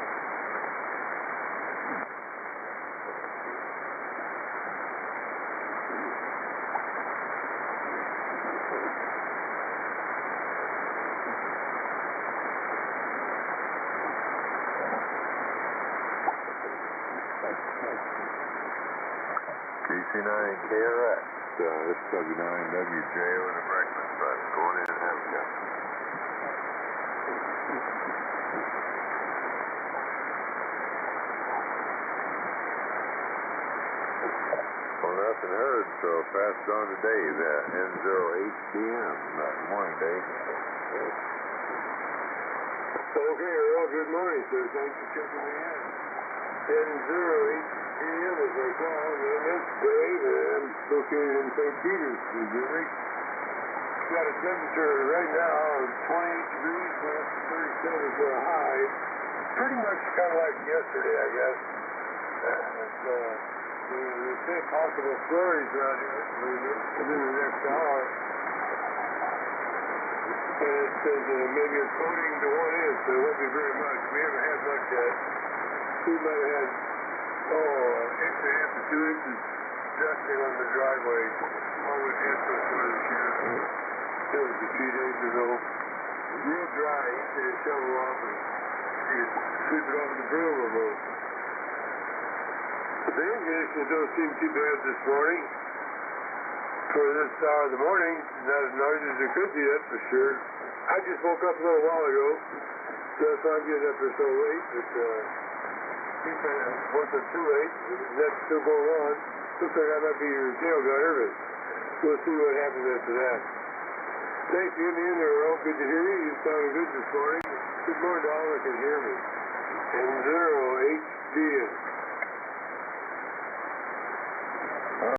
KC9KRX. This is W9WJO in the breakfast bus. Go on in and have a cup. Well, nothing heard, so pass it on to Dave at N0HDM. Good morning, Dave. Okay, Earl, good morning, sir. Thanks for checking me in. N0HDM is our call. It's Dave, and I'm located in St. Peters, Missouri. Got a temperature right now of 28 degrees, 37 for a high. Pretty much kind of like yesterday, I guess. We say possible flurries around here within the next hour. And it says maybe a coating to 1 inch, so it won't be very much. We haven't had much yet. We might have had, an inch and a half to 2 inches dusting on the driveway. All we had so far this year. That was a few days ago. Real dry. You can shovel off and you sweep it off with the broom remote. The air conditioners don't seem too bad this morning. For this hour of the morning, not as noisy as it could be, that's for sure. I just woke up a little while ago, so that's why I'm getting up here so late, but it wasn't too late. That's still going on. Looks like I might be your tail gunner, but we'll see what happens after that. Thanks for getting me in there, Earl. Good to hear you. You sounded good this morning. Good morning to all that can hear me. And 0HDM.